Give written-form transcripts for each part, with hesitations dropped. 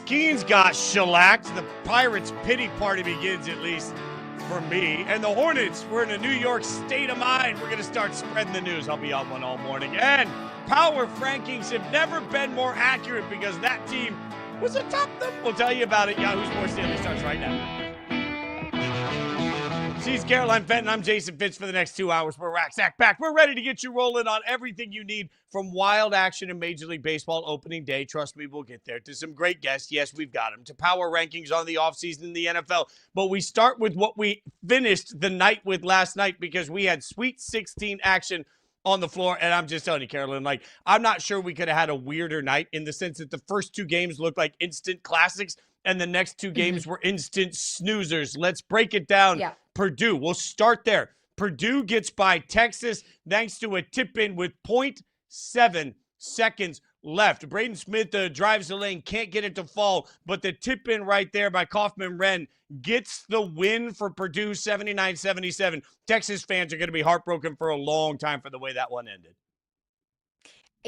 Skeens got shellacked. The Pirates' pity party begins, at least for me. And the Hornets, we're in a New York state of mind. We're going to start spreading the news. I'll be on one all morning. And power rankings have never been more accurate because that team was atop them. We'll tell you about it. Yahoo Sports Daily starts right now. She's Caroline Fenton. I'm Jason Fitz for the next 2 hours. We're Rack Sack back. We're ready to get you rolling on everything you need from wild action in Major League Baseball opening day. Trust me, we'll get there. To some great guests. Yes, we've got them. To power rankings on the offseason in the NFL. But we start with what we finished the night with last night because we had Sweet 16 action on the floor. And I'm just telling you, Carolyn, I'm not sure we could have had a weirder night in the sense that the first two games looked like instant classics and the next two games were instant snoozers. Let's break it down. Yeah. Purdue, we'll start there. Purdue gets by Texas thanks to a tip-in with 0.7 seconds left. Braden Smith drives the lane, can't get it to fall, but the tip-in right there by Kaufman-Wren gets the win for Purdue, 79-77. Texas fans are going to be heartbroken for a long time for the way that one ended.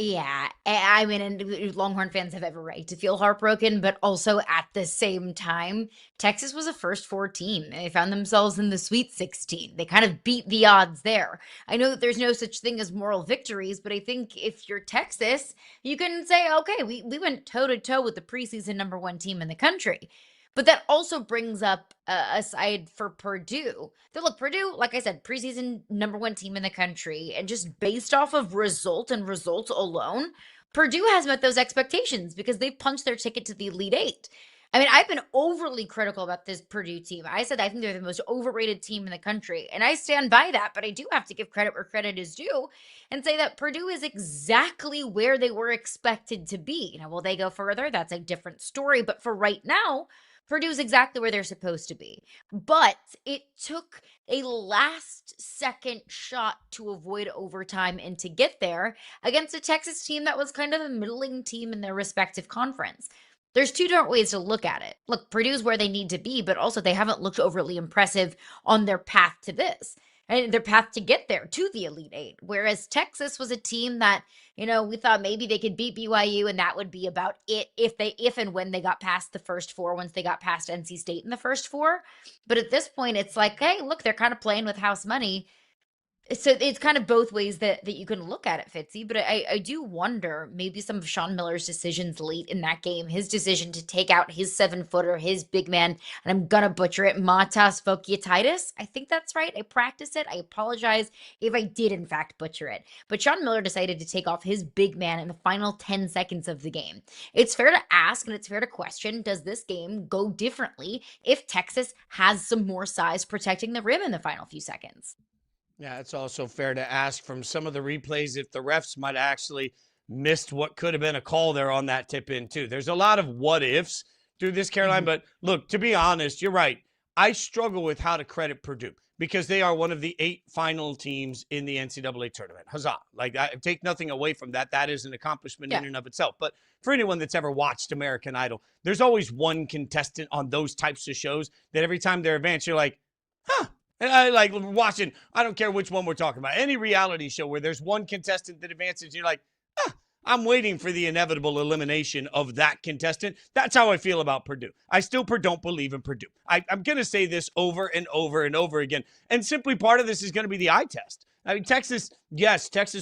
Yeah, I mean, and Longhorn fans have every right to feel heartbroken, but also at the same time, Texas was a first four team, and they found themselves in the Sweet 16. They kind of beat the odds there. I know that there's no such thing as moral victories, but I think if you're Texas, you can say, okay, we went toe-to-toe with the preseason number one team in the country. But that also brings up a side for Purdue. Purdue, like I said, preseason number one team in the country. And just based off of results alone, Purdue has met those expectations because they've punched their ticket to the Elite Eight. I mean, I've been overly critical about this Purdue team. I said I think they're the most overrated team in the country. And I stand by that, but I do have to give credit where credit is due and say that Purdue is exactly where they were expected to be. Now, will they go further? That's a different story. But for right now, Purdue's exactly where they're supposed to be. But it took a last-second shot to avoid overtime and to get there against a Texas team that was kind of a middling team in their respective conference. There's two different ways to look at it. Look, Purdue's where they need to be, but also they haven't looked overly impressive on their path to this. And their path to get there to the Elite Eight. Whereas Texas was a team that, we thought maybe they could beat BYU and that would be about it if and when they got past the first four, once they got past NC State in the first four. But at this point, it's like, hey, look, they're kind of playing with house money. So it's kind of both ways that you can look at it, Fitzy. But I do wonder maybe some of Sean Miller's decisions late in that game, his decision to take out his 7-footer, his big man, and I'm going to butcher it, Matas Vokietitis. I think that's right. I practiced it. I apologize if I did, in fact, butcher it. But Sean Miller decided to take off his big man in the final 10 seconds of the game. It's fair to ask and it's fair to question, does this game go differently if Texas has some more size protecting the rim in the final few seconds? Yeah, it's also fair to ask from some of the replays if the refs might have actually missed what could have been a call there on that tip in too. There's a lot of what ifs through this, Caroline, but look, to be honest, you're right. I struggle with how to credit Purdue because they are one of the 8 final teams in the NCAA tournament. Huzzah. I take nothing away from that. That is an accomplishment in and of itself. But for anyone that's ever watched American Idol, there's always one contestant on those types of shows that every time they're advanced, you're like, huh. And I like watching, I don't care which one we're talking about, any reality show where there's one contestant that advances, you're like, I'm waiting for the inevitable elimination of that contestant. That's how I feel about Purdue. I still don't believe in Purdue. I'm going to say this over and over and over again. And simply part of this is going to be the eye test. I mean, Texas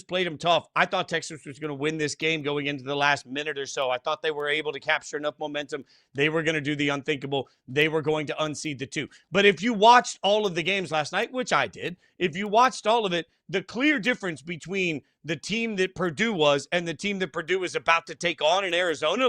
played them tough. I thought Texas was going to win this game going into the last minute or so. I thought they were able to capture enough momentum. They were going to do the unthinkable. They were going to unseed the 2. But if you watched all of the games last night, which I did, if you watched all of it, the clear difference between the team that Purdue was and the team that Purdue is about to take on in Arizona,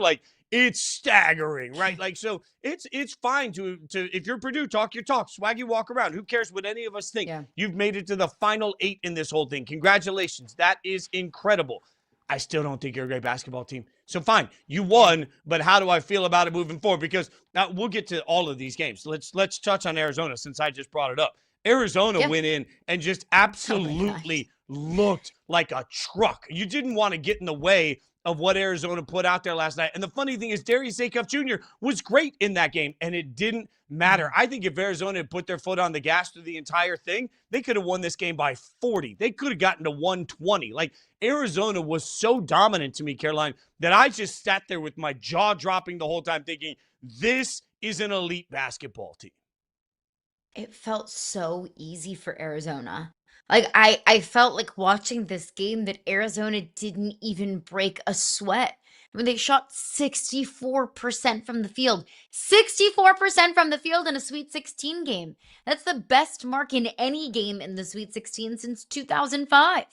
it's staggering, right? So it's fine to if you're Purdue, talk your talk, swaggy walk around. Who cares what any of us think? Yeah. You've made it to the final 8 in this whole thing. Congratulations. That is incredible. I still don't think you're a great basketball team. So fine, you won, but how do I feel about it moving forward? Because now we'll get to all of these games. Let's touch on Arizona since I just brought it up. Arizona went in and just absolutely looked like a truck. You didn't want to get in the way of what Arizona put out there last night. And the funny thing is, Darius Acuff Jr. was great in that game, and it didn't matter. I think if Arizona had put their foot on the gas through the entire thing, they could have won this game by 40. They could have gotten to 120. Like, Arizona was so dominant to me, Caroline, that I just sat there with my jaw dropping the whole time thinking, this is an elite basketball team. It felt so easy for Arizona. Like I felt like watching this game that Arizona didn't even break a sweat. I mean, they shot 64% from the field. 64% from the field in a Sweet 16 game. That's the best mark in any game in the Sweet 16 since 2005.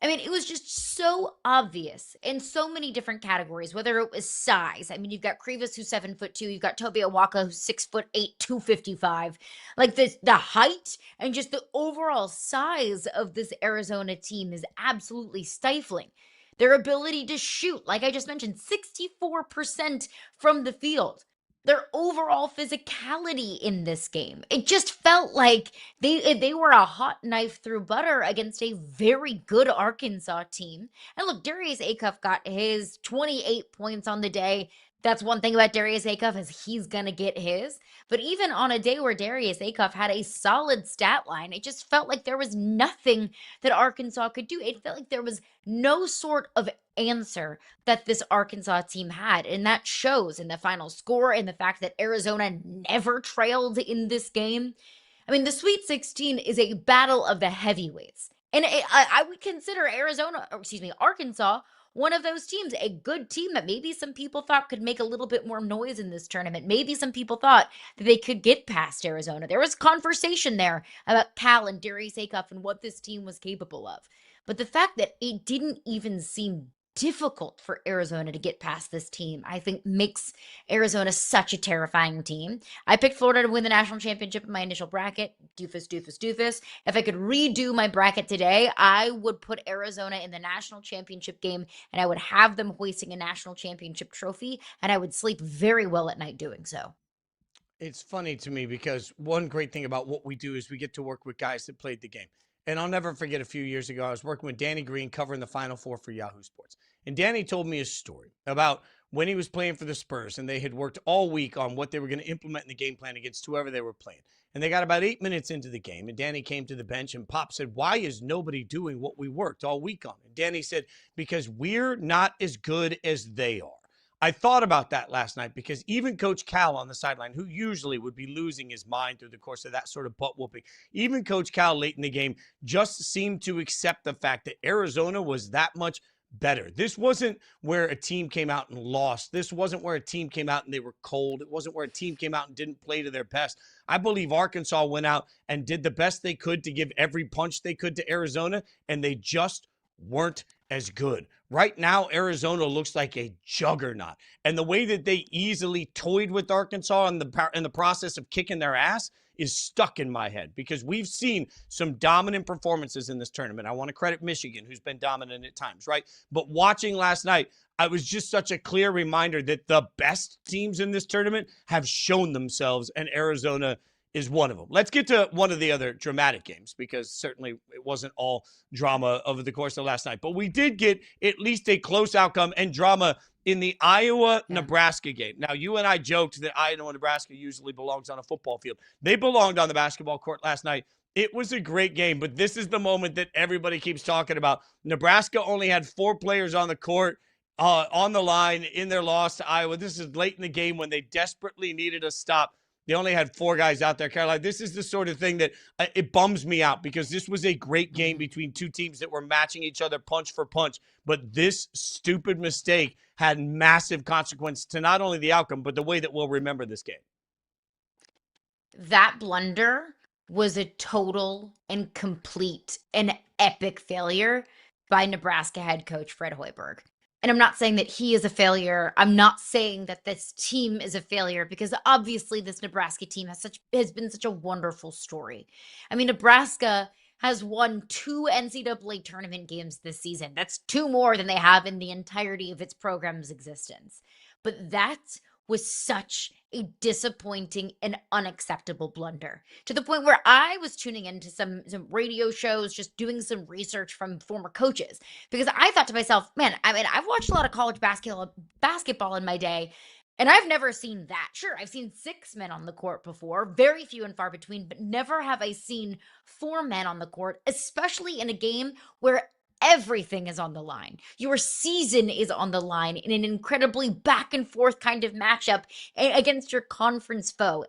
I mean, it was just so obvious in so many different categories, whether it was size. I mean, you've got Krivas, who's 7'2", you've got Toby Awaka, who's 6'8", 255. Like the height and just the overall size of this Arizona team is absolutely stifling. Their ability to shoot, like I just mentioned, 64% from the field. Their overall physicality in this game. It just felt like they were a hot knife through butter against a very good Arkansas team. And look, Darius Acuff got his 28 points on the day. That's one thing about Darius Acuff is he's going to get his. But even on a day where Darius Acuff had a solid stat line, it just felt like there was nothing that Arkansas could do. It felt like there was no sort of answer that this Arkansas team had. And that shows in the final score and the fact that Arizona never trailed in this game. I mean, the Sweet 16 is a battle of the heavyweights. And I would consider Arkansas one of those teams, a good team that maybe some people thought could make a little bit more noise in this tournament. Maybe some people thought that they could get past Arizona. There was conversation there about Cal and Darius Acuff and what this team was capable of. But the fact that it didn't even seem difficult for Arizona to get past this team, I think makes Arizona such a terrifying team. I picked Florida to win the national championship in my initial bracket. Doofus. If I could redo my bracket today, I would put Arizona in the national championship game, and I would have them hoisting a national championship trophy, and I would sleep very well at night doing so. It's funny to me because one great thing about what we do is we get to work with guys that played the game. And I'll never forget a few years ago, I was working with Danny Green covering the Final Four for Yahoo Sports. And Danny told me a story about when he was playing for the Spurs and they had worked all week on what they were going to implement in the game plan against whoever they were playing. And they got about 8 minutes into the game, and Danny came to the bench, and Pop said, why is nobody doing what we worked all week on? And Danny said, because we're not as good as they are. I thought about that last night because even Coach Cal on the sideline, who usually would be losing his mind through the course of that sort of butt whooping, even Coach Cal late in the game just seemed to accept the fact that Arizona was that much better. This wasn't where a team came out and lost. This wasn't where a team came out and they were cold. It wasn't where a team came out and didn't play to their best. I believe Arkansas went out and did the best they could to give every punch they could to Arizona, and they just weren't as good. Right now, Arizona looks like a juggernaut. And the way that they easily toyed with Arkansas in the process of kicking their ass is stuck in my head because we've seen some dominant performances in this tournament. I want to credit Michigan, who's been dominant at times, right? But watching last night, I was just such a clear reminder that the best teams in this tournament have shown themselves, and Arizona is one of them. Let's get to one of the other dramatic games because certainly it wasn't all drama over the course of last night. But we did get at least a close outcome and drama in the Iowa-Nebraska game. Now, you and I joked that Iowa-Nebraska usually belongs on a football field. They belonged on the basketball court last night. It was a great game, but this is the moment that everybody keeps talking about. Nebraska only had 4 players on the court on the line in their loss to Iowa. This is late in the game when they desperately needed a stop. They only had 4 guys out there, Caroline. This is the sort of thing that it bums me out because this was a great game between 2 teams that were matching each other punch for punch. But this stupid mistake had massive consequence to not only the outcome, but the way that we'll remember this game. That blunder was a total and complete and epic failure by Nebraska head coach Fred Hoiberg. And I'm not saying that he is a failure. I'm not saying that this team is a failure because obviously this Nebraska team has been such a wonderful story. I mean, Nebraska has won 2 NCAA tournament games this season. That's 2 more than they have in the entirety of its program's existence. But that was such a disappointing and unacceptable blunder, to the point where I was tuning into some radio shows, just doing some research from former coaches, because I thought to myself, man, I mean, I've watched a lot of college basketball in my day, and I've never seen that. Sure, I've seen 6 men on the court before, very few and far between, but never have I seen 4 men on the court, especially in a game where everything is on the line. Your season is on the line in an incredibly back and forth kind of matchup against your conference foe.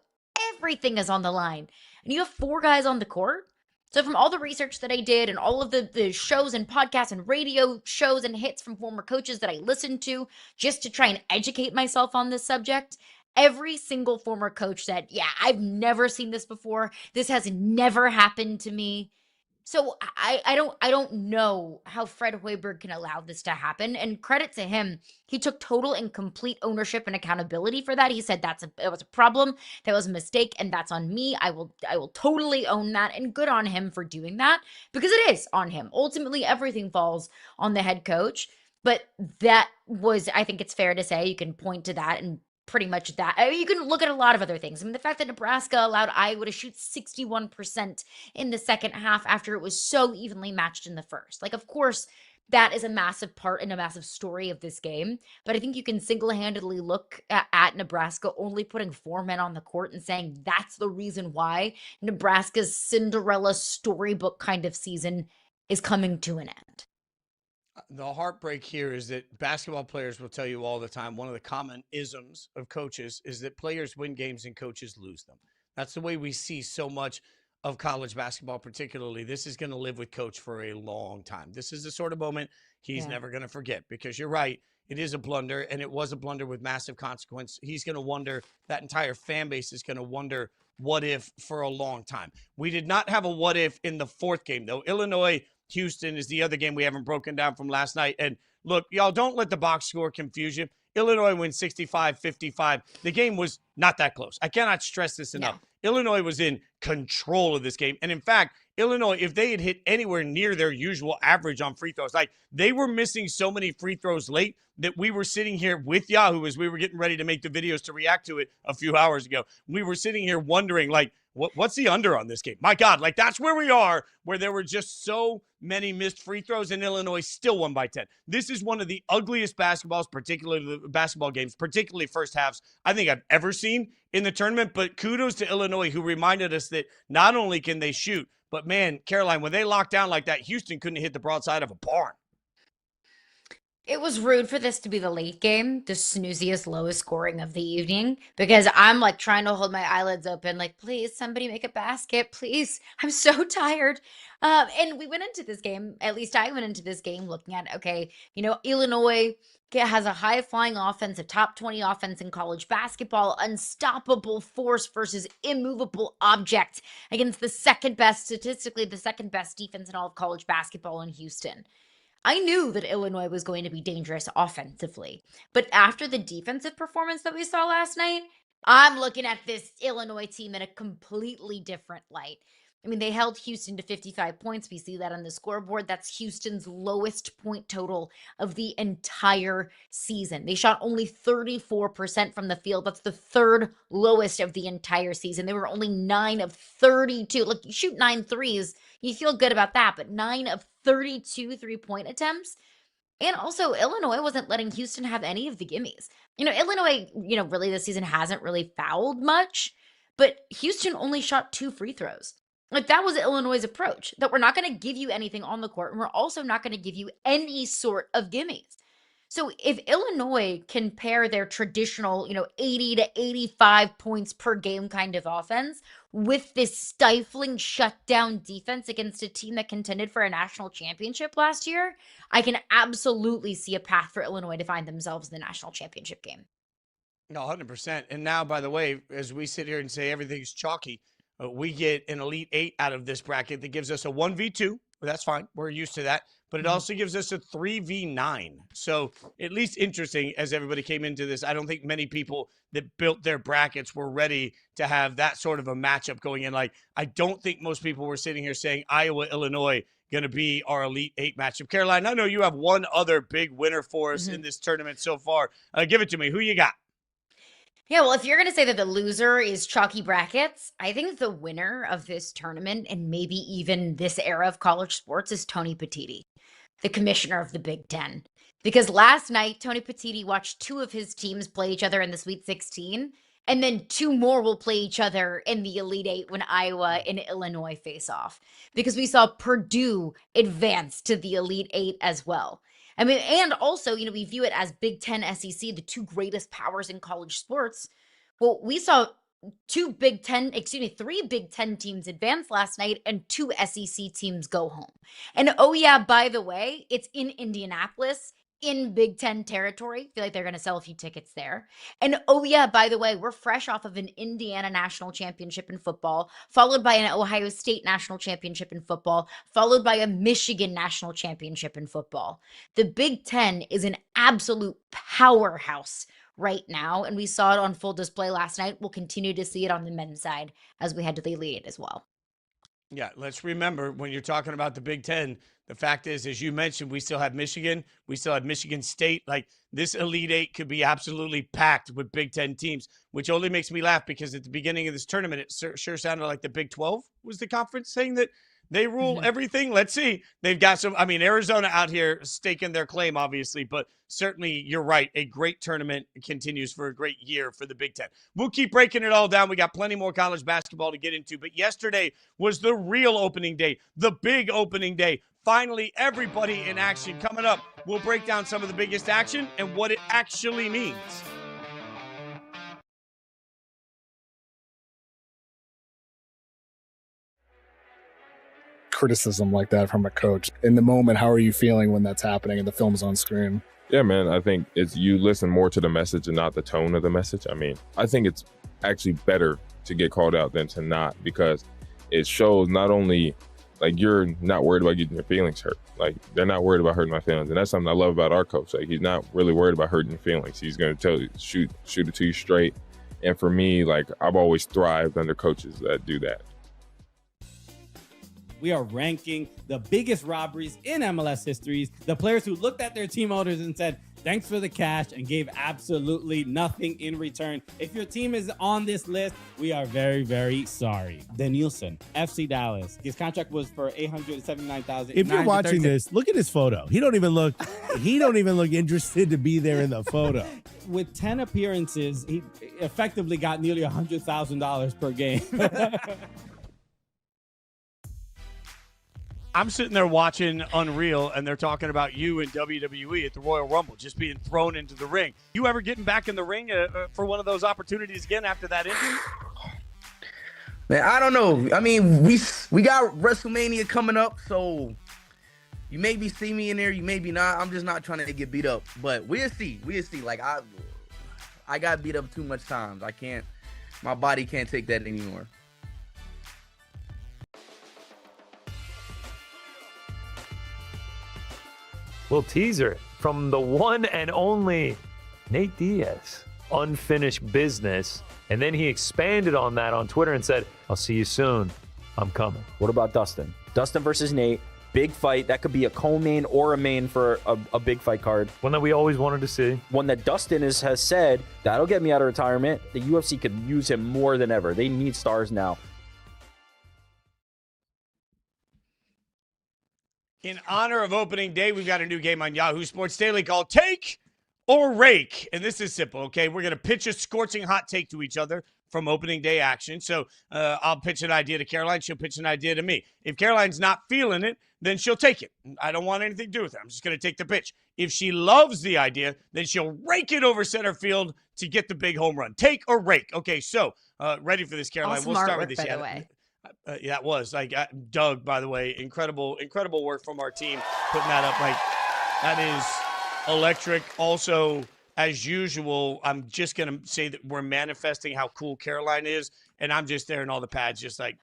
Everything is on the line. And you have 4 guys on the court. So, from all the research that I did and all of the shows and podcasts and radio shows and hits from former coaches that I listened to just to try and educate myself on this subject, every single former coach said, yeah, I've never seen this before. This has never happened to me. So I don't know how Fred Hoiberg can allow this to happen. And credit to him, he took total and complete ownership and accountability for that. He said it was a problem, that was a mistake, and that's on me. I will totally own that, and good on him for doing that, because it is on him. Ultimately, everything falls on the head coach. But that was, I think it's fair to say, you can point to that and pretty much that. You can look at a lot of other things. I mean, the fact that Nebraska allowed Iowa to shoot 61% in the second half after it was so evenly matched in the first. Like, of course, that is a massive part and a massive story of this game. But I think you can single-handedly look at Nebraska only putting 4 men on the court and saying that's the reason why Nebraska's Cinderella storybook kind of season is coming to an end. The heartbreak here is that basketball players will tell you all the time, one of the common isms of coaches is that players win games and coaches lose them. That's the way we see so much of college basketball, particularly. This is going to live with coach for a long time. This is the sort of moment he's never going to forget, because you're right. It is a blunder, and it was a blunder with massive consequence. He's going to wonder, that entire fan base is going to wonder, what if, for a long time. We did not have a what if in the fourth game, though. Illinois-Houston is the other game we haven't broken down from last night. And look, y'all, don't let the box score confuse you. Illinois wins 65-55. The game was not that close. I cannot stress this enough. Illinois was in control of this game. And in fact, Illinois, if they had hit anywhere near their usual average on free throws, like they were missing so many free throws late that we were sitting here with Yahoo as we were getting ready to make the videos to react to it a few hours ago. We were sitting here wondering, like, what's the under on this game? My God, like that's where we are, where there were just so many missed free throws, and Illinois still won by 10. This is one of the ugliest basketball games, particularly first halves, I think I've ever seen in the tournament. But kudos to Illinois, who reminded us that not only can they shoot, but man, Caroline, when they locked down like that, Houston couldn't hit the broadside of a barn. It was rude for this to be the late game, the snooziest, lowest scoring of the evening, because I'm like trying to hold my eyelids open, like, please, somebody make a basket, please. I'm so tired. And we went into this game, at least I went into this game looking at, okay, Illinois has a high-flying offense, a top 20 offense in college basketball, unstoppable force versus immovable object against statistically the second best defense in all of college basketball in Houston. I knew that Illinois was going to be dangerous offensively, but after the defensive performance that we saw last night, I'm looking at this Illinois team in a completely different light. I mean, they held Houston to 55 points. We see that on the scoreboard. That's Houston's lowest point total of the entire season. They shot only 34% from the field. That's the third lowest of the entire season. They were only 9 of 32. Look, you shoot 9 threes, you feel good about that, but 9 of 32 three-point attempts. And also, Illinois wasn't letting Houston have any of the gimmies. Illinois, really this season hasn't really fouled much, but Houston only shot 2 free throws. Like, that was Illinois' approach, that we're not going to give you anything on the court, and we're also not going to give you any sort of gimmies. So if Illinois can pair their traditional, 80 to 85 points per game kind of offense with this stifling shutdown defense against a team that contended for a national championship last year, I can absolutely see a path for Illinois to find themselves in the national championship game. No, 100%. And now, by the way, as we sit here and say everything's chalky, we get an Elite 8 out of this bracket that gives us a 1v2. That's fine. We're used to that. But it also gives us a 3v9. So at least interesting as everybody came into this. I don't think many people that built their brackets were ready to have that sort of a matchup going in. Like, I don't think most people were sitting here saying Iowa, Illinois going to be our Elite 8 matchup. Caroline, I know you have one other big winner for us in this tournament so far. Give it to me. Who you got? Yeah, well, if you're going to say that the loser is chalky brackets, I think the winner of this tournament and maybe even this era of college sports is Tony Petitti, the commissioner of the Big Ten. Because last night, Tony Petitti watched two of his teams play each other in the Sweet 16, and then two more will play each other in the Elite Eight when Iowa and Illinois face off. Because we saw Purdue advance to the Elite Eight as well. I mean, and also, we view it as Big Ten, SEC, the two greatest powers in college sports. Well, we saw three Big Ten teams advance last night and two SEC teams go home. And oh yeah, by the way, it's in Indianapolis in Big Ten territory. I feel like they're going to sell a few tickets there. And oh yeah, by the way, we're fresh off of an Indiana national championship in football, followed by an Ohio State national championship in football, followed by a Michigan national championship in football. The Big Ten is an absolute powerhouse right now, and we saw it on full display last night. We'll continue to see it on the men's side as we head to the Elite Eight as well. Yeah, let's remember when you're talking about the Big Ten, the fact is, as you mentioned, we still have Michigan. We still have Michigan State. Like, this Elite Eight could be absolutely packed with Big Ten teams, which only makes me laugh because at the beginning of this tournament, it sure sounded like the Big 12 was the conference saying that they rule everything. Let's see. They've got Arizona out here staking their claim, obviously, but certainly you're right. A great tournament continues for a great year for the Big Ten. We'll keep breaking it all down. We got plenty more college basketball to get into, but yesterday was the real opening day, the big opening day. Finally, everybody in action coming up. We'll break down some of the biggest action and what it actually means. Criticism like that from a coach in the moment, how are you feeling when that's happening and the film's on screen? Yeah, man, I think it's you listen more to the message and not the tone of the message. I mean, I think it's actually better to get called out than to not, because it shows not only like you're not worried about getting your feelings hurt. Like, they're not worried about hurting my feelings. And that's something I love about our coach. Like, he's not really worried about hurting your feelings. He's going to tell you, shoot it to you straight. And for me, like, I've always thrived under coaches that do that. We are ranking the biggest robberies in MLS histories, the players who looked at their team owners and said, thanks for the cash, and gave absolutely nothing in return. If your team is on this list, we are very, very sorry. Danielson, FC Dallas. His contract was for $879,000. If you're watching this, look at his photo. He don't even look interested to be there in the photo. With 10 appearances, he effectively got nearly $100,000 per game. I'm sitting there watching Unreal, and they're talking about you in WWE at the Royal Rumble, just being thrown into the ring. You ever getting back in the ring for one of those opportunities again after that injury? Man, I don't know. I mean, we got WrestleMania coming up, so you maybe see me in there, you maybe not. I'm just not trying to get beat up, but we'll see. We'll see. Like, I got beat up too much times. My body can't take that anymore. We'll teaser from the one and only Nate Diaz, unfinished business. And then he expanded on that on Twitter and said, I'll see you soon. I'm coming. What about Dustin? Dustin versus Nate. Big fight. That could be a co-main or a main for a big fight card. One that we always wanted to see. One that Dustin has said, that'll get me out of retirement. The UFC could use him more than ever. They need stars now. In honor of opening day, we've got a new game on Yahoo Sports Daily called Take or Rake. And this is simple, okay? We're going to pitch a scorching hot take to each other from opening day action. So I'll pitch an idea to Caroline. She'll pitch an idea to me. If Caroline's not feeling it, then she'll take it. I don't want anything to do with it. I'm just going to take the pitch. If she loves the idea, then she'll rake it over center field to get the big home run. Take or rake. Okay, so ready for this, Caroline. Awesome we'll start artwork, with this. by the way. Yeah, it was. Doug, by the way, incredible work from our team putting that up. Like, that is electric. Also, as usual, I'm just going to say that we're manifesting how cool Caroline is, and I'm just there in all the pads, just like,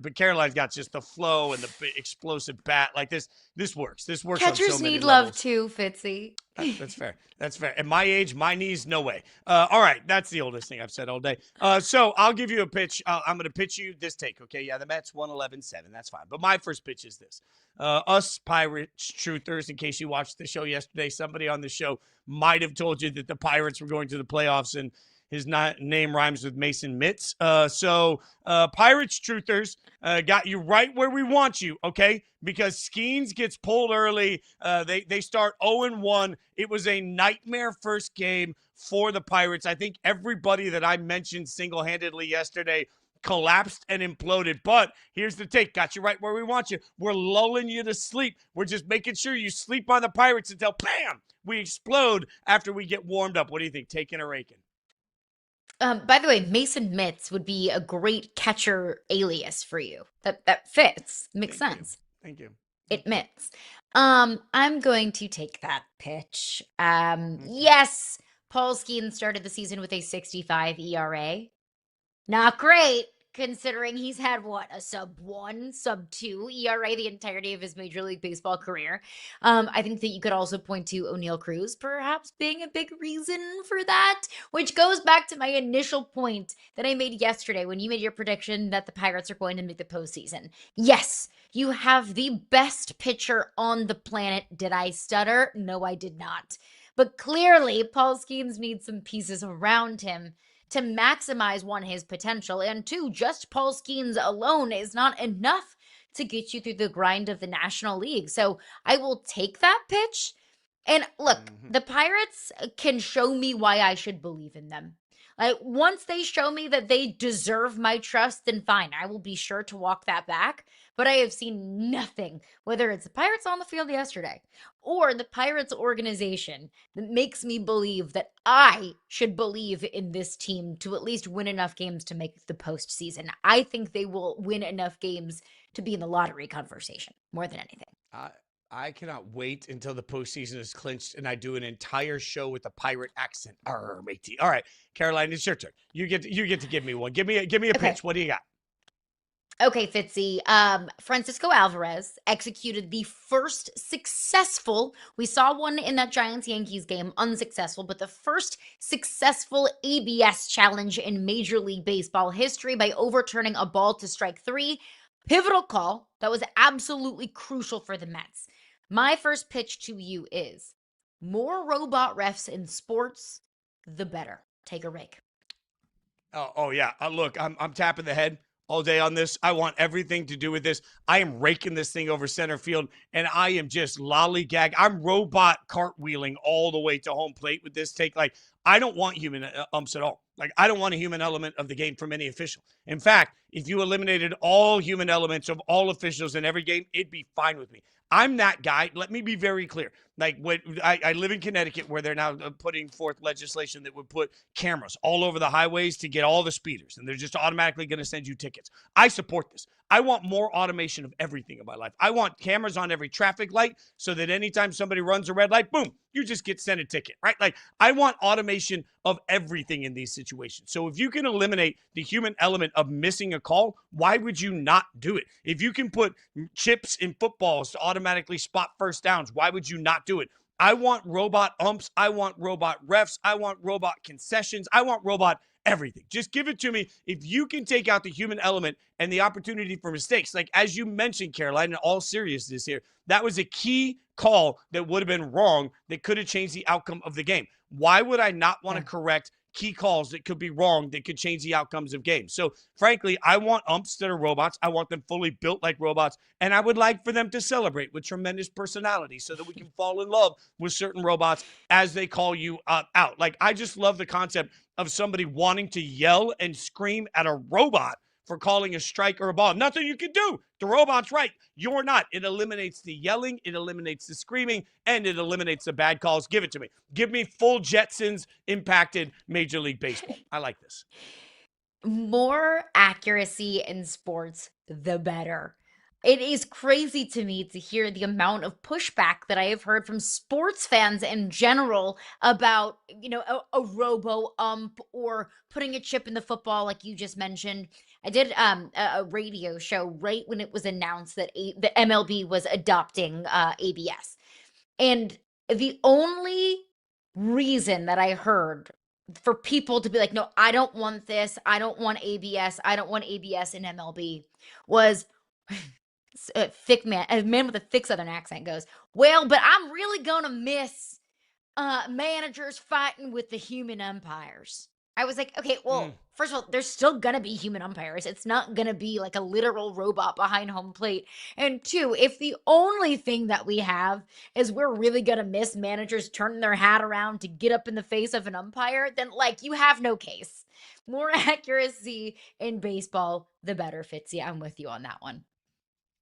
but Caroline's got just the flow and the explosive bat. Like, this works. This works on Catchers so many need levels. love too, Fitzy. That's fair. That's fair. At my age, my knees, no way. All right. That's the oldest thing I've said all day. So I'll give you a pitch. I'm going to pitch you this take, okay? Yeah, the Mets 111-7. That's fine. But my first pitch is this. Us Pirates truthers, in case you watched the show yesterday, somebody on the show might have told you that the Pirates were going to the playoffs, and his name rhymes with Mason Mitz. So Pirates truthers got you right where we want you, okay? Because Skeens gets pulled early. They start 0-1. It was a nightmare first game for the Pirates. I think everybody that I mentioned single-handedly yesterday collapsed and imploded. But here's the take. Got you right where we want you. We're lulling you to sleep. We're just making sure you sleep on the Pirates until, bam, we explode after we get warmed up. What do you think? Taking or raking? By the way, Mason Mitz would be a great catcher alias for you. That fits. Makes sense. Thank you. It Mitz. I'm going to take that pitch. Yes, Paul Skeens started the season with a 65 ERA. Not great, considering he's had, a sub-1, sub-2 ERA the entirety of his Major League Baseball career. I think that you could also point to O'Neal Cruz perhaps being a big reason for that, which goes back to my initial point that I made yesterday when you made your prediction that the Pirates are going to make the postseason. Yes, you have the best pitcher on the planet. Did I stutter? No, I did not. But clearly, Paul Skeens needs some pieces around him to maximize, one, his potential, and two, just Paul Skeens alone is not enough to get you through the grind of the National League. So I will take that pitch. And look, the Pirates can show me why I should believe in them. Like, once they show me that they deserve my trust, then fine, I will be sure to walk that back. But I have seen nothing, whether it's the Pirates on the field yesterday or the Pirates organization, that makes me believe that I should believe in this team to at least win enough games to make the postseason. I think they will win enough games to be in the lottery conversation more than anything. I cannot wait until the postseason is clinched and I do an entire show with a pirate accent. Matey. All right, Caroline, it's your turn. You get to give me one. Give me a pitch. What do you got? Okay, Fitzy. Francisco Alvarez executed the first successful, we saw one in that Giants-Yankees game, unsuccessful, but the first successful ABS challenge in Major League Baseball history by overturning a ball to strike three. Pivotal call that was absolutely crucial for the Mets. My first pitch to you is, more robot refs in sports, the better. Take a rake. Oh yeah. Look, I'm tapping the head all day on this. I want everything to do with this. I am raking this thing over center field, and I am just lollygag. I'm robot cartwheeling all the way to home plate with this take. Like, I don't want human umps at all. Like, I don't want a human element of the game from any official. In fact, if you eliminated all human elements of all officials in every game, it'd be fine with me. I'm that guy. Let me be very clear. Like, when I live in Connecticut, where they're now putting forth legislation that would put cameras all over the highways to get all the speeders, and they're just automatically going to send you tickets. I support this. I want more automation of everything in my life. I want cameras on every traffic light so that anytime somebody runs a red light, boom, you just get sent a ticket, right? Like, I want automation of everything in these situations. So if you can eliminate the human element of missing a call, why would you not do it? If you can put chips in footballs to automatically spot first downs, why would you not do it? I want robot umps. I want robot refs. I want robot concessions. I want robot everything. Just give it to me. If you can take out the human element and the opportunity for mistakes, like as you mentioned, Caroline, in all seriousness here, that was a key call that would have been wrong that could have changed the outcome of the game. Why would I not want to correct key calls that could be wrong that could change the outcomes of games? So frankly, I want umps that are robots. I want them fully built like robots. And I would like for them to celebrate with tremendous personality so that we can fall in love with certain robots as they call you out. Like, I just love the concept of somebody wanting to yell and scream at a robot for calling a strike or a ball. Nothing you can do. The robot's right. You're not. It eliminates the yelling. It eliminates the screaming. And it eliminates the bad calls. Give it to me. Give me full Jetsons impacted Major League Baseball. I like this. More accuracy in sports, the better. It is crazy to me to hear the amount of pushback that I have heard from sports fans in general about, a robo ump or putting a chip in the football, like you just mentioned. I did a radio show right when it was announced that the MLB was adopting ABS. And the only reason that I heard for people to be like, no, I don't want this. I don't want ABS. I don't want ABS in MLB was... a man with a thick Southern accent goes, well, but I'm really gonna miss managers fighting with the human umpires. I was like, okay, well, first of all, there's still gonna be human umpires. It's not gonna be like a literal robot behind home plate. And two, if the only thing that we have is we're really gonna miss managers turning their hat around to get up in the face of an umpire, then like you have no case. More accuracy in baseball, the better, Fitzy. I'm with you on that one.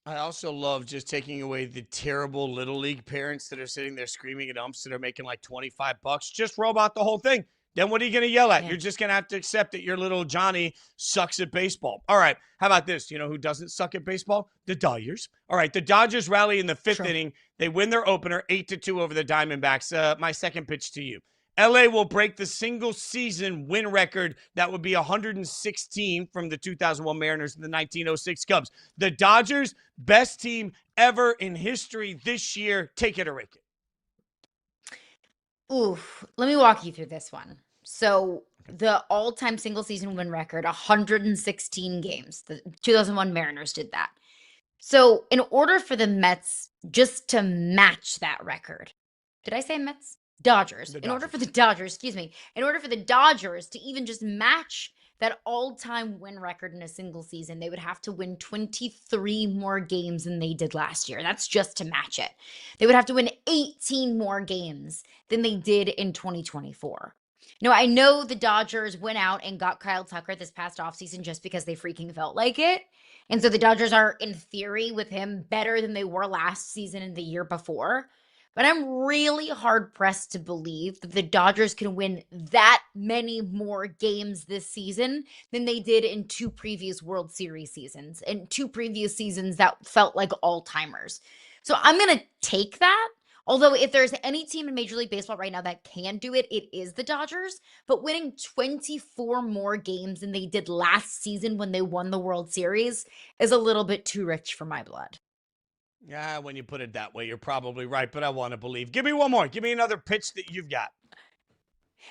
I also love just taking away the terrible little league parents that are sitting there screaming at umps that are making like $25. Just robot the whole thing. Then what are you going to yell at? Yeah. You're just going to have to accept that your little Johnny sucks at baseball. All right. How about this? You know who doesn't suck at baseball? The Dodgers. All right. The Dodgers rally in the fifth inning. They win their opener 8-2 over the Diamondbacks. My second pitch to you. LA will break the single season win record that would be 116 from the 2001 Mariners and the 1906 Cubs. The Dodgers, best team ever in history this year. Take it or rake it. Ooh, let me walk you through this one. So the all-time single season win record, 116 games. The 2001 Mariners did that. So in order for the Mets just to match that record, did I say Mets? Dodgers. In order for the Dodgers, in order for the Dodgers to even just match that all-time win record in a single season, they would have to win 23 more games than they did last year. That's just to match it. They would have to win 18 more games than they did in 2024. Now, I know the Dodgers went out and got Kyle Tucker this past offseason just because they freaking felt like it. And so the Dodgers are, in theory, with him better than they were last season and the year before. But I'm really hard-pressed to believe that the Dodgers can win that many more games this season than they did in two previous World Series seasons and two previous seasons that felt like all-timers. So I'm going to take that. Although if there's any team in Major League Baseball right now that can do it, it is the Dodgers. But winning 24 more games than they did last season when they won the World Series is a little bit too rich for my blood. Yeah, when you put it that way, you're probably right, but I want to believe. Give me one more. Give me another pitch that you've got.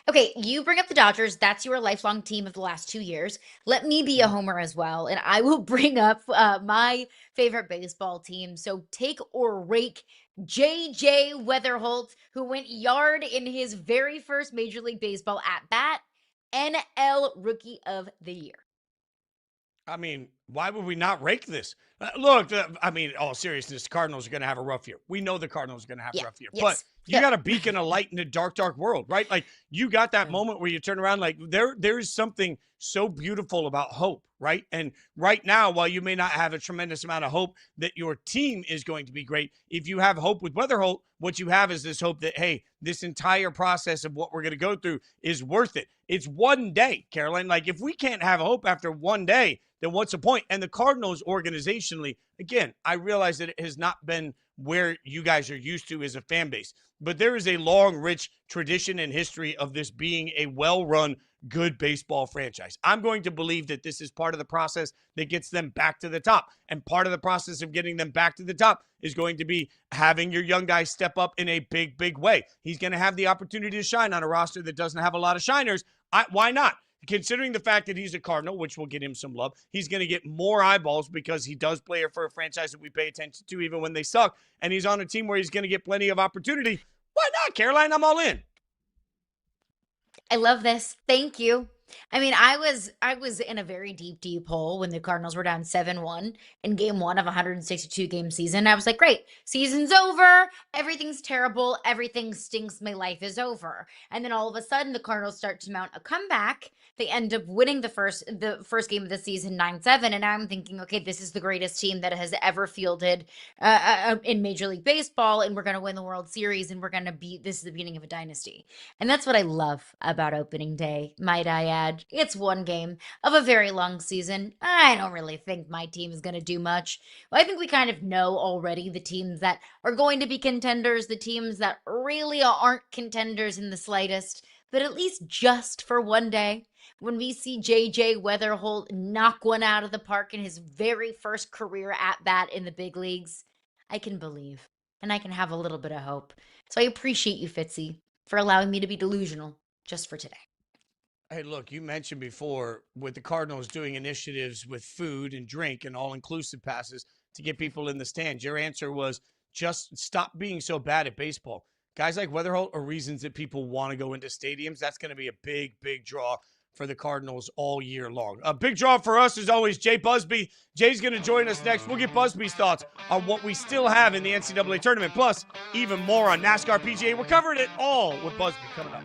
Okay, you bring up the Dodgers. That's your lifelong team of the last 2 years. Let me be a homer as well, and I will bring up my favorite baseball team. So take or rake J.J. Weatherholt, who went yard in his very first Major League Baseball at-bat, NL Rookie of the Year. I mean, why would we not rake this? Look, I mean, all seriousness, the Cardinals are going to have a rough year. We know the Cardinals are going to have a rough year. Yes, but you got a beacon of light in a dark, dark world, right? Like, you got that moment where you turn around, like, there is something so beautiful about hope, right? And right now, while you may not have a tremendous amount of hope that your team is going to be great, if you have hope with Weatherholt, what you have is this hope that, hey, this entire process of what we're going to go through is worth it. It's one day, Caroline. Like, if we can't have hope after one day, then what's the point? And the Cardinals organizationally, again, I realize that it has not been where you guys are used to as a fan base, but there is a long, rich tradition and history of this being a well-run, good baseball franchise. I'm going to believe that this is part of the process that gets them back to the top. And part of the process of getting them back to the top is going to be having your young guys step up in a big, big way. He's going to have the opportunity to shine on a roster that doesn't have a lot of shiners. Why not? Considering the fact that he's a Cardinal, which will get him some love, he's going to get more eyeballs because he does play for a franchise that we pay attention to even when they suck. And he's on a team where he's going to get plenty of opportunity. Why not, Caroline? I'm all in. I love this. Thank you. I mean, I was in a very deep, deep hole when the Cardinals were down 7-1 in game 1 of a 162-game season. I was like, great, season's over. Everything's terrible. Everything stinks. My life is over. And then all of a sudden, the Cardinals start to mount a comeback. They end up winning the first game of the season 9-7. And I'm thinking, okay, this is the greatest team that has ever fielded in Major League Baseball. And we're going to win the World Series. And this is the beginning of a dynasty. And that's what I love about opening day, might I add. It's one game of a very long season. I don't really think my team is going to do much. Well, I think we kind of know already the teams that are going to be contenders, the teams that really aren't contenders in the slightest, but at least just for one day, when we see J.J. Weatherholt knock one out of the park in his very first career at-bat in the big leagues, I can believe, and I can have a little bit of hope. So I appreciate you, Fitzy, for allowing me to be delusional just for today. Hey, look, you mentioned before with the Cardinals doing initiatives with food and drink and all-inclusive passes to get people in the stands. Your answer was just stop being so bad at baseball. Guys like Weatherholt are reasons that people want to go into stadiums. That's going to be a big, big draw for the Cardinals all year long. A big draw for us, as always, Jay Busbee. Jay's going to join us next. We'll get Busbee's thoughts on what we still have in the NCAA tournament, plus even more on NASCAR PGA. We're covering it all with Busbee coming up.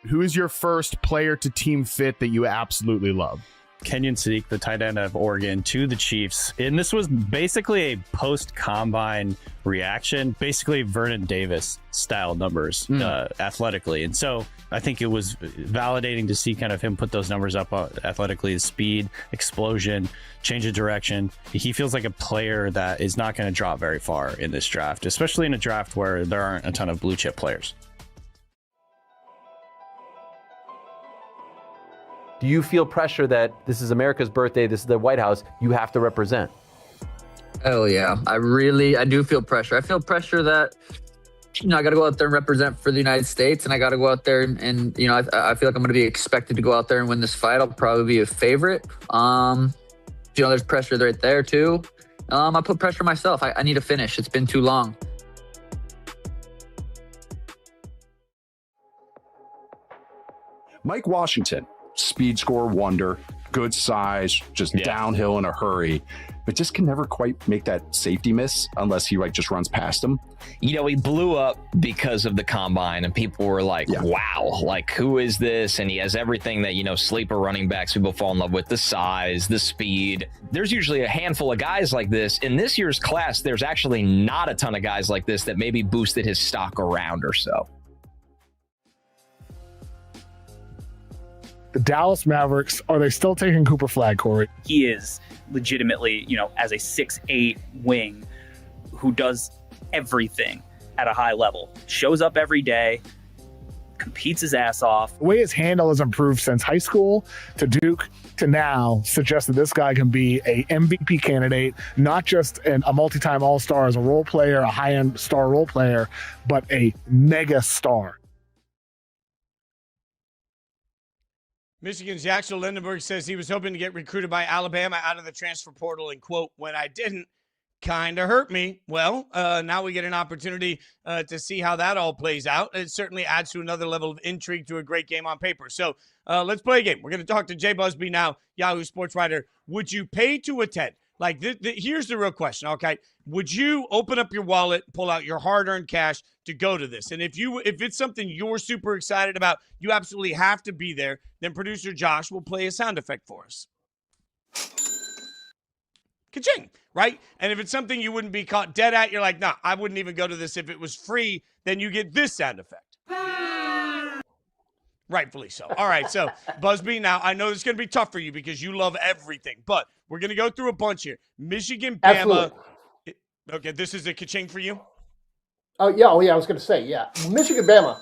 Who is your first player to team fit that you absolutely love? Kenyon Sadiq, the tight end of Oregon, to the Chiefs. And this was basically a post-combine reaction, basically Vernon Davis style numbers athletically. And so I think it was validating to see kind of him put those numbers up athletically, speed, explosion, change of direction. He feels like a player that is not going to drop very far in this draft, especially in a draft where there aren't a ton of blue chip players. Do you feel pressure that this is America's birthday, this is the White House, you have to represent? Hell yeah. I do feel pressure. I feel pressure that, I got to go out there and represent for the United States, and I got to go out there and I feel like I'm going to be expected to go out there and win this fight. I'll probably be a favorite. There's pressure right there too. I put pressure on myself. I need to finish. It's been too long. Mike Washington, speed score wonder, good size, just downhill in a hurry, but just can never quite make that safety miss unless he just runs past him. He blew up because of the combine, and people were like, wow, who is this? And he has everything that, sleeper running backs people fall in love with, the size, the speed. There's usually a handful of guys like this. In this year's class, there's actually not a ton of guys like this that maybe boosted his stock around or so. The Dallas Mavericks, are they still taking Cooper Flagg, Corey? He is legitimately, as a 6'8" wing who does everything at a high level, shows up every day, competes his ass off. The way his handle has improved since high school to Duke to now suggests that this guy can be a MVP candidate, not just a multi-time All-Star as a role player, a high-end star role player, but a mega star. Michigan's Jackson Lindenberg says he was hoping to get recruited by Alabama out of the transfer portal and, quote, when I didn't, kind of hurt me. Well, now we get an opportunity to see how that all plays out. It certainly adds to another level of intrigue to a great game on paper. So let's play a game. We're going to talk to Jay Busbee now, Yahoo sports writer. Would you pay to attend? Here's the real question, okay? Would you open up your wallet, pull out your hard-earned cash to go to this? And if it's something you're super excited about, you absolutely have to be there, then producer Josh will play a sound effect for us. Ka-ching, right? And if it's something you wouldn't be caught dead at, you're like, nah, I wouldn't even go to this if it was free, then you get this sound effect. Rightfully so. All right, so Busbee, now I know this is going to be tough for you because you love everything, but we're going to go through a bunch here. Michigan, Bama. Absolutely. Okay, this is a ka-ching for you? Oh, yeah, I was going to say, Michigan, Bama,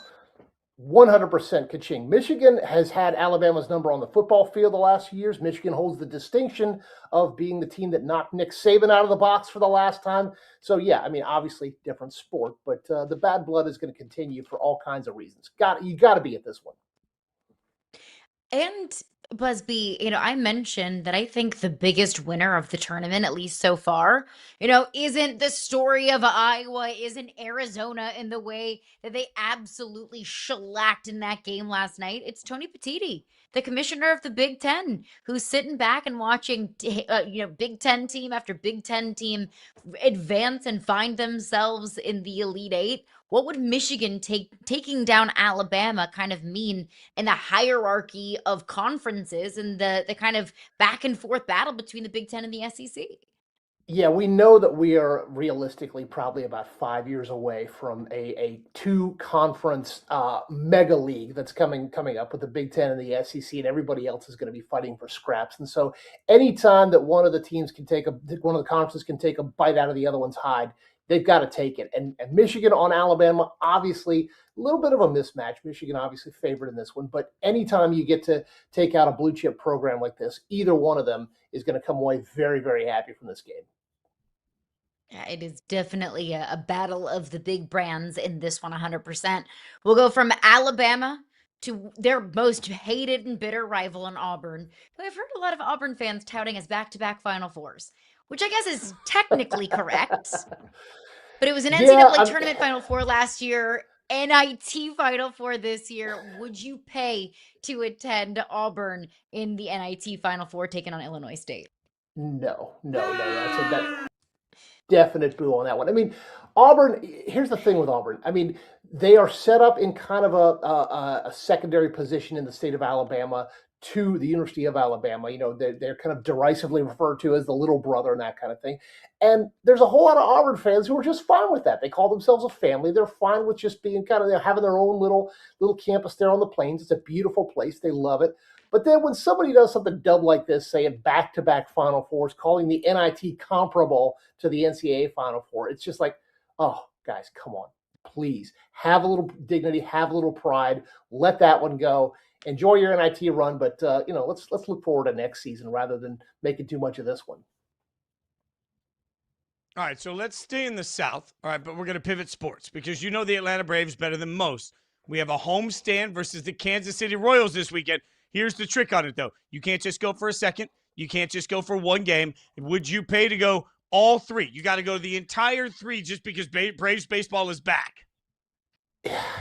100% ka-ching. Michigan has had Alabama's number on the football field the last few years. Michigan holds the distinction of being the team that knocked Nick Saban out of the box for the last time. So, obviously different sport, but the bad blood is going to continue for all kinds of reasons. You got to be at this one. And Busbee, I mentioned that I think the biggest winner of the tournament, at least so far, isn't the story of Iowa, isn't Arizona in the way that they absolutely shellacked in that game last night. It's Tony Petitti, the commissioner of the Big Ten, who's sitting back and watching, Big Ten team after Big Ten team advance and find themselves in the Elite Eight. What would Michigan taking down Alabama kind of mean in the hierarchy of conferences and the kind of back and forth battle between the Big Ten and the SEC? Yeah, we know that we are realistically probably about 5 years away from a two-conference mega league that's coming up with the Big Ten and the SEC, and everybody else is going to be fighting for scraps. And so anytime that one of the conferences can take a bite out of the other one's hide, they've got to take it. And Michigan on Alabama, obviously, a little bit of a mismatch. Michigan obviously favored in this one. But anytime you get to take out a blue chip program like this, either one of them is going to come away very, very happy from this game. Yeah, it is definitely a battle of the big brands in this one, 100%. We'll go from Alabama to their most hated and bitter rival in Auburn, who I've heard a lot of Auburn fans touting as back-to-back Final Fours, which I guess is technically correct. But it was an Yeah, NCAA tournament Final Four last year, NIT Final Four this year. Would you pay to attend Auburn in the NIT Final Four taking on Illinois State? No. That's a definite boo on that one. I mean, Auburn, here's the thing with Auburn. I mean, they are set up in kind of a secondary position in the state of Alabama to the University of Alabama. You know, they're kind of derisively referred to as the little brother and that kind of thing. And there's a whole lot of Auburn fans who are just fine with that. They call themselves a family. They're fine with just being kind of having their own little campus there on the plains. It's a beautiful place. They love it. But then when somebody does something dumb like this, saying back-to-back Final Fours, calling the NIT comparable to the NCAA Final Four, it's just like, oh, guys, come on. Please have a little dignity, have a little pride. Let that one go. Enjoy your NIT run, but let's look forward to next season rather than making too much of this one. All right, so let's stay in the South. All right, but we're going to pivot sports because you know the Atlanta Braves better than most. We have a homestand versus the Kansas City Royals this weekend. Here's the trick on it, though. You can't just go for a second. You can't just go for one game. Would you pay to go all three? You got to go the entire three just because Braves baseball is back.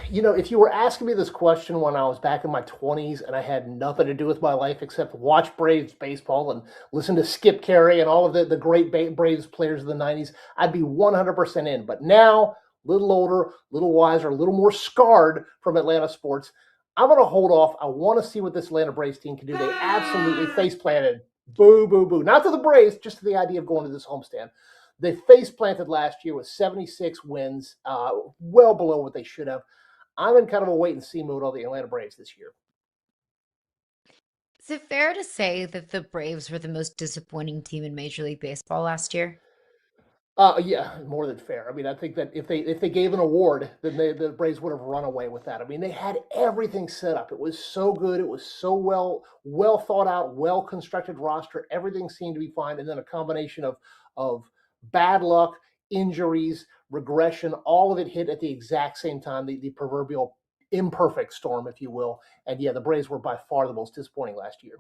You know, if you were asking me this question when I was back in my 20s and I had nothing to do with my life except watch Braves baseball and listen to Skip Carey and all of the great Braves players of the 90s, I'd be 100% in. But now, a little older, a little wiser, a little more scarred from Atlanta sports, I'm going to hold off. I want to see what this Atlanta Braves team can do. They absolutely face-planted. Boo, boo, boo. Not to the Braves, just to the idea of going to this homestand. They face-planted last year with 76 wins, well below what they should have. I'm in kind of a wait-and-see mood on the Atlanta Braves this year. Is it fair to say that the Braves were the most disappointing team in Major League Baseball last year? Yeah, more than fair. I mean, I think that if they gave an award, then the Braves would have run away with that. I mean, they had everything set up. It was so good. It was so well thought out, well constructed roster. Everything seemed to be fine, and then a combination of bad luck, injuries, regression, all of it hit at the exact same time. The proverbial imperfect storm, if you will. And yeah, the Braves were by far the most disappointing last year.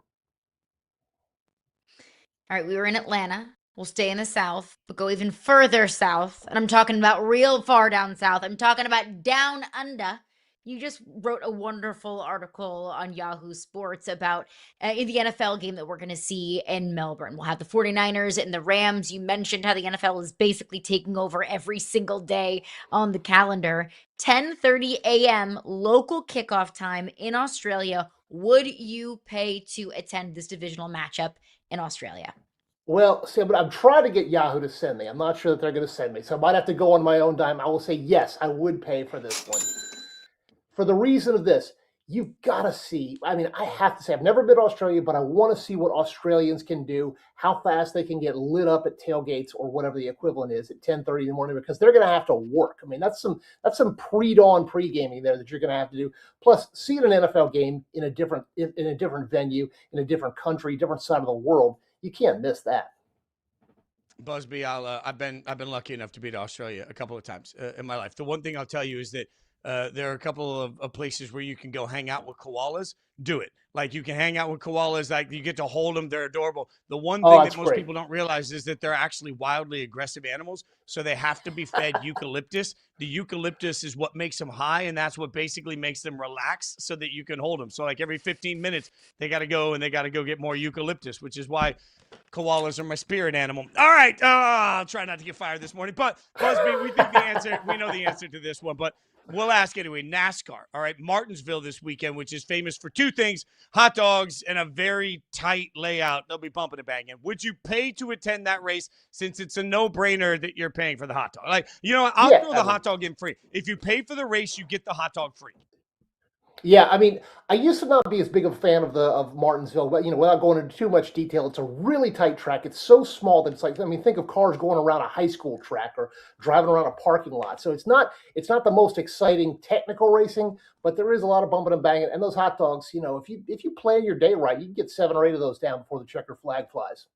All right, we were in Atlanta. We'll stay in the South, but go even further south. And I'm talking about real far down south. I'm talking about down under. You just wrote a wonderful article on Yahoo Sports about in the NFL game that we're going to see in Melbourne. We'll have the 49ers and the Rams. You mentioned how the NFL is basically taking over every single day on the calendar. 10:30 a.m. local kickoff time in Australia. Would you pay to attend this divisional matchup in Australia? Well, Sam, but I'm trying to get Yahoo to send me. I'm not sure that they're going to send me, so I might have to go on my own dime. I will say, yes, I would pay for this one. For the reason of this, you've got to see. I mean, I have to say, I've never been to Australia, but I want to see what Australians can do, how fast they can get lit up at tailgates or whatever the equivalent is at 10:30 in the morning, because they're going to have to work. I mean, that's some pre-dawn pre-gaming there that you're going to have to do. Plus, seeing an NFL game in a different venue, in a different country, different side of the world, you can't miss that. Busbee, I've been lucky enough to be to Australia a couple of times in my life. The one thing I'll tell you is that there are a couple of places where you can go hang out with koalas. Do it. Like, you can hang out with koalas. Like, you get to hold them. They're adorable. The one thing that most people don't realize is that they're actually wildly aggressive animals. So they have to be fed eucalyptus. The eucalyptus is what makes them high, and that's what basically makes them relax so that you can hold them. So, like, every 15 minutes, they got to go get more eucalyptus, which is why koalas are my spirit animal. All right. I'll try not to get fired this morning. But, Busbee, we know the answer to this one. But we'll ask anyway. NASCAR. All right. Martinsville this weekend, which is famous for two things: hot dogs and a very tight layout. They'll be bumping and banging. Would you pay to attend that race, since it's a no-brainer that you're paying for the hot dog? Like, you know what? I'll throw the hot dog in free. If you pay for the race, you get the hot dog free. Yeah, I mean, I used to not be as big of a fan of Martinsville, but, without going into too much detail, it's a really tight track. It's so small that it's like, think of cars going around a high school track or driving around a parking lot. So it's not the most exciting technical racing, but there is a lot of bumping and banging. And those hot dogs, if you plan your day right, you can get 7 or 8 of those down before the checker flag flies.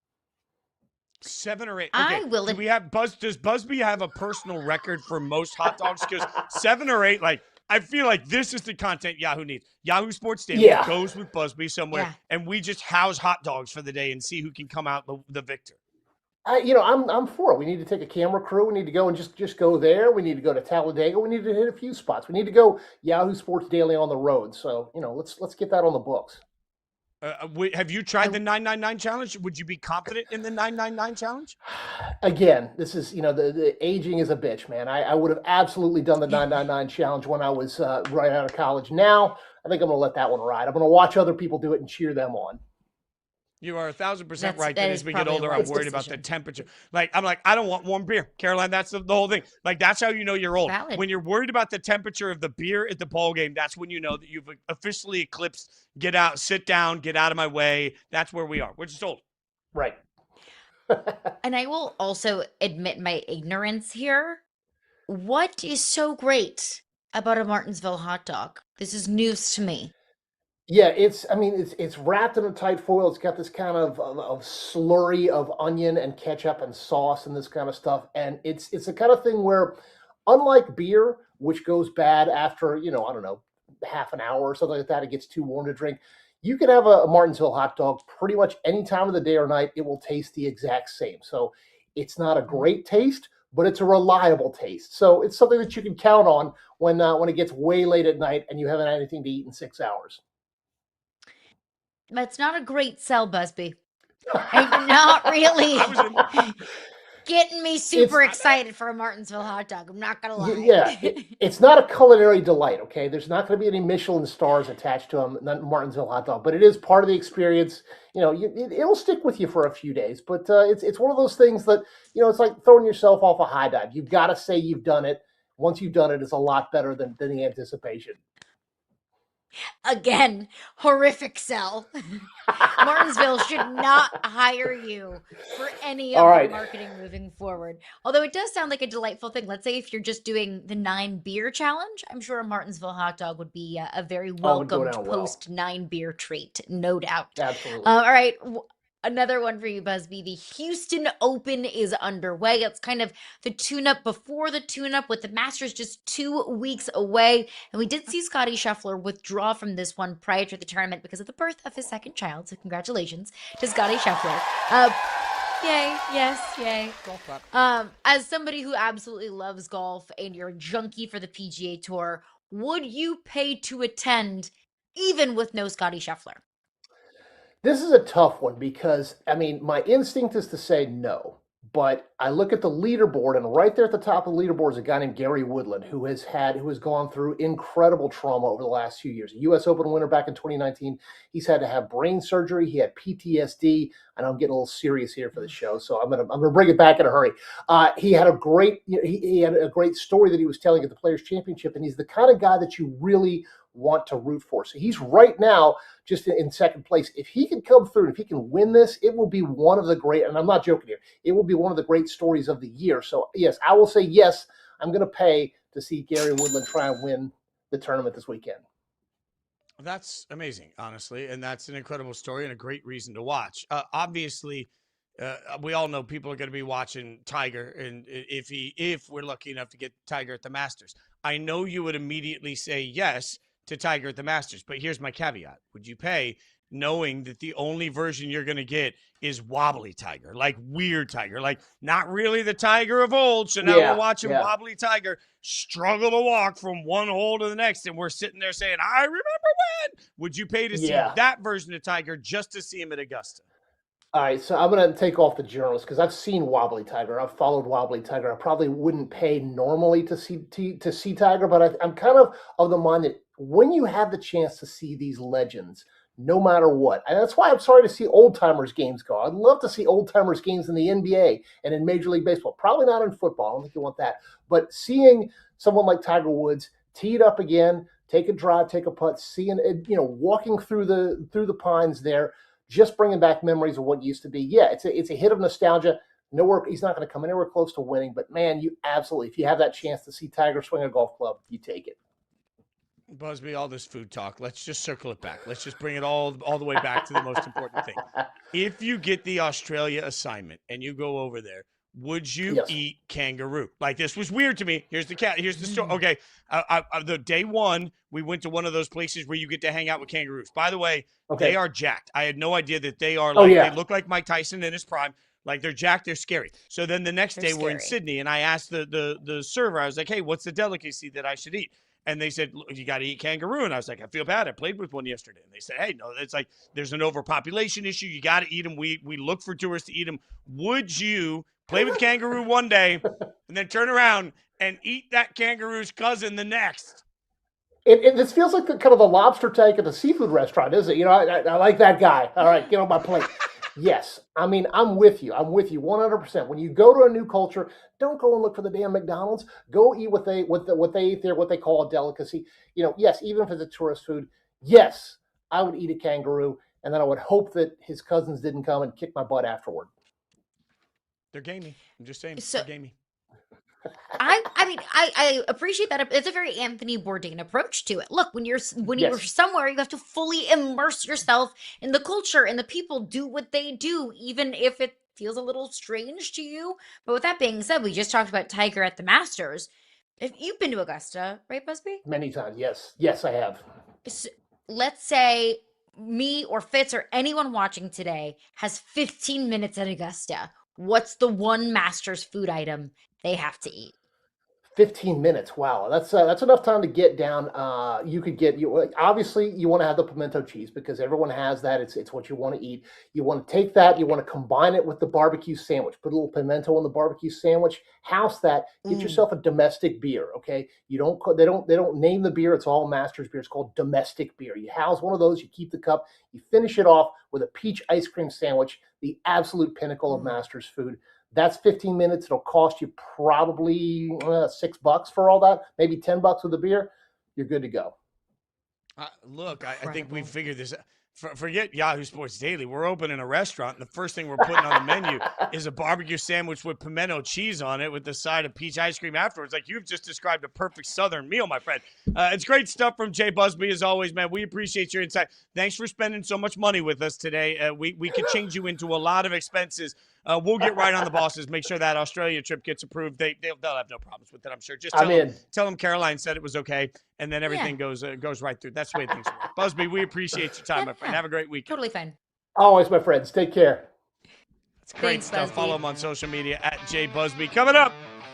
7 or 8. Okay. Do we have does Busbee have a personal record for most hot dogs? Because 7 or 8, like, I feel like this is the content Yahoo needs. Yahoo Sports Daily goes with Busbee somewhere, and we just house hot dogs for the day and see who can come out the victor. I'm for it. We need to take a camera crew. We need to go and just go there. We need to go to Talladega. We need to hit a few spots. We need to go Yahoo Sports Daily on the road. So let's get that on the books. Have you tried the 999 challenge? Would you be confident in the 999 challenge? Again, this is the aging is a bitch, man. I would have absolutely done the 999 challenge when I was right out of college. Now I think I'm going to let that one ride. I'm going to watch other people do it and cheer them on. You are 1,000% right that as we get older, I'm worried about the temperature. I'm like, I don't want warm beer. Caroline, that's the whole thing. Like, that's how you know you're old. Valid. When you're worried about the temperature of the beer at the ball game, that's when you know that you've officially eclipsed, get out, sit down, get out of my way. That's where we are. We're just old. Right. And I will also admit my ignorance here. What is so great about a Martinsville hot dog? This is news to me. Yeah, it's wrapped in a tight foil. It's got this kind of slurry of onion and ketchup and sauce and this kind of stuff. And it's the kind of thing where, unlike beer, which goes bad after, I don't know, half an hour or something like that, it gets too warm to drink. You can have a Martinsville hot dog pretty much any time of the day or night. It will taste the exact same. So it's not a great taste, but it's a reliable taste. So it's something that you can count on when it gets way late at night and you haven't had anything to eat in 6 hours. That's not a great sell, Busbee. I'm not really getting me super excited for a Martinsville hot dog. I'm not going to lie. Yeah, it's not a culinary delight, okay? There's not going to be any Michelin stars attached to them, not Martinsville hot dog, but it is part of the experience. It'll stick with you for a few days, but it's one of those things that, it's like throwing yourself off a high dive. You've got to say you've done it. Once you've done it, it's a lot better than the anticipation. Again, horrific sell. Martinsville should not hire you for any of the marketing moving forward. Although it does sound like a delightful thing. Let's say if you're just doing the 9 beer challenge, I'm sure a Martinsville hot dog would be a very welcomed post 9 beer treat, no doubt. Absolutely. All right. Another one for you, Busbee. The Houston Open is underway. It's kind of the tune-up before the tune-up with the Masters just 2 weeks away. And we did see Scottie Scheffler withdraw from this one prior to the tournament because of the birth of his second child. So congratulations to Scottie Scheffler. Yay. Yes, yay. As somebody who absolutely loves golf and you're a junkie for the PGA Tour, would you pay to attend even with no Scottie Scheffler? This is a tough one because, my instinct is to say no. But I look at the leaderboard, and right there at the top of the leaderboard is a guy named Gary Woodland, who has gone through incredible trauma over the last few years. A U.S. Open winner back in 2019. He's had to have brain surgery. He had PTSD. I know I'm getting a little serious here for the show, so I'm gonna bring it back in a hurry. He had a great he had a great story that he was telling at the Players Championship, and he's the kind of guy that you really want to root for. So he's right now just in second place. If he can come through, if he can win this, it will be one of the great, and I'm not joking here, it will be one of the great stories of the year. So yes, I will say yes, I'm going to pay to see Gary Woodland try and win the tournament this weekend. That's amazing, honestly, and that's an incredible story and a great reason to watch. Obviously, we all know people are going to be watching Tiger, and if we're lucky enough to get Tiger at the Masters. I know you would immediately say yes to Tiger at the Masters, but here's my caveat. Would you pay knowing that the only version you're going to get is wobbly Tiger, like weird Tiger, like not really the Tiger of old? So now we're watching wobbly Tiger struggle to walk from one hole to the next, and we're sitting there saying, I remember when. Would you pay to see that version of Tiger just to see him at Augusta? All right, so I'm going to take off the journalist because I've seen wobbly Tiger. I've followed wobbly Tiger. I probably wouldn't pay normally to see Tiger, but I'm kind of the mind that when you have the chance to see these legends, no matter what, and that's why I'm sorry to see old-timers games go. I'd love to see old-timers games in the NBA and in Major League Baseball. Probably not in football. I don't think you want that. But seeing someone like Tiger Woods tee it up again, take a drive, take a putt, seeing it, walking through the pines there, just bringing back memories of what used to be. Yeah, it's a hit of nostalgia. He's not going to come anywhere close to winning, but man, you absolutely, if you have that chance to see Tiger swing a golf club, you take it. Busbee, all this food talk, let's just circle it back. Let's just bring it all the way back to the most important thing. If you get the Australia assignment and you go over there, would you eat kangaroo? Like, this was weird to me. Here's the story. Okay, the day one, we went to one of those places where you get to hang out with kangaroos. By the way, they are jacked. I had no idea that they are they look like Mike Tyson in his prime. Like they're jacked, they're scary. So then the next day we're in Sydney, and I asked the server, I was like, hey, what's the delicacy that I should eat? And they said, look, you got to eat kangaroo. And I was like, I feel bad. I played with one yesterday. And they said, hey, no, it's like there's an overpopulation issue. You got to eat them. We look for tourists to eat them. Would you play with kangaroo one day and then turn around and eat that kangaroo's cousin the next? This feels like the kind of the lobster tank at the seafood restaurant, is it? I like that guy. All right, get on my plate. Yes, I mean, I'm with you 100%. When you go to a new culture, don't go and look for the damn McDonald's. Go eat what they eat there, what they call a delicacy. Yes, even if it's a tourist food, yes, I would eat a kangaroo, and then I would hope that his cousins didn't come and kick my butt afterward. They're gamey. I'm just saying, they're gamey. I appreciate that. It's a very Anthony Bourdain approach to it. Look, when you're somewhere, you have to fully immerse yourself in the culture, and the people do what they do, even if it feels a little strange to you. But with that being said, we just talked about Tiger at the Masters. If you've been to Augusta, right, Busbee? Many times, yes, I have. So, let's say me or Fitz or anyone watching today has 15 minutes at Augusta. What's the one Masters food item they have to eat? 15 minutes. Wow, that's enough time to get down. Obviously you want to have the pimento cheese because everyone has that. It's what you want to eat. You want to take that. You want to combine it with the barbecue sandwich. Put a little pimento on the barbecue sandwich. House that. Get yourself a domestic beer. Okay. They don't name the beer. It's all Masters beer. It's called domestic beer. You house one of those. You keep the cup. You finish it off with a peach ice cream sandwich. The absolute pinnacle of Masters food. That's 15 minutes. It'll cost you probably $6 for all that, maybe $10 with the beer. You're good to go. Look, I think we figured this out. Forget Yahoo Sports Daily. We're opening a restaurant, and the first thing we're putting on the menu is a barbecue sandwich with pimento cheese on it with the side of peach ice cream afterwards. Like you've just described a perfect Southern meal, my friend. It's great stuff from Jay Busbee, as always, man. We appreciate your insight. Thanks for spending so much money with us today. We could change you into a lot of expenses. We'll get right on the bosses. Make sure that Australia trip gets approved. They'll have no problems with it, I'm sure. Just tell them Caroline said it was okay, and then everything goes right through. That's the way things work. Busbee, we appreciate your time, my friend. Have a great weekend. Totally fine. Always, my friends. Take care. It's great stuff. Busbee. Follow him on social media at Jay Busbee. Coming up,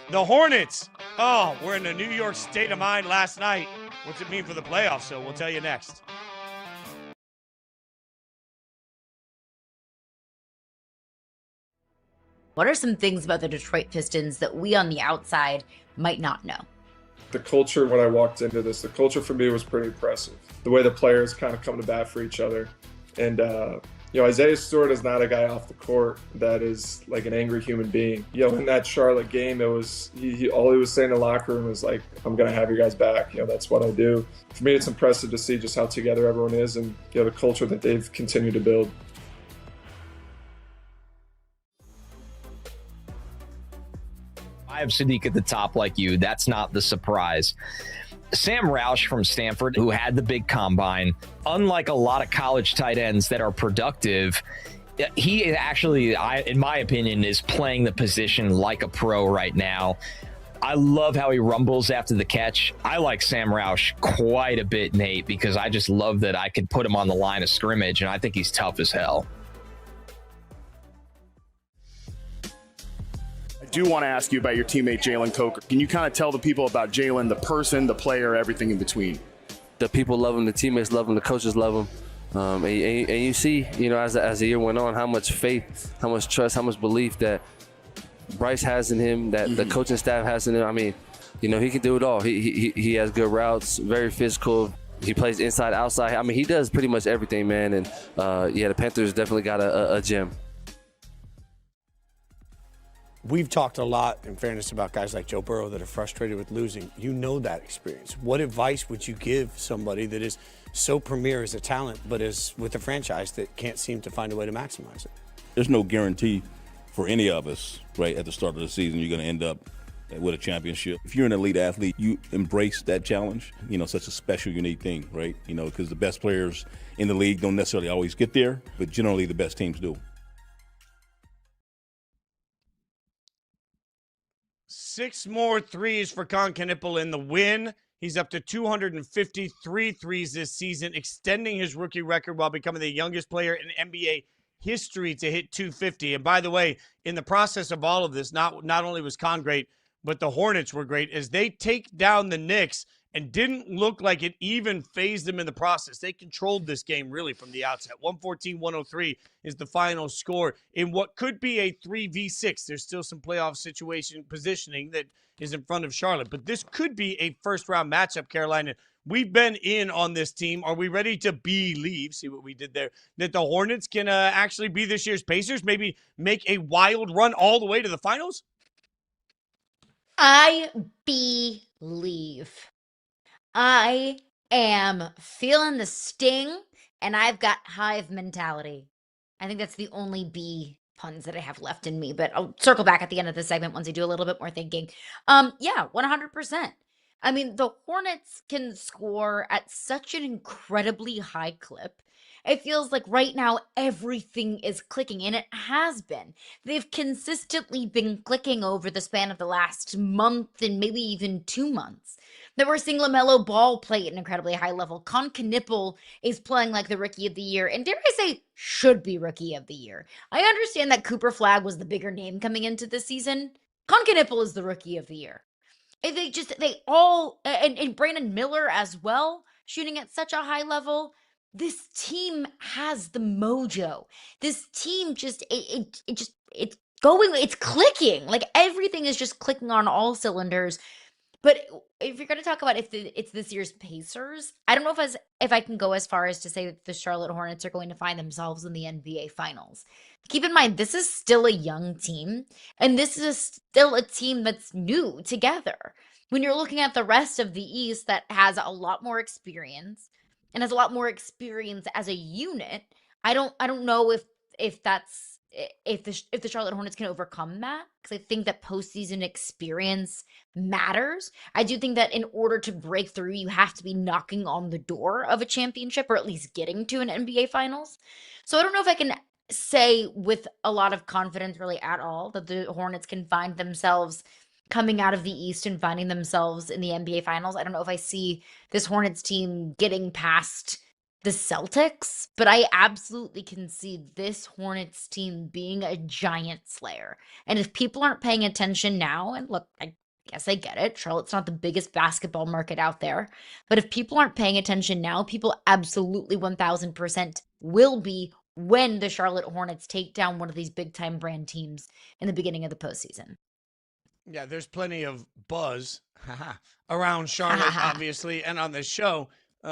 the Hornets. Oh, we're in a New York state of mind last night. What's it mean for the playoffs? So we'll tell you next. What are some things about the Detroit Pistons that we on the outside might not know? The culture, when I walked into this, the culture for me was pretty impressive. The way the players kind of come to bat for each other. And, Isaiah Stewart is not a guy off the court that is like an angry human being. In that Charlotte game, it was all he was saying in the locker room was like, I'm going to have you guys back. That's what I do. For me, it's impressive to see just how together everyone is and, the culture that they've continued to build. I have Sadiq at the top like you. That's not the surprise. Sam Roush from Stanford, who had the big combine, unlike a lot of college tight ends that are productive, he actually, in my opinion, is playing the position like a pro right now. I love how he rumbles after the catch. I like Sam Roush quite a bit, Nate, because I just love that I could put him on the line of scrimmage, and I think he's tough as hell. I do want to ask you about your teammate Jalen Coker. Can you kind of tell the people about Jalen, the person, the player, everything in between? The people love him, the teammates love him, the coaches love him. And you see, as the year went on, how much faith, how much trust, how much belief that Bryce has in him, that the coaching staff has in him. I mean, he can do it all. He has good routes, very physical. He plays inside, outside. I mean, he does pretty much everything, man. And the Panthers definitely got a gem. We've talked a lot, in fairness, about guys like Joe Burrow that are frustrated with losing. You know that experience. What advice would you give somebody that is so premier as a talent, but is with a franchise that can't seem to find a way to maximize it? There's no guarantee for any of us, right, at the start of the season, you're going to end up with a championship. If you're an elite athlete, you embrace that challenge, such a special, unique thing, right? Because the best players in the league don't necessarily always get there, but generally the best teams do. 6 more threes for Con Knipple in the win. He's up to 253 threes this season, extending his rookie record while becoming the youngest player in NBA history to hit 250. And by the way, in the process of all of this, not only was Con great, but the Hornets were great as they take down the Knicks and didn't look like it even phased them in the process. They controlled this game really from the outset. 114-103 is the final score in what could be a 3v6. There's still some playoff situation positioning that is in front of Charlotte, but this could be a first-round matchup, Carolina. We've been in on this team. Are we ready to believe, see what we did there, that the Hornets can actually be this year's Pacers, maybe make a wild run all the way to the finals? I believe. I am feeling the sting, and I've got hive mentality. I think that's the only B puns that I have left in me, but I'll circle back at the end of the segment once I do a little bit more thinking. Yeah, 100%. I mean, the Hornets can score at such an incredibly high clip. It feels like right now everything is clicking, and it has been. They've consistently been clicking over the span of the last month and maybe even 2 months. That we're seeing LaMelo Ball play at an incredibly high level. Con Knipple is playing like the Rookie of the Year, and dare I say, should be Rookie of the Year. I understand that Cooper Flagg was the bigger name coming into this season. Con Knipple is the Rookie of the Year. And they all, and Brandon Miller as well, shooting at such a high level. This team has the mojo. This team just, it's going, it's clicking. Like everything is just clicking on all cylinders. But if you're going to talk about if it's this year's Pacers, I don't know if I can go as far as to say that the Charlotte Hornets are going to find themselves in the NBA Finals. Keep in mind, this is still a young team, and this is still a team that's new together. When you're looking at the rest of the East that has a lot more experience and has a lot more experience as a unit, I don't know if the Charlotte Hornets can overcome that, because I think that postseason experience matters. I do think that in order to break through, you have to be knocking on the door of a championship or at least getting to an NBA Finals. So I don't know if I can say with a lot of confidence really at all that the Hornets can find themselves coming out of the East and finding themselves in the NBA Finals. I don't know if I see this Hornets team getting past the Celtics, but I absolutely can see this Hornets team being a giant slayer. And if people aren't paying attention now, and look, I guess I get it, Charlotte's not the biggest basketball market out there, but if people aren't paying attention now, people absolutely 1000% will be when the Charlotte Hornets take down one of these big-time brand teams in the beginning of the postseason. Yeah, there's plenty of buzz around Charlotte, obviously, and on this show.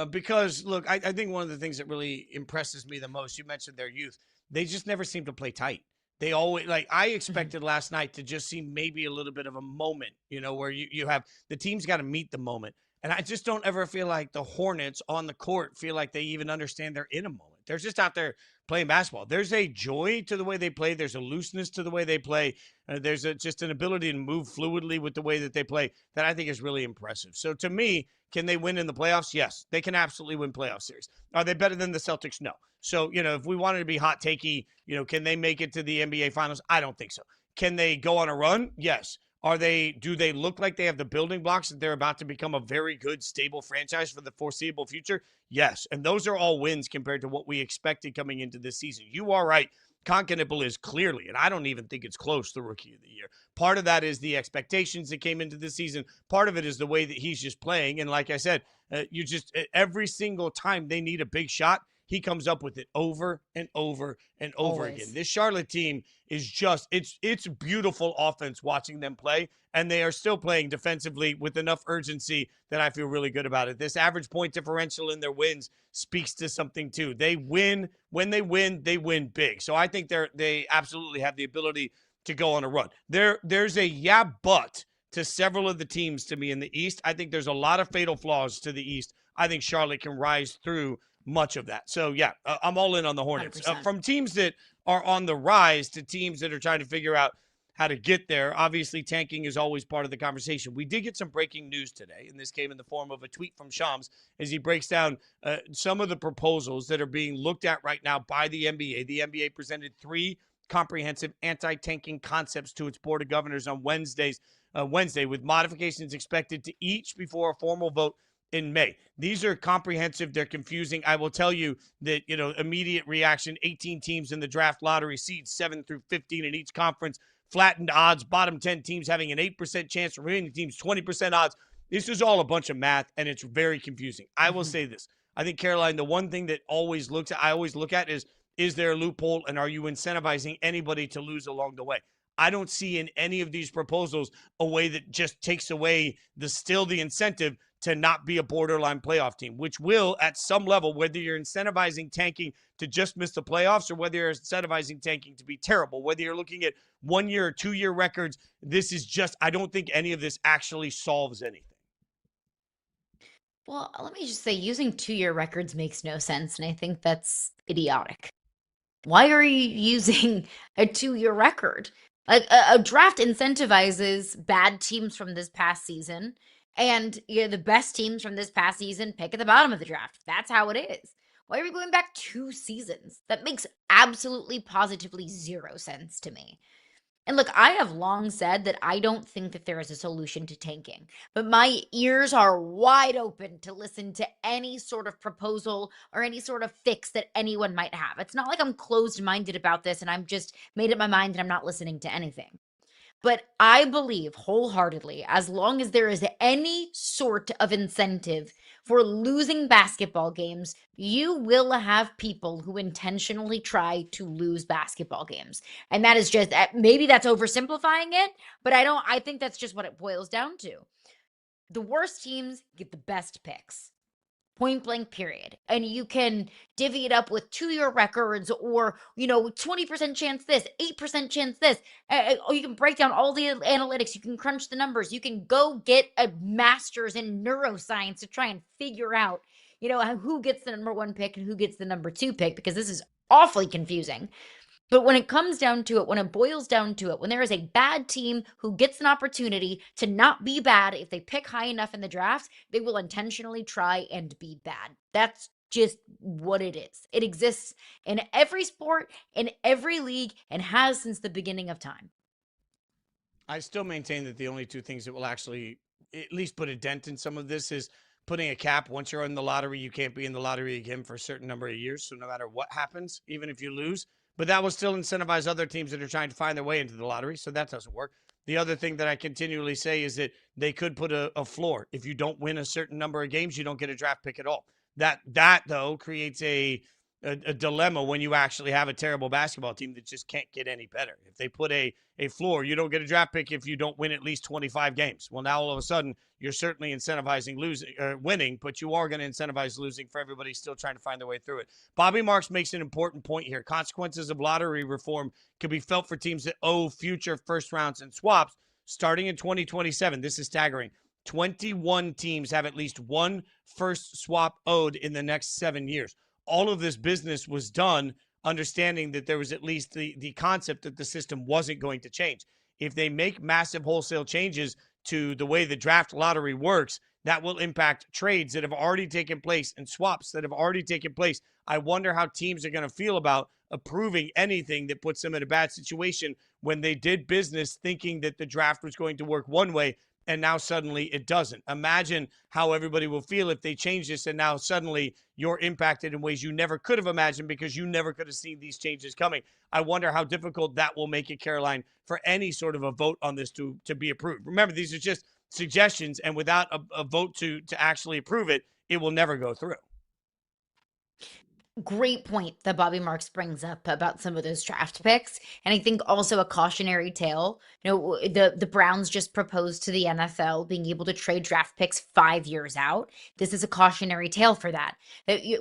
Because, look, I think one of the things that really impresses me the most, you mentioned their youth, they just never seem to play tight. They always, like, I expected last night to just see maybe a little bit of a moment, where you have the team's got to meet the moment. And I just don't ever feel like the Hornets on the court feel like they even understand they're in a moment. They're just out there playing basketball. There's a joy to the way they play. There's a looseness to the way they play. There's just an ability to move fluidly with the way that they play that I think is really impressive. So to me, can they win in the playoffs? Yes, they can absolutely win playoff series. Are they better than the Celtics? No. So, if we wanted to be hot takey, can they make it to the NBA Finals? I don't think so. Can they go on a run? Yes. Do they look like they have the building blocks that they're about to become a very good, stable franchise for the foreseeable future? Yes. And those are all wins compared to what we expected coming into this season. You are right. Concanipple is clearly, and I don't even think it's close, the Rookie of the Year. Part of that is the expectations that came into this season. Part of it is the way that he's just playing. And like I said, every single time they need a big shot, he comes up with it over and over and over again. This Charlotte team is just, it's beautiful offense watching them play, and they are still playing defensively with enough urgency that I feel really good about it. This average point differential in their wins speaks to something too. They win. When they win big. So I think they absolutely have the ability to go on a run. There's a but to several of the teams to me in the East. I think there's a lot of fatal flaws to the East. I think Charlotte can rise through much of that. So, yeah, I'm all in on the Hornets. From teams that are on the rise to teams that are trying to figure out how to get there, obviously tanking is always part of the conversation. We did get some breaking news today, and this came in the form of a tweet from Shams as he breaks down some of the proposals that are being looked at right now by the NBA. The NBA presented 3 comprehensive anti-tanking concepts to its Board of Governors on Wednesday, with modifications expected to each before a formal vote in May. These are comprehensive. They're confusing. I will tell you that, immediate reaction, 18 teams in the draft lottery, seeds 7 through 15 in each conference, flattened odds, bottom 10 teams having an 8% chance, remaining teams 20% odds. This is all a bunch of math, and it's very confusing. I will say this. I think, Caroline, the one thing that I always look at is there a loophole, and are you incentivizing anybody to lose along the way? I don't see in any of these proposals a way that just takes away the incentive to not be a borderline playoff team, which will, at some level, whether you're incentivizing tanking to just miss the playoffs or whether you're incentivizing tanking to be terrible, whether you're looking at 1 year or 2 year records, I don't think any of this actually solves anything. Well, let me just say, using 2-year records makes no sense, and I think that's idiotic. Why are you using a 2-year record? Like a draft incentivizes bad teams from this past season, and the best teams from this past season pick at the bottom of the draft. That's how it is. Why are we going back 2 seasons? That makes absolutely, positively zero sense to me. And look, I have long said that I don't think that there is a solution to tanking, but my ears are wide open to listen to any sort of proposal or any sort of fix that anyone might have. It's not like I'm closed-minded about this and I'm just made up my mind and I'm not listening to anything. But I believe wholeheartedly, as long as there is any sort of incentive for losing basketball games, you will have people who intentionally try to lose basketball games. And that is just, maybe that's oversimplifying it, but I think that's just what it boils down to. The worst teams get the best picks. Point blank, period. And you can divvy it up with 2-year records or, 20% chance this, 8% chance this. Or you can break down all the analytics. You can crunch the numbers. You can go get a master's in neuroscience to try and figure out, who gets the number 1 pick and who gets the number 2 pick, because this is awfully confusing. But when it comes down to it, when it boils down to it, when there is a bad team who gets an opportunity to not be bad, if they pick high enough in the draft, they will intentionally try and be bad. That's just what it is. It exists in every sport, in every league, and has since the beginning of time. I still maintain that the only 2 things that will actually at least put a dent in some of this is putting a cap. Once you're in the lottery, you can't be in the lottery again for a certain number of years. So no matter what happens, even if you lose, but that will still incentivize other teams that are trying to find their way into the lottery. So that doesn't work. The other thing that I continually say is that they could put a floor. If you don't win a certain number of games, you don't get a draft pick at all. That though creates a dilemma when you actually have a terrible basketball team that just can't get any better. If they put a floor, you don't get a draft pick if you don't win at least 25 games. Well, now all of a sudden you're certainly incentivizing winning, but you are going to incentivize losing for everybody still trying to find their way through it. Bobby Marks makes an important point here. Consequences of lottery reform could be felt for teams that owe future first rounds and swaps starting in 2027. This is staggering. 21 teams have at least 1 first swap owed in the next 7 years. All of this business was done understanding that there was at least the concept that the system wasn't going to change. If they make massive wholesale changes to the way the draft lottery works, that will impact trades that have already taken place and swaps that have already taken place. I wonder how teams are going to feel about approving anything that puts them in a bad situation when they did business thinking that the draft was going to work one way and now suddenly it doesn't. Imagine how everybody will feel if they change this and now suddenly you're impacted in ways you never could have imagined because you never could have seen these changes coming. I wonder how difficult that will make it, Caroline, for any sort of a vote on this to be approved. Remember, these are just suggestions, and without a vote to actually approve it, it will never go through. Great point that Bobby Marks brings up about some of those draft picks. And I think also a cautionary tale. The Browns just proposed to the NFL being able to trade draft picks 5 years out. This is a cautionary tale for that.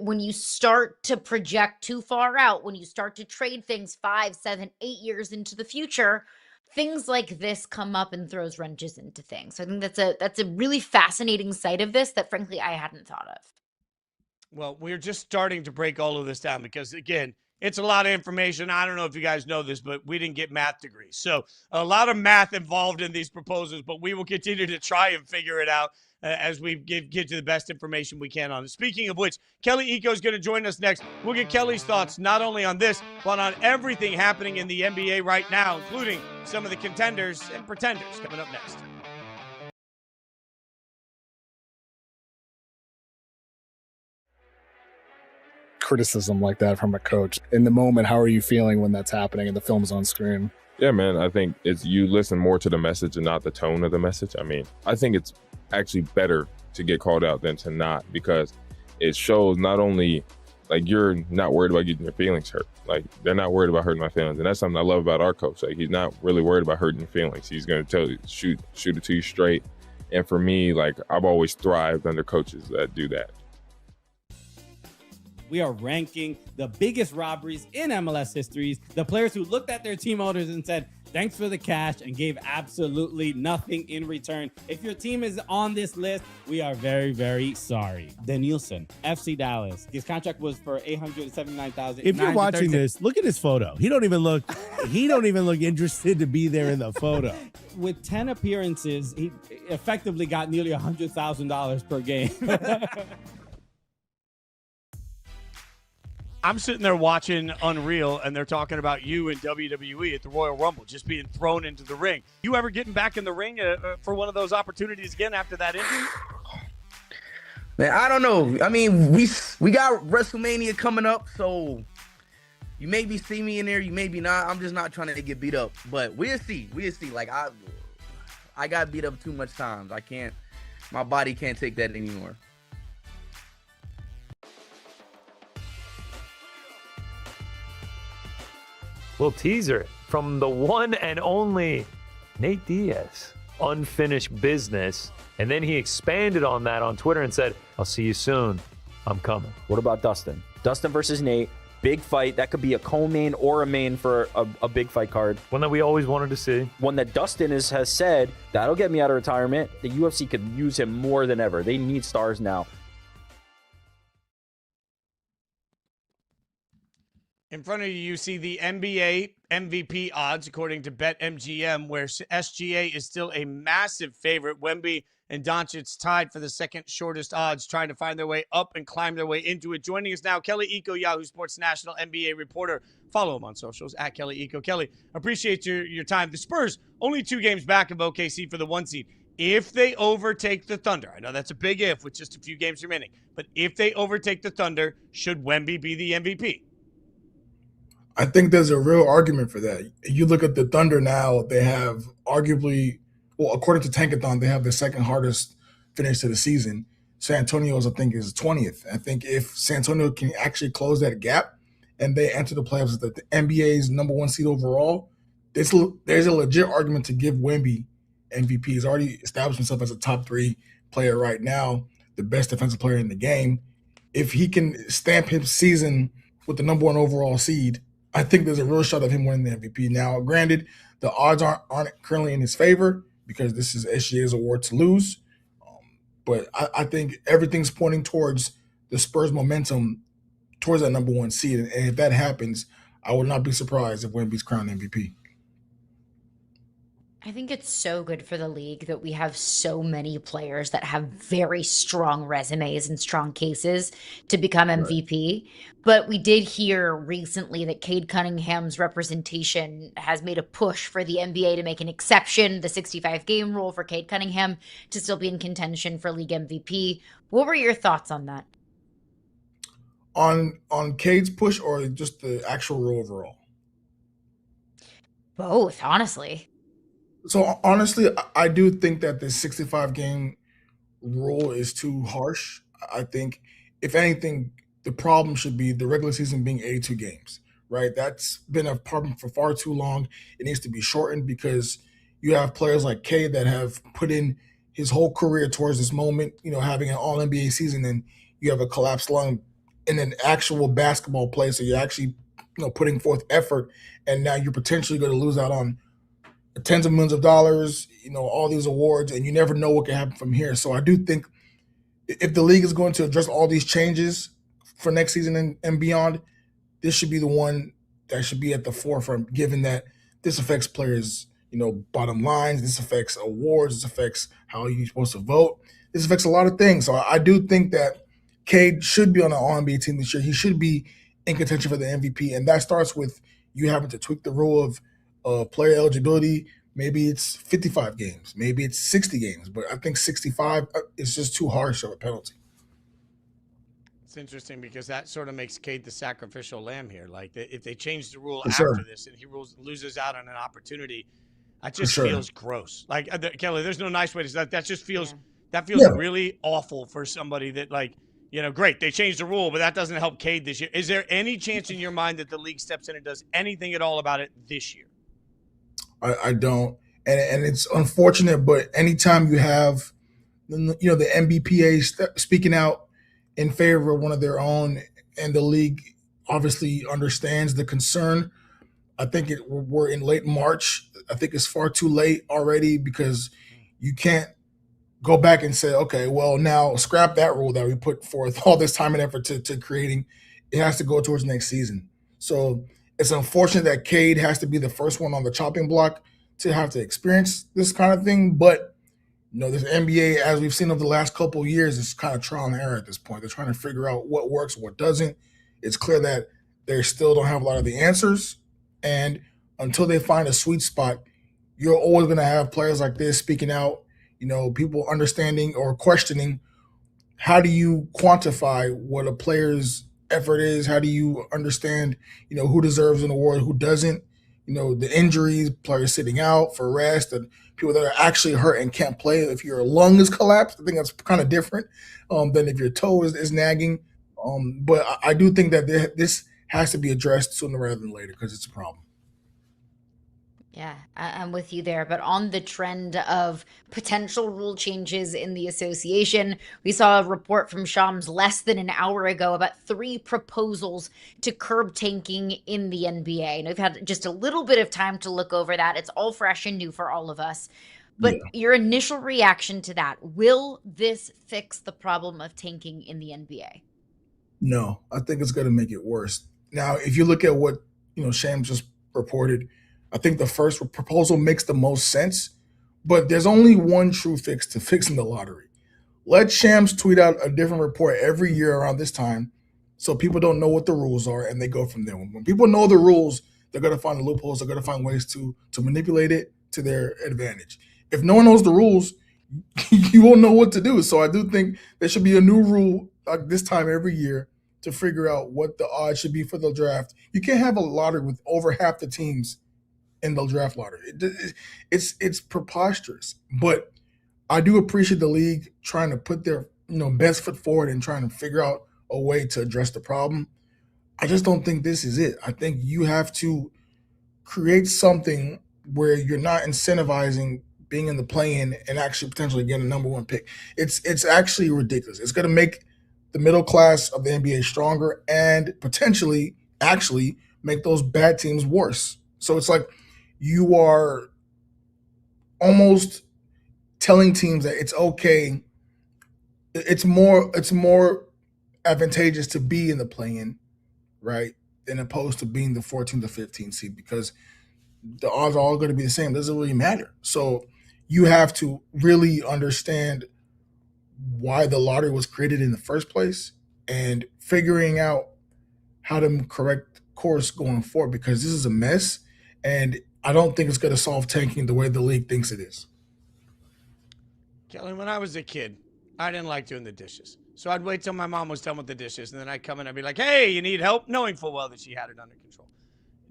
When you start to project too far out, when you start to trade things 5, 7, 8 years into the future, things like this come up and throws wrenches into things. So I think that's a really fascinating side of this that frankly I hadn't thought of. Well, we're just starting to break all of this down because, again, it's a lot of information. I don't know if you guys know this, but we didn't get math degrees. So a lot of math involved in these proposals, but we will continue to try and figure it out as we get you the best information we can on it. Speaking of which, Kelly Iko is going to join us next. We'll get Kelly's thoughts not only on this, but on everything happening in the NBA right now, including some of the contenders and pretenders coming up next. criticism like that from a coach. In the moment, how are you feeling when that's happening and the film's on screen? Yeah, man, I think it's you listen more to the message and not the tone of the message. I mean, I think it's actually better to get called out than to not, because it shows not only like you're not worried about getting your feelings hurt. Like, they're not worried about hurting my feelings. And that's something I love about our coach. Like, he's not really worried about hurting your feelings. He's going to tell you, shoot it to you straight. And for me, like, I've always thrived under coaches that do that. We are ranking the biggest robberies in MLS histories, the players who looked at their team owners and said, thanks for the cash, and gave absolutely nothing in return. If your team is on this list, we are very, very sorry. Danielson, FC Dallas. His contract was for $879,000. If you're watching this, look at his photo. He don't even look interested to be there in the photo. With 10 appearances, he effectively got nearly $100,000 per game. I'm sitting there watching Unreal, and they're talking about you in WWE at the Royal Rumble, just being thrown into the ring. You ever getting back in the ring for one of those opportunities again after that injury? Man, I don't know. I mean, we got WrestleMania coming up, so you maybe see me in there, you maybe not. I'm just not trying to get beat up, but we'll see. We'll see. Like, I got beat up too much times. My body can't take that anymore. Little teaser from the one and only Nate Diaz. Unfinished business. And then he expanded on that on Twitter and said, I'll see you soon. I'm coming. What about Dustin? Dustin versus Nate. Big fight. That could be a co-main or a main for a big fight card. One that we always wanted to see. One that Dustin has said, that'll get me out of retirement. The UFC could use him more than ever. They need stars now. In front of you see the NBA MVP odds, according to BetMGM, where SGA is still a massive favorite. Wemby and Doncic tied for the second shortest odds, trying to find their way up and climb their way into it. Joining us now, Kelly Iko, Yahoo Sports national NBA reporter. Follow him on socials, at Kelly Iko. Kelly, appreciate your time. The Spurs, only 2 games back of OKC for the 1 seed. If they overtake the Thunder, I know that's a big if with just a few games remaining, but if they overtake the Thunder, should Wemby be the MVP? I think there's a real argument for that. You look at the Thunder now, they have arguably, well, according to Tankathon, they have the second hardest finish to the season. San Antonio's, I think, is 20th. I think if San Antonio can actually close that gap and they enter the playoffs as the NBA's number 1 seed overall, there's a legit argument to give Wemby MVP. He's already established himself as a top 3 player right now, the best defensive player in the game. If he can stamp his season with the number 1 overall seed, I think there's a real shot of him winning the MVP. Now, granted, the odds aren't currently in his favor because this is SGA's award to lose. But I think everything's pointing towards the Spurs' momentum towards that number 1 seed. And if that happens, I would not be surprised if Wemby's crowned MVP. I think it's so good for the league that we have so many players that have very strong resumes and strong cases to become MVP. Right. But we did hear recently that Cade Cunningham's representation has made a push for the NBA to make an exception, the 65-game rule for Cade Cunningham to still be in contention for league MVP. What were your thoughts on that? On Cade's push or just the actual rule overall? Both, honestly. So honestly, I do think that the 65-game rule is too harsh. I think, if anything, the problem should be the regular season being 82 games, right? That's been a problem for far too long. It needs to be shortened because you have players like Cade that have put in his whole career towards this moment, having an all-NBA season, and you have a collapsed lung in an actual basketball play. So you're actually, putting forth effort, and now you're potentially going to lose out on tens of millions of dollars, all these awards, and you never know what can happen from here. So I do think if the league is going to address all these changes for next season and beyond, this should be the one that should be at the forefront, given that this affects players, bottom lines, this affects awards, this affects how you're supposed to vote. This affects a lot of things. So I do think that Cade should be on an All-NBA team this year. He should be in contention for the MVP, and that starts with you having to tweak the rule of player eligibility. Maybe it's 55 games, maybe it's 60 games, but I think 65 is just too harsh of a penalty. interesting because that sort of makes Cade the sacrificial lamb here. Like, if they change the rule For after sure. this and he loses out on an opportunity, that just sure. feels gross. Like, Kelly, there's no nice way to say that. That just feels Yeah. really awful for somebody that, like, great, they changed the rule, but that doesn't help Cade this year. Is there any chance in your mind that the league steps in and does anything at all about it this year? I don't, and it's unfortunate. But anytime you have, the NBPA speaking out in favor of one of their own, and the league obviously understands the concern. I think we're in late March. I think it's far too late already because you can't go back and say, okay, well, now scrap that rule that we put forth all this time and effort to creating. It has to go towards next season. So it's unfortunate that Cade has to be the first one on the chopping block to have to experience this kind of thing. But, this NBA, as we've seen over the last couple of years, is kind of trial and error at this point. They're trying to figure out what works, what doesn't. It's clear that they still don't have a lot of the answers. And until they find a sweet spot, you're always going to have players like this speaking out, people understanding or questioning, how do you quantify what a player's effort is? How do you understand, who deserves an award, who doesn't? The injuries, players sitting out for rest, and people that are actually hurt and can't play. If your lung is collapsed, I think that's kind of different than if your toe is nagging. But I do think that this has to be addressed sooner rather than later because it's a problem. Yeah, I'm with you there. But on the trend of potential rule changes in the association, we saw a report from Shams less than an hour ago about 3 proposals to curb tanking in the NBA. And we've had just a little bit of time to look over that. It's all fresh and new for all of us. But your initial reaction to that, will this fix the problem of tanking in the NBA? No, I think it's going to make it worse. Now, if you look at what, Shams just reported, I think the first proposal makes the most sense, but there's only one true fix to fixing the lottery. Let Shams tweet out a different report every year around this time so people don't know what the rules are and they go from there. When people know the rules, they're going to find the loopholes. They're going to find ways to manipulate it to their advantage. If no one knows the rules, you won't know what to do. So I do think there should be a new rule like this time every year to figure out what the odds should be for the draft. You can't have a lottery with over half the teams in the draft lottery. It's preposterous. But I do appreciate the league trying to put their best foot forward and trying to figure out a way to address the problem. I just don't think this is it. I think you have to create something where you're not incentivizing being in the play-in and actually potentially getting a number 1 pick. It's actually ridiculous. It's going to make the middle class of the NBA stronger and potentially actually make those bad teams worse. So it's like you are almost telling teams that it's okay. It's more advantageous to be in the play-in, right, than opposed to being the 14th to 15th seed because the odds are all going to be the same. It doesn't really matter. So you have to really understand why the lottery was created in the first place and figuring out how to correct course going forward because this is a mess and I don't think it's going to solve tanking the way the league thinks it is. Kelly, when I was a kid, I didn't like doing the dishes. So I'd wait till my mom was done with the dishes, and then I'd come in and I'd be like, hey, you need help? Knowing full well that she had it under control.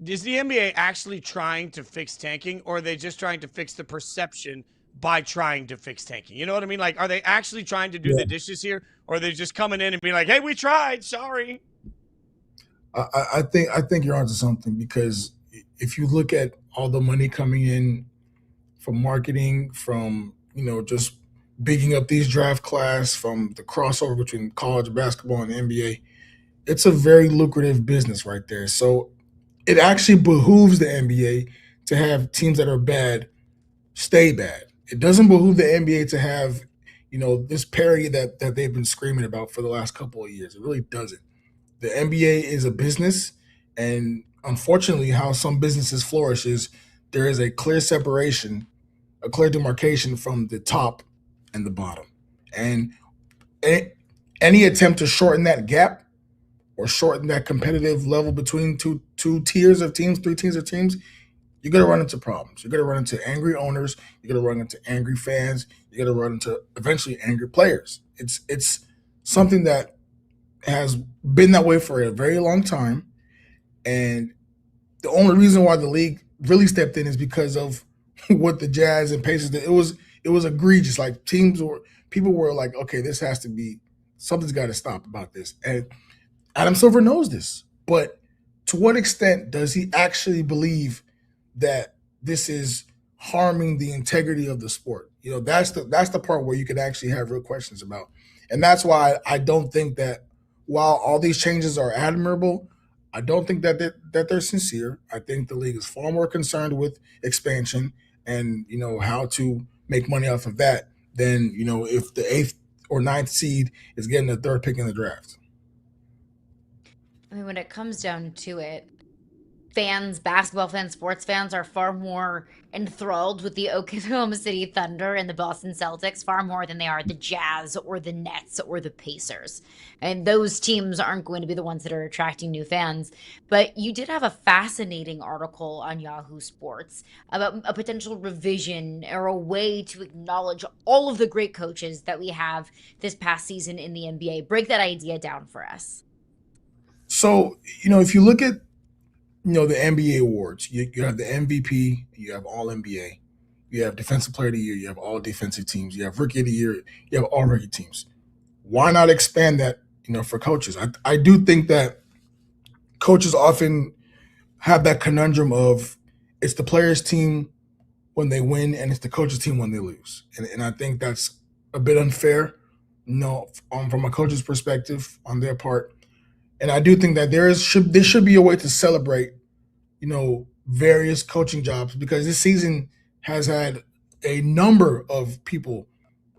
Is the NBA actually trying to fix tanking, or are they just trying to fix the perception by trying to fix tanking? You know what I mean? Like, are they actually trying to do the dishes here, or are they just coming in and being like, hey, we tried, sorry? I think you're onto something because if you look at all the money coming in from marketing, from, just bigging up these draft class, from the crossover between college basketball and the NBA, it's a very lucrative business right there. So it actually behooves the NBA to have teams that are bad stay bad. It doesn't behoove the NBA to have, this parity that they've been screaming about for the last couple of years. It really doesn't. The NBA is a business, and unfortunately how some businesses flourish is there is a clear separation, a clear demarcation from the top and the bottom. And any attempt to shorten that gap or shorten that competitive level between two tiers of teams, 3 tiers of teams, you're going to run into problems. You're going to run into angry owners. You're going to run into angry fans. You're going to run into eventually angry players. It's something that has been that way for a very long time. And the only reason why the league really stepped in is because of what the Jazz and Pacers did. It was egregious. Like people were like, okay, this has to be, something's got to stop about this. And Adam Silver knows this, but to what extent does he actually believe that this is harming the integrity of the sport? You know, that's the part where you could actually have real questions about. And that's why I don't think that while all these changes are admirable, I don't think that they're sincere. I think the league is far more concerned with expansion and, you know, how to make money off of that than, you know, if the 8th or 9th seed is getting the 3rd pick in the draft. I mean, when it comes down to it, fans, basketball fans, sports fans are far more enthralled with the Oklahoma City Thunder and the Boston Celtics far more than they are the Jazz or the Nets or the Pacers. And those teams aren't going to be the ones that are attracting new fans. But you did have a fascinating article on Yahoo Sports about a potential revision or a way to acknowledge all of the great coaches that we have this past season in the NBA. Break that idea down for us. So, you know, if you look at, you know, the NBA awards, you have the MVP, you have All NBA, you have Defensive Player of the Year, you have All Defensive Teams, you have Rookie of the Year, you have All Rookie Teams. Why not expand that, you know, for coaches? I do think that coaches often have that conundrum of it's the players' team when they win and it's the coach's team when they lose. And I think that's a bit unfair, you know, from a coach's perspective on their part. And I do think that there should be a way to celebrate, you know, various coaching jobs, because this season has had a number of people,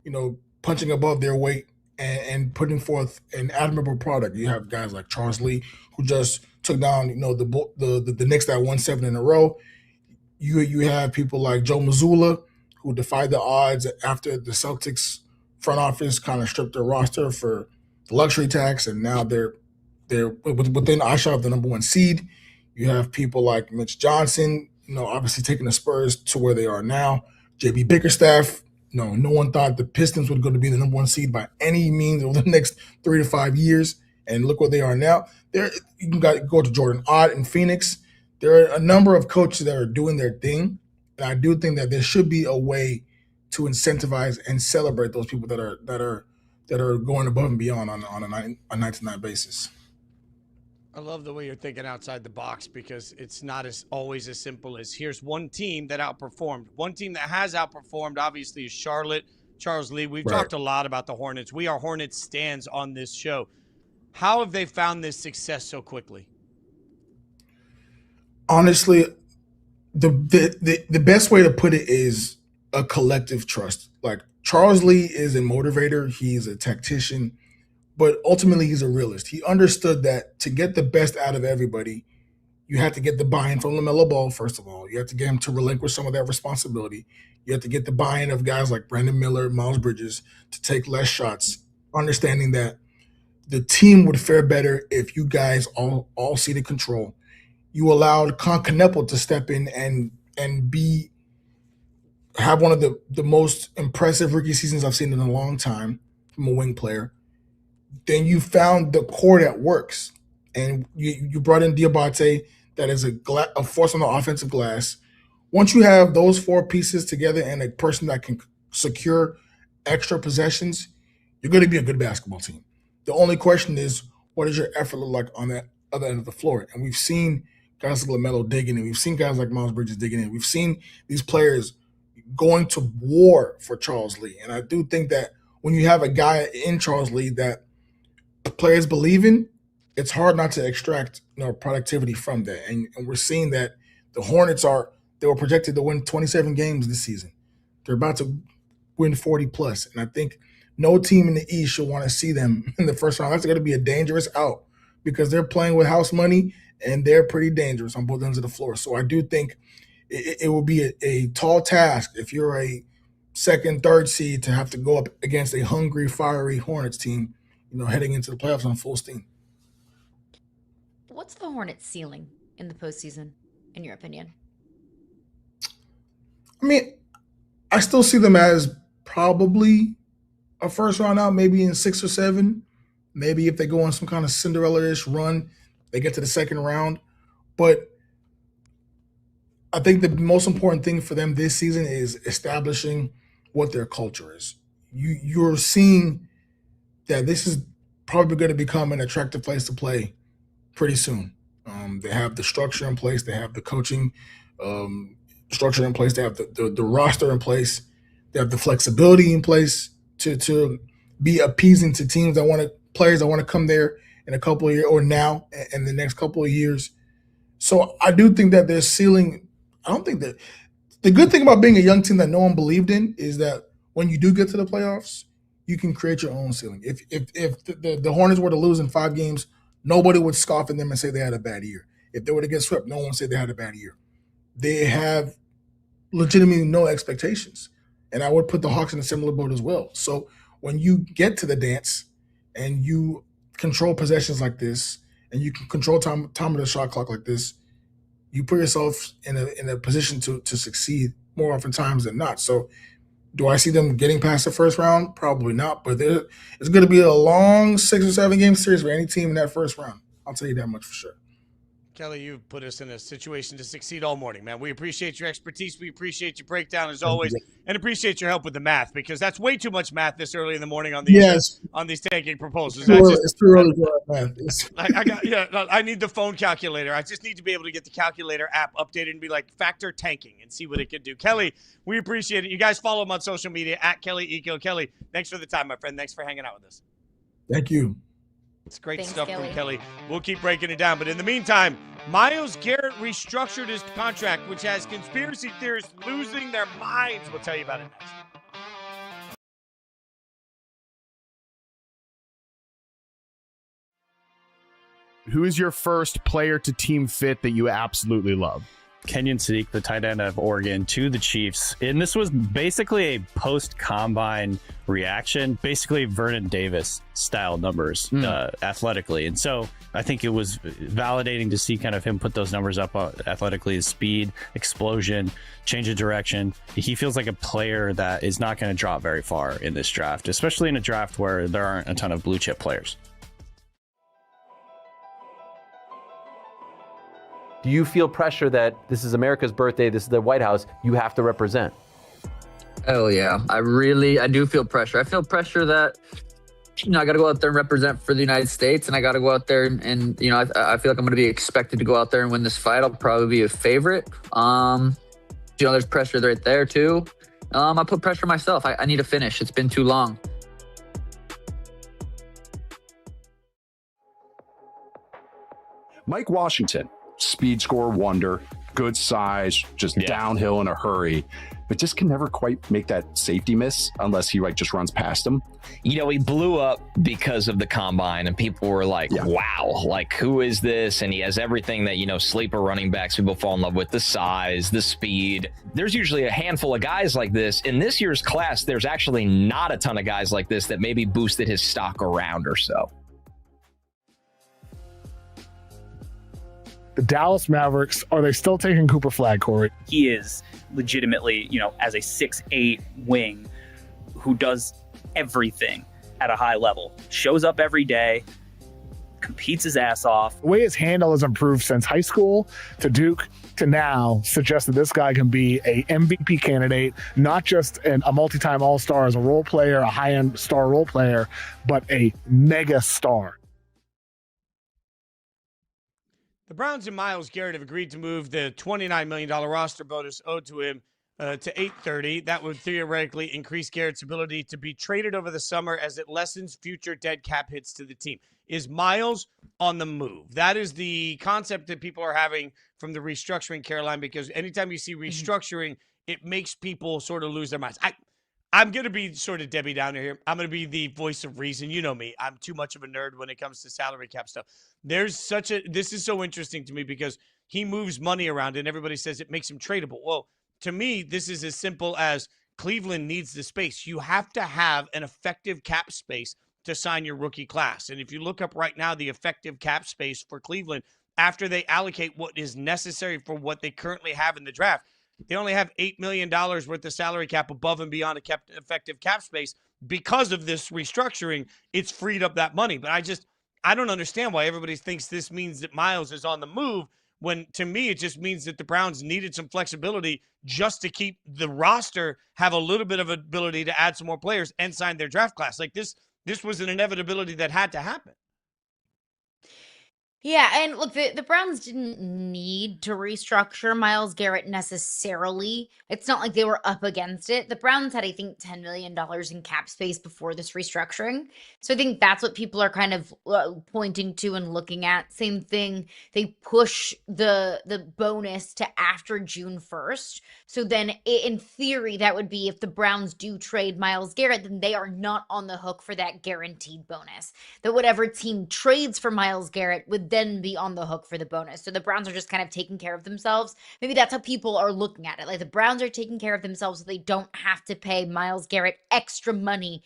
you know, punching above their weight and putting forth an admirable product. You have guys like Charles Lee, who just took down, you know, the Knicks that won 7 in a row. You have people like Joe Mazzulla, who defied the odds after the Celtics front office kind of stripped their roster for the luxury tax, and now they're within eyeshot of the number 1 seed. You have people like Mitch Johnson, you know, obviously taking the Spurs to where they are now. JB Bickerstaff, you know, no one thought the Pistons would go to be the number 1 seed by any means over the next 3 to 5 years. And look where they are now. You can go to Jordan Ott in Phoenix. There are a number of coaches that are doing their thing. And I do think that there should be a way to incentivize and celebrate those people that are going above and beyond on a night-to-night basis. I love the way you're thinking outside the box, because it's not always as simple as here's one team that outperformed. One team that has outperformed, obviously, is Charlotte. Charles Lee. We've talked a lot about the Hornets. We are Hornets stands on this show. How have they found this success so quickly? Honestly, the best way to put it is a collective trust. Like, Charles Lee is a motivator. He's a tactician. But ultimately, he's a realist. He understood that to get the best out of everybody, you have to get the buy-in from LaMelo Ball, first of all. You have to get him to relinquish some of that responsibility. You have to get the buy-in of guys like Brandon Miller, Miles Bridges to take less shots, understanding that the team would fare better if you guys all ceded control. You allowed Con Kneppel to step in and have one of the most impressive rookie seasons I've seen in a long time from a wing player. Then you found the core that works, and you brought in Diabate, that is a force on the offensive glass. Once you have those 4 pieces together and a person that can secure extra possessions, you're going to be a good basketball team. The only question is, what does your effort look like on that other end of the floor? And we've seen guys like LaMelo digging in. We've seen guys like Miles Bridges digging in. We've seen these players going to war for Charles Lee. And I do think that when you have a guy in Charles Lee that players believe in, it's hard not to extract, you know, productivity from that. And we're seeing that the Hornets they were projected to win 27 games this season. They're about to win 40 plus. And I think no team in the East should want to see them in the first round. That's going to be a dangerous out, because they're playing with house money and they're pretty dangerous on both ends of the floor. So I do think it will be a tall task if you're a 2nd, 3rd seed to have to go up against a hungry, fiery Hornets team, you know, heading into the playoffs on full steam. What's the Hornets' ceiling in the postseason, in your opinion? I mean, I still see them as probably a first round out, maybe in 6 or 7. Maybe if they go on some kind of Cinderella-ish run, they get to the second round. But I think the most important thing for them this season is establishing what their culture is. You're seeing that this is probably going to become an attractive place to play pretty soon. They have the structure in place. They have the coaching structure in place. They have the roster in place. They have the flexibility in place to be appeasing to teams that want to, players that want to come there in a couple of years or now in the next couple of years. So I do think that their ceiling, I don't think that the good thing about being a young team that no one believed in is that when you do get to the playoffs, you can create your own ceiling. If the Hornets were to lose in 5 games, nobody would scoff at them and say they had a bad year. If they were to get swept, no one would say they had a bad year. They have legitimately no expectations. And I would put the Hawks in a similar boat as well. So when you get to the dance and you control possessions like this and you can control time of the shot clock like this, you put yourself in a position to succeed more oftentimes than not. So do I see them getting past the first round? Probably not. But it's going to be a long 6 or 7 game series for any team in that first round. I'll tell you that much for sure. Kelly, you've put us in a situation to succeed all morning, man. We appreciate your expertise. We appreciate your breakdown as always, and appreciate your help with the math because that's way too much math this early in the morning on these on these tanking proposals. It's too early for math. I need the phone calculator. I just need to be able to get the calculator app updated and be like factor tanking and see what it can do. Kelly, we appreciate it. You guys follow him on social media at Kelly Iko. Kelly, thanks for the time, my friend. Thanks for hanging out with us. Thank you. It's great Thanks, stuff Kelly. from Kelly. We'll keep breaking it down. But in the meantime, Myles Garrett restructured his contract, which has conspiracy theorists losing their minds. We'll tell you about it next. Who is your first player to team fit that you absolutely love? Kenyon Sadiq, the tight end of Oregon, to the Chiefs. And this was basically a post-combine reaction, basically Vernon Davis style numbers athletically. And so I think it was validating to see kind of him put those numbers up athletically, his speed, explosion, change of direction. He feels like a player that is not going to drop very far in this draft, especially in a draft where there aren't a ton of blue chip players. Do you feel pressure that this is America's birthday, this is the White House, you have to represent? Hell yeah. I do feel pressure. I feel pressure that, I got to go out there and represent for the United States, and I got to go out there and I feel like I'm going to be expected to go out there and win this fight. I'll probably be a favorite. There's pressure right there too. I put pressure on myself. I need to finish. It's been too long. Mike Washington, speed score wonder, good size, just downhill in a hurry, but just can never quite make that safety miss unless he just runs past him. He blew up because of the combine and people were like, wow, like who is this? And he has everything that, sleeper running backs people fall in love with, the size, the speed. There's usually a handful of guys like this. In this year's class, there's actually not a ton of guys like this that maybe boosted his stock a round or so. The Dallas Mavericks, are they still taking Cooper Flagg, Corey? He is legitimately, as a 6'8" wing who does everything at a high level, shows up every day, competes his ass off. The way his handle has improved since high school to Duke to now suggests that this guy can be a MVP candidate, not just a multi-time All-Star as a role player, a high-end star role player, but a mega star. The Browns and Myles Garrett have agreed to move the $29 million roster bonus owed to him to $830. That would theoretically increase Garrett's ability to be traded over the summer as it lessens future dead cap hits to the team. Is Myles on the move? That is the concept that people are having from the restructuring, Caroline, because anytime you see restructuring, it makes people sort of lose their minds. I'm going to be sort of Debbie Downer here. I'm going to be the voice of reason. You know me. I'm too much of a nerd when it comes to salary cap stuff. This is so interesting to me because he moves money around and everybody says it makes him tradable. Well, to me, this is as simple as Cleveland needs the space. You have to have an effective cap space to sign your rookie class. And if you look up right now, the effective cap space for Cleveland, after they allocate what is necessary for what they currently have in the draft, they only have $8 million worth of salary cap above and beyond a effective cap space. because of this restructuring, it's freed up that money. But I don't understand why everybody thinks this means that Myles is on the move, when to me, it just means that the Browns needed some flexibility just to keep the roster, have a little bit of ability to add some more players and sign their draft class. Like this was an inevitability that had to happen. Yeah, and look, the Browns didn't need to restructure Myles Garrett necessarily. It's not like they were up against it. The Browns had, I think, $10 million in cap space before this restructuring. So I think that's what people are kind of pointing to and looking at. Same thing, they push the bonus to after June 1st. So then in theory, that would be if the Browns do trade Myles Garrett, then they are not on the hook for that guaranteed bonus. That whatever team trades for Myles Garrett would then be on the hook for the bonus. So the Browns are just kind of taking care of themselves. Maybe that's how people are looking at it. Like the Browns are taking care of themselves so they don't have to pay Myles Garrett extra money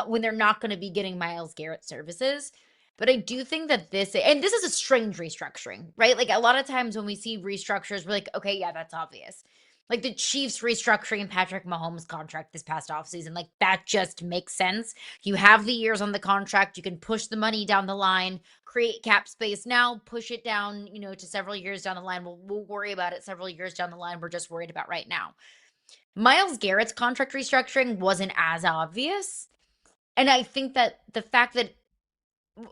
when they're not going to be getting Myles Garrett services. But I do think that this is a strange restructuring, right? Like a lot of times when we see restructures, we're like, okay, yeah, that's obvious. Like the Chiefs restructuring Patrick Mahomes' contract this past offseason, like that just makes sense. You have the years on the contract. You can push the money down the line, create cap space now, push it down, to several years down the line. We'll worry about it several years down the line. We're just worried about right now. Myles Garrett's contract restructuring wasn't as obvious. And I think that the fact that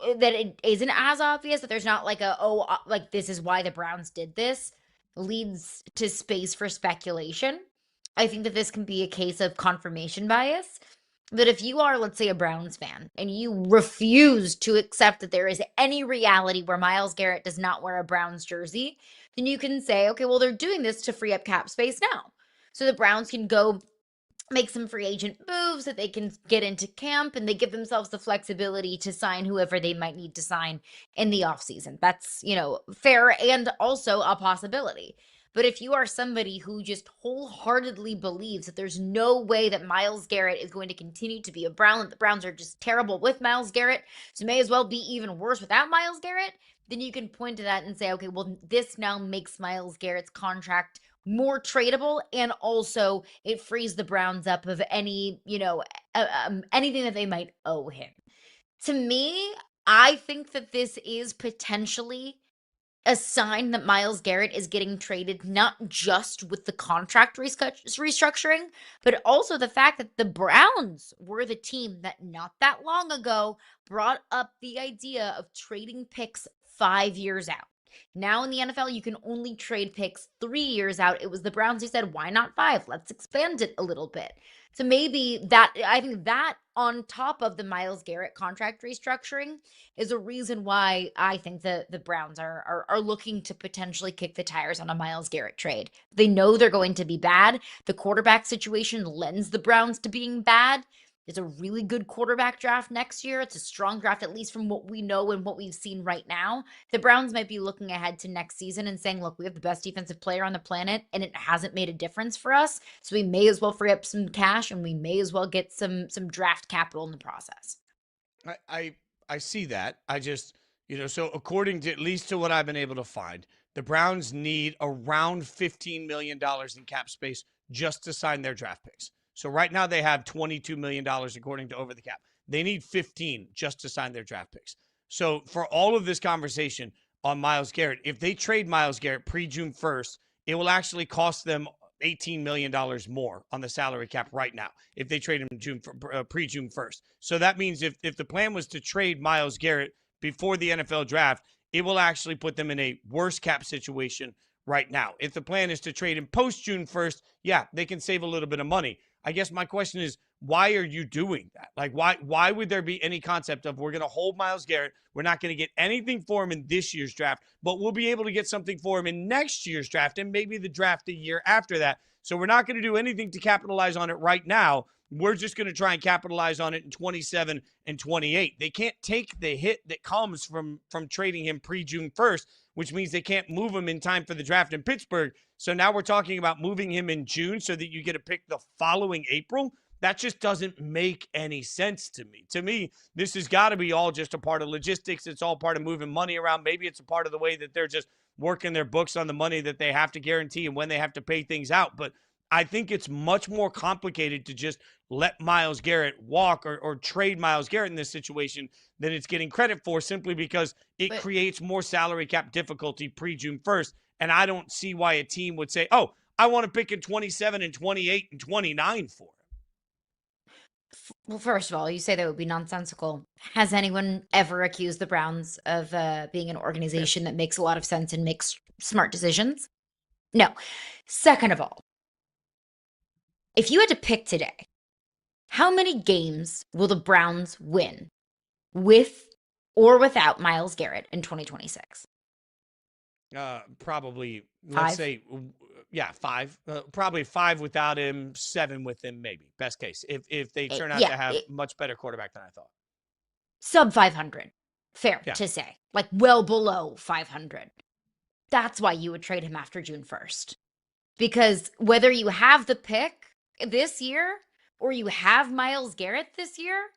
it isn't as obvious, that there's not like this is why the Browns did this, leads to space for speculation. I think that this can be a case of confirmation bias. That if you are, let's say, a Browns fan and you refuse to accept that there is any reality where Myles Garrett does not wear a Browns jersey, then you can say, okay, well, they're doing this to free up cap space now. So the Browns can go make some free agent moves, that they can get into camp, and they give themselves the flexibility to sign whoever they might need to sign in the offseason. That's, fair and also a possibility. But if you are somebody who just wholeheartedly believes that there's no way that Myles Garrett is going to continue to be a Brown, that the Browns are just terrible with Myles Garrett, so may as well be even worse without Myles Garrett, then you can point to that and say, okay, well, this now makes Myles Garrett's contract more tradable, and also it frees the Browns up of any, anything that they might owe him. To me, I think that this is potentially a sign that Myles Garrett is getting traded, not just with the contract restructuring, but also the fact that the Browns were the team that not that long ago brought up the idea of trading picks 5 years out. Now in the NFL, you can only trade picks 3 years out. It was the Browns who said, why not 5? Let's expand it a little bit. So maybe I think that on top of the Myles Garrett contract restructuring is a reason why I think that the Browns are looking to potentially kick the tires on a Myles Garrett trade. They know they're going to be bad. The quarterback situation lends the Browns to being bad. It's a really good quarterback draft next year. It's a strong draft, at least from what we know and what we've seen right now. The Browns might be looking ahead to next season and saying, look, we have the best defensive player on the planet, and it hasn't made a difference for us. So we may as well free up some cash, and we may as well get some draft capital in the process. I see that. I just, so according to, at least to what I've been able to find, the Browns need around $15 million in cap space just to sign their draft picks. So right now they have $22 million according to Over the Cap. They need 15 just to sign their draft picks. So for all of this conversation on Myles Garrett, if they trade Myles Garrett pre-June 1st, it will actually cost them $18 million more on the salary cap right now if they trade him pre-June 1st. So that means if the plan was to trade Myles Garrett before the NFL draft, it will actually put them in a worse cap situation right now. If the plan is to trade him post-June 1st, yeah, they can save a little bit of money. I guess my question is, why are you doing that? Like, why would there be any concept of we're going to hold Myles Garrett, we're not going to get anything for him in this year's draft, but we'll be able to get something for him in next year's draft and maybe the draft a year after that. So we're not going to do anything to capitalize on it right now. We're just going to try and capitalize on it in 27 and 28. They can't take the hit that comes from trading him pre-June 1st, which means they can't move him in time for the draft in Pittsburgh. So now we're talking about moving him in June so that you get a pick the following April. That just doesn't make any sense to me. To me, this has got to be all just a part of logistics. It's all part of moving money around. Maybe it's a part of the way that they're just working their books on the money that they have to guarantee and when they have to pay things out. But I think it's much more complicated to just let Myles Garrett walk or trade Myles Garrett in this situation than it's getting credit for, simply because it creates more salary cap difficulty pre-June 1st. And I don't see why a team would say, oh, I want to pick in 27 and 28 and 29 for him. Well, first of all, you say that would be nonsensical. Has anyone ever accused the Browns of being an organization that makes a lot of sense and makes smart decisions? No. Second of all, if you had to pick today, how many games will the Browns win with or without Myles Garrett in 2026? Probably, 5? let's say, 5. Probably 5 without him, 7 with him, maybe. Best case. If they turn out to have much better quarterback than I thought. Sub 500. Fair to say. Like well below 500. That's why you would trade him after June 1st. Because whether you have the pick this year or you have Myles Garrett this year,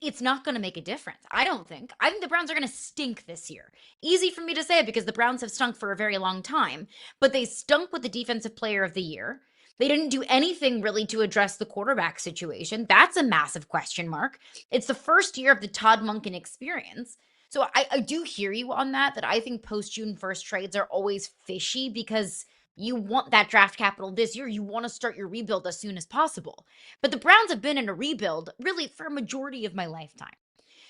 it's not going to make a difference. I don't think. I think the Browns are going to stink this year. Easy for me to say because the Browns have stunk for a very long time, but they stunk with the defensive player of the year. They didn't do anything really to address the quarterback situation. That's a massive question mark. It's the first year of the Todd Monken experience. So I do hear you on that I think post-June 1st trades are always fishy because you want that draft capital this year. You want to start your rebuild as soon as possible. But the Browns have been in a rebuild really for a majority of my lifetime.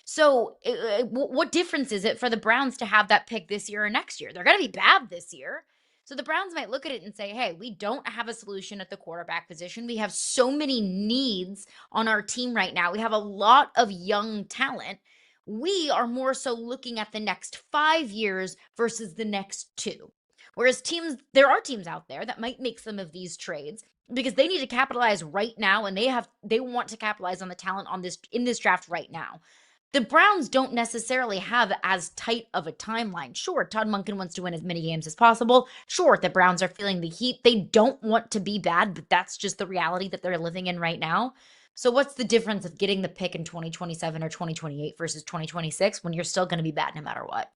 So what difference is it for the Browns to have that pick this year or next year? They're going to be bad this year. So the Browns might look at it and say, hey, we don't have a solution at the quarterback position. We have so many needs on our team right now. We have a lot of young talent. We are more so looking at the next 5 years versus the next 2. Whereas there are teams out there that might make some of these trades because they need to capitalize right now and they want to capitalize on the talent in this draft right now. The Browns don't necessarily have as tight of a timeline. Sure, Todd Monken wants to win as many games as possible. Sure, the Browns are feeling the heat. They don't want to be bad, but that's just the reality that they're living in right now. So what's the difference of getting the pick in 2027 or 2028 versus 2026 when you're still going to be bad no matter what?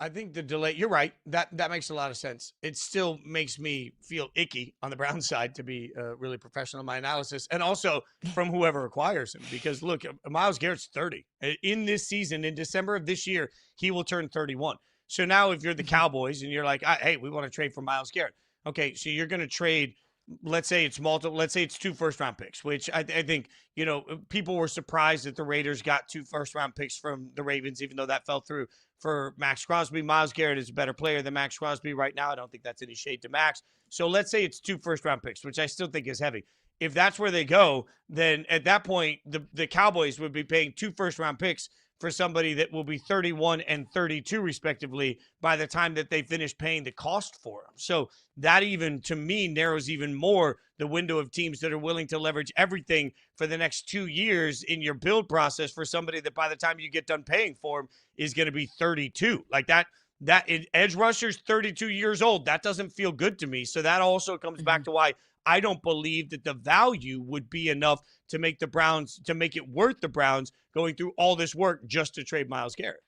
I think the delay, you're right. That makes a lot of sense. It still makes me feel icky on the Browns side, to be really professional in my analysis, and also from whoever acquires him. Because look, Myles Garrett's 30. In this season, in December of this year, he will turn 31. So now if you're the Cowboys and you're like, hey, we want to trade for Myles Garrett. Okay, so you're going to trade, let's say it's 2 first-round picks, which I think, people were surprised that the Raiders got 2 first-round picks from the Ravens, even though that fell through for Max Crosby. Myles Garrett is a better player than Max Crosby right now. I don't think that's any shade to Max. So let's say it's 2 first-round picks, which I still think is heavy. If that's where they go, then at that point, the Cowboys would be paying 2 first-round picks for somebody that will be 31 and 32 respectively by the time that they finish paying the cost for them. So that even, to me, narrows even more the window of teams that are willing to leverage everything for the next 2 years in your build process for somebody that by the time you get done paying for them is going to be 32. Like that edge rusher's 32 years old. That doesn't feel good to me. So that also comes back to why I don't believe that the value would be enough to make it worth the Browns going through all this work just to trade Myles Garrett.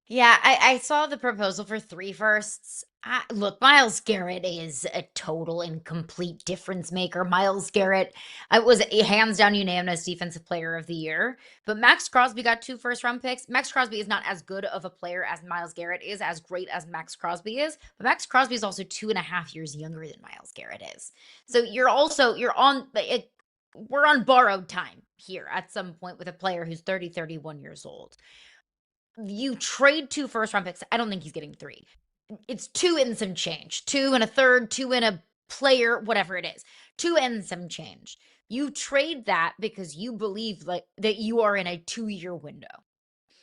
Yeah, I saw the proposal for 3 firsts. Look, Myles Garrett is a total and complete difference maker. Myles Garrett was a hands down unanimous defensive player of the year. But Max Crosby got 2 first-round picks. Max Crosby is not as good of a player as Myles Garrett is, as great as Max Crosby is. But Max Crosby is also 2.5 years younger than Myles Garrett is. So we're on borrowed time here at some point with a player who's 30, 31 years old. You trade 2 first-round picks. I don't think he's getting 3. It's 2 and some change. 2 and a third, 2 and a player, whatever it is. 2 and some change. You trade that because you believe that you are in a 2-year window.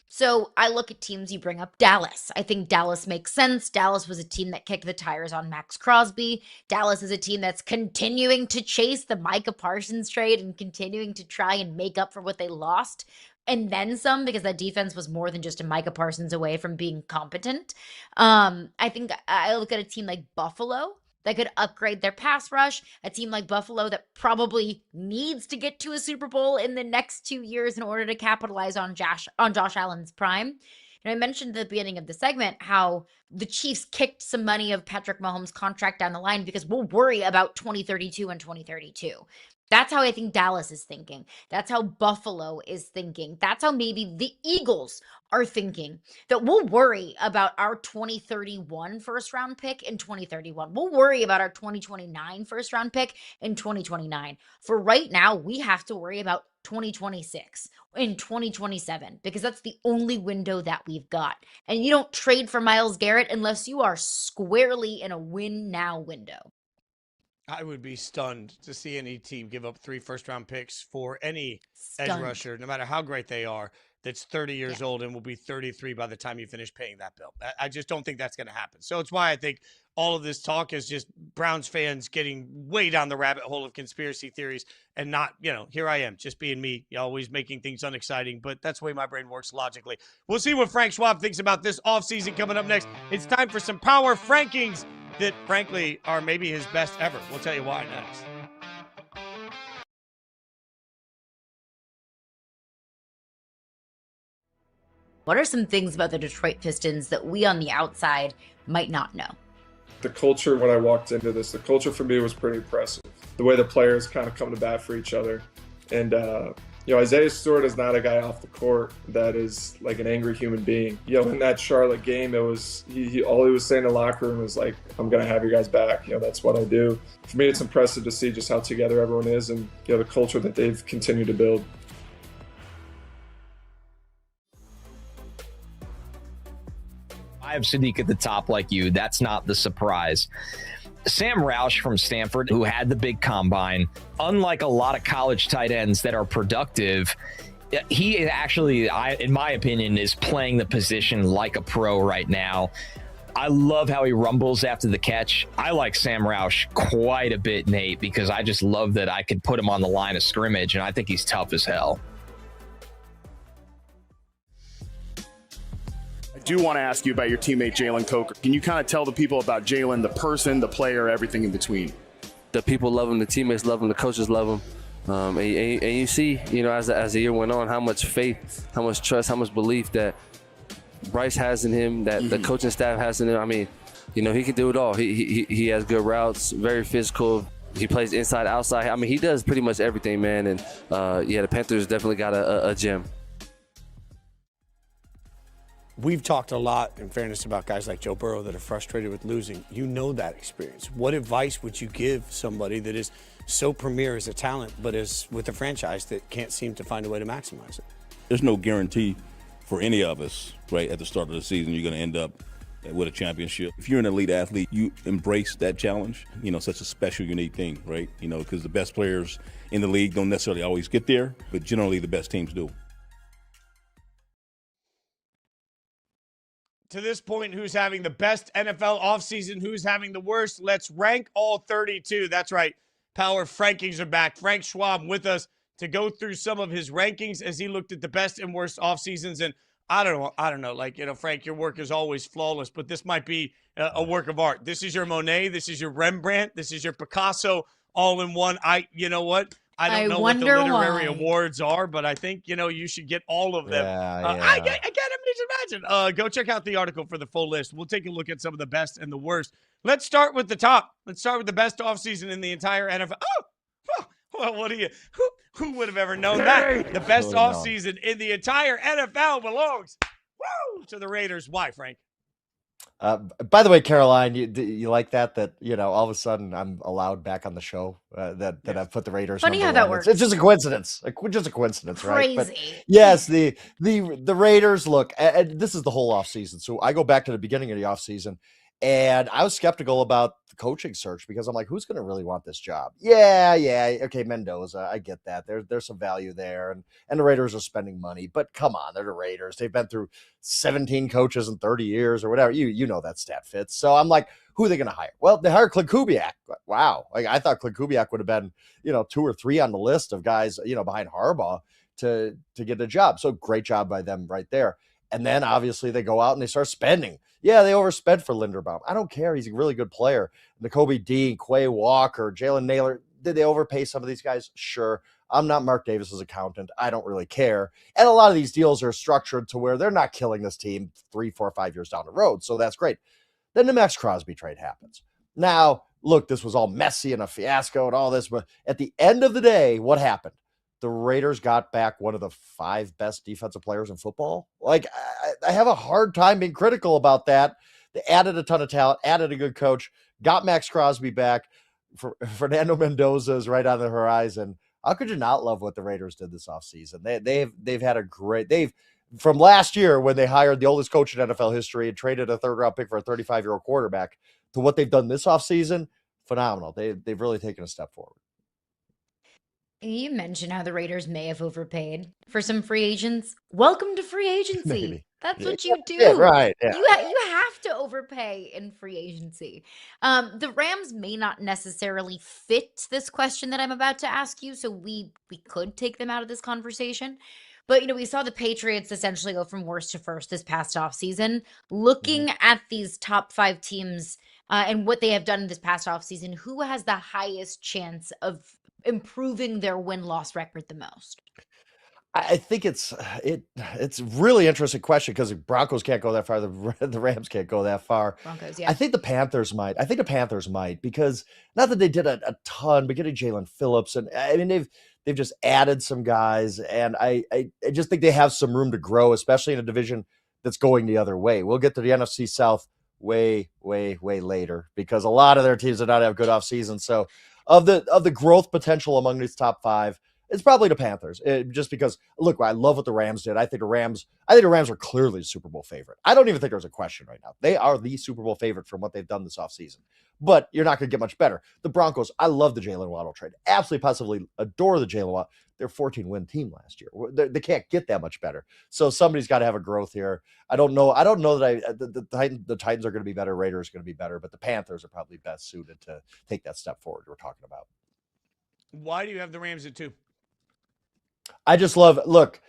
So I look at teams, you bring up Dallas. I think Dallas makes sense. Dallas was a team that kicked the tires on Max Crosby. Dallas is a team that's continuing to chase the Micah Parsons trade and continuing to try and make up for what they lost. And then some, because that defense was more than just a Micah Parsons away from being competent. I think I look at a team like Buffalo that could upgrade their pass rush, a team like Buffalo that probably needs to get to a Super Bowl in the next 2 years in order to capitalize on Josh Allen's prime. And I mentioned at the beginning of the segment how the Chiefs kicked some money of Patrick Mahomes' contract down the line because we'll worry about 2032 and 2032. That's how I think Dallas is thinking. That's how Buffalo is thinking. That's how maybe the Eagles are thinking, that we'll worry about our 2031 first round pick in 2031. We'll worry about our 2029 first round pick in 2029. For right now, we have to worry about 2026 in 2027 because that's the only window that we've got. And you don't trade for Myles Garrett unless you are squarely in a win now window. I would be stunned to see any team give up 3 first-round picks for any edge Stunned. rusher, no matter how great they are, that's 30 years old and will be 33 by the time you finish paying that bill. I just don't think that's going to happen. So it's why I think all of this talk is just Browns fans getting way down the rabbit hole of conspiracy theories and not, here I am, just being me, always making things unexciting. But that's the way my brain works logically. We'll see what Frank Schwab thinks about this offseason coming up next. It's time for some Power Frankings that, frankly, are maybe his best ever. We'll tell you why next. What are some things about the Detroit Pistons that we on the outside might not know? The culture, when I walked into this, the culture for me was pretty impressive. The way the players kind of come to bat for each other. And, Isaiah Stewart is not a guy off the court that is like an angry human being. In that Charlotte game, it was all he was saying in the locker room was like, I'm going to have you guys back. That's what I do. For me, it's impressive to see just how together everyone is and, the culture that they've continued to build. I have Sadiq at the top like you. That's not the surprise. Sam Roush from Stanford, who had the big combine, unlike a lot of college tight ends that are productive, he actually, in my opinion, is playing the position like a pro right now. I love how he rumbles after the catch. I like Sam Roush quite a bit, Nate, because I just love that I could put him on the line of scrimmage, and I think he's tough as hell. I do want to ask you about your teammate Jalen Coker. Can you kind of tell the people about Jalen, the person, the player, everything in between? The people love him, the teammates love him, the coaches love him. And you see, as the year went on, how much faith, how much trust, how much belief that Bryce has in him, that the coaching staff has in him. I mean, he can do it all. He has good routes, very physical. He plays inside, outside. I mean, he does pretty much everything, man. And the Panthers definitely got a gem. We've talked a lot, in fairness, about guys like Joe Burrow that are frustrated with losing. You know that experience. What advice would you give somebody that is so premier as a talent, but is with a franchise that can't seem to find a way to maximize it? There's no guarantee for any of us, right, at the start of the season, you're going to end up with a championship. If you're an elite athlete, you embrace that challenge, such a special, unique thing, right? Because the best players in the league don't necessarily always get there, but generally the best teams do. To this point, who's having the best NFL offseason, who's having the worst? Let's rank all 32. That's right. Power Frankings are back. Frank Schwab with us to go through some of his rankings as he looked at the best and worst off seasons. And I don't know. Frank, your work is always flawless, but this might be a work of art. This is your Monet. This is your Rembrandt. This is your Picasso all in one. You know what? I don't know what the literary awards are, but I think, you should get all of them. I can't imagine. Go check out the article for the full list. We'll take a look at some of the best and the worst. Let's start with the top. Let's start with the best offseason in the entire NFL. Well, who would have ever known that? The best offseason in the entire NFL belongs to the Raiders. Why, Frank? By the way, Caroline, you like that all of a sudden I'm allowed back on the show that I've put the Raiders. Funny how that works. It's just a coincidence. Just a coincidence, Crazy. Right? But yes, the Raiders. Look, and this is the whole offseason. So I go back to the beginning of the offseason, and I was skeptical about the coaching search because I'm like, who's going to really want this job? Yeah, okay, Mendoza, I get that. There's some value there, and the Raiders are spending money, but come on, they're the Raiders. They've been through 17 coaches in 30 years or whatever. You know that stat fits. So I'm like, who are they going to hire? Well, they hired Clint Kubiak. Wow, I thought Clint Kubiak would have been 2 or 3 on the list of guys behind Harbaugh to get the job. So great job by them right there. And then obviously they go out and they start spending. Yeah, they overspent for Linderbaum. I don't care. He's a really good player. Nakobe Dean, Quay Walker, Jalen Naylor. Did they overpay some of these guys? Sure. I'm not Mark Davis's accountant. I don't really care. And a lot of these deals are structured to where they're not killing this team 3, 4, 5 years down the road. So that's great. Then the Max Crosby trade happens. Now, look, this was all messy and a fiasco and all this, but at the end of the day, what happened? The Raiders got back one of the 5 best defensive players in football. Like, I have a hard time being critical about that. They added a ton of talent, added a good coach, got Max Crosby back. Fernando Mendoza is right on the horizon. How could you not love what the Raiders did this offseason? They've had a great from last year when they hired the oldest coach in NFL history and traded a 3rd-round pick for a 35-year-old quarterback to what they've done this offseason. Phenomenal. They've really taken a step forward. You mentioned how the Raiders may have overpaid for some free agents. Welcome to free agency. Maybe. That's Yeah, what you do. yeah, right, yeah. You have to overpay in free agency. The Rams may not necessarily fit this question that I'm about to ask you, so we could take them out of this conversation. But, we saw the Patriots essentially go from worst to first this past offseason. Looking at these top 5 teams and what they have done this past offseason, who has the highest chance of improving their win-loss record the most? I think it's really interesting question because the Broncos can't go that far. The Rams can't go that far. Broncos, yeah. I think the Panthers might. Because not that they did a ton, but getting Jalen Phillips and I mean they've just added some guys, and I just think they have some room to grow, especially in a division that's going the other way. We'll get to the NFC South way later because a lot of their teams did not have good off seasons. So of the growth potential among these top 5. It's probably the Panthers, just because, look, I love what the Rams did. I think the Rams are clearly the Super Bowl favorite. I don't even think there's a question right now. They are the Super Bowl favorite from what they've done this offseason. But you're not going to get much better. The Broncos, I love the Jalen Waddle trade. Absolutely, positively adore the Jalen Waddle. They're a 14-win team last year. They can't get that much better. So somebody's got to have a growth here. I don't know that the Titans are going to be better. Raiders are going to be better. But the Panthers are probably best suited to take that step forward we're talking about. Why do you have the Rams at 2? I just love, look,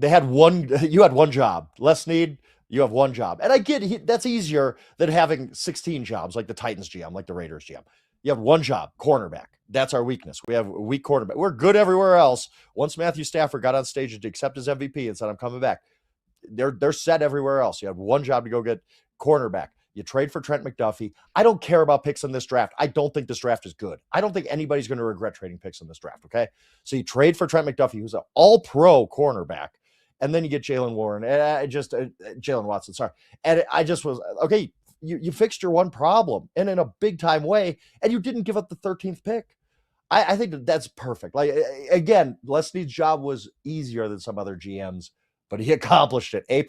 you had one job. Les Snead, you have one job. And I get that's easier than having 16 jobs like the Titans GM, like the Raiders GM. You have one job, cornerback. That's our weakness. We have a weak quarterback. We're good everywhere else. Once Matthew Stafford got on stage to accept his MVP and said, I'm coming back, they're set everywhere else. You have one job to go get cornerback. You trade for Trent McDuffie. I don't care about picks in this draft. I don't think this draft is good. I don't think anybody's going to regret trading picks in this draft, okay? So you trade for Trent McDuffie, who's an all-pro cornerback, and then you get Jalen Warren, and Jalen Watson, sorry. And I just was, okay, you fixed your one problem, and in a big-time way, and you didn't give up the 13th pick. I think that's perfect. Like, again, Les Snead's job was easier than some other GMs, but he accomplished it. A+,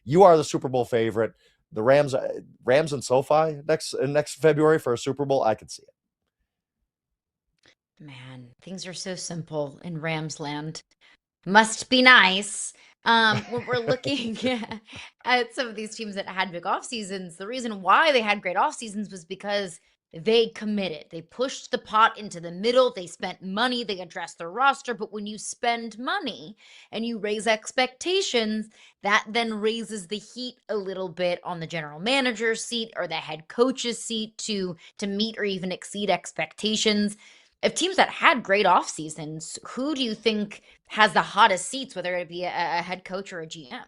you are the Super Bowl favorite. The Rams and SoFi next February for a Super Bowl, I could see it. Man, things are so simple in Rams land. Must be nice. When we're looking at some of these teams that had big off seasons, the reason why they had great off seasons was because they committed. They pushed the pot into the middle. They spent money. They addressed their roster. But when you spend money and you raise expectations, that then raises the heat a little bit on the general manager's seat or the head coach's seat to meet or even exceed expectations. Of teams that had great off seasons, who do you think has the hottest seats, whether it be a head coach or a GM?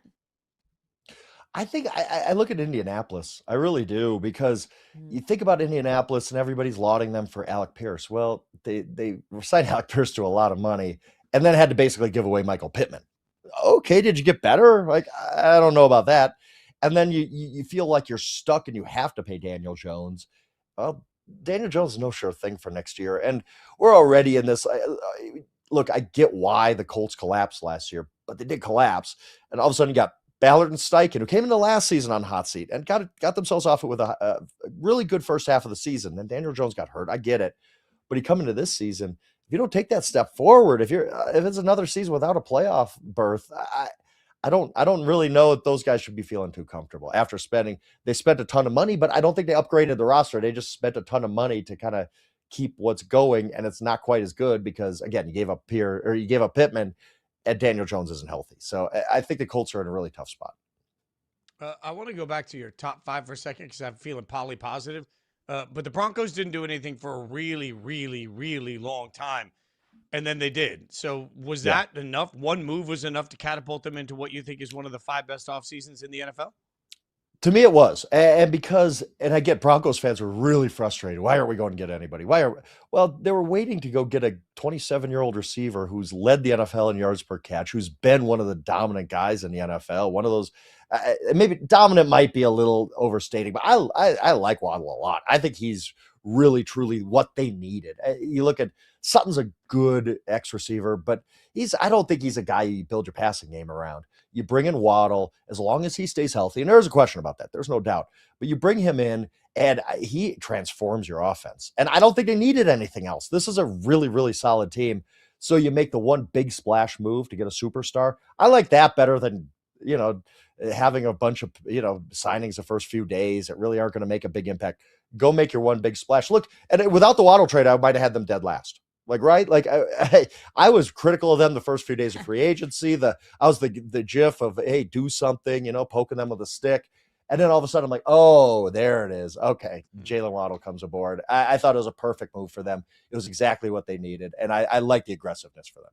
I think I look at Indianapolis. I really do, because you think about Indianapolis and everybody's lauding them for Alec Pierce. Well, they signed Alec Pierce to a lot of money and then had to basically give away Michael Pittman. Okay, did you get better? Like, I don't know about that. And then you feel like you're stuck and you have to pay Daniel Jones. Well, Daniel Jones is no sure thing for next year. And we're already in this. Look, I get why the Colts collapsed last year, but they did collapse. And all of a sudden you got Ballard and Steichen, who came into last season on hot seat and got themselves off it with a really good first half of the season. Then Daniel Jones got hurt. I get it. But he come into this season, if you don't take that step forward, if it's another season without a playoff berth, I don't really know if those guys should be feeling too comfortable after they spent a ton of money, but I don't think they upgraded the roster. They just spent a ton of money to kind of keep what's going, and it's not quite as good because, again, you gave up Pittman, and Daniel Jones isn't healthy. So I think the Colts are in a really tough spot. I want to go back to your top 5 for a second because I'm feeling positive. But the Broncos didn't do anything for a really, really, really long time. And then they did. So was Yeah. that enough? One move was enough to catapult them into what you think is one of the 5 best off seasons in the NFL? To me, it was, and because, and I get Broncos fans were really frustrated. Why aren't we going to get anybody? Well, they were waiting to go get a 27-year-old receiver who's led the NFL in yards per catch, who's been one of the dominant guys in the NFL. One of those, maybe dominant might be a little overstating, but I like Waddle a lot. I think he's really, truly what they needed. You look at Sutton's a good X receiver, but I don't think he's a guy you build your passing game around. You bring in Waddle as long as he stays healthy. And there's a question about that. There's no doubt. But you bring him in and he transforms your offense. And I don't think they needed anything else. This is a really, really solid team. So you make the one big splash move to get a superstar. I like that better than, having a bunch of, signings the first few days that really aren't going to make a big impact. Go make your one big splash. Look, and without the Waddle trade, I might have had them dead last. Right? I was critical of them the first few days of free agency. I was the gif of, hey, do something, poking them with a stick. And then all of a sudden I'm like, oh, there it is. Okay. Jalen Waddle comes aboard. I thought it was a perfect move for them. It was exactly what they needed. And I like the aggressiveness for them.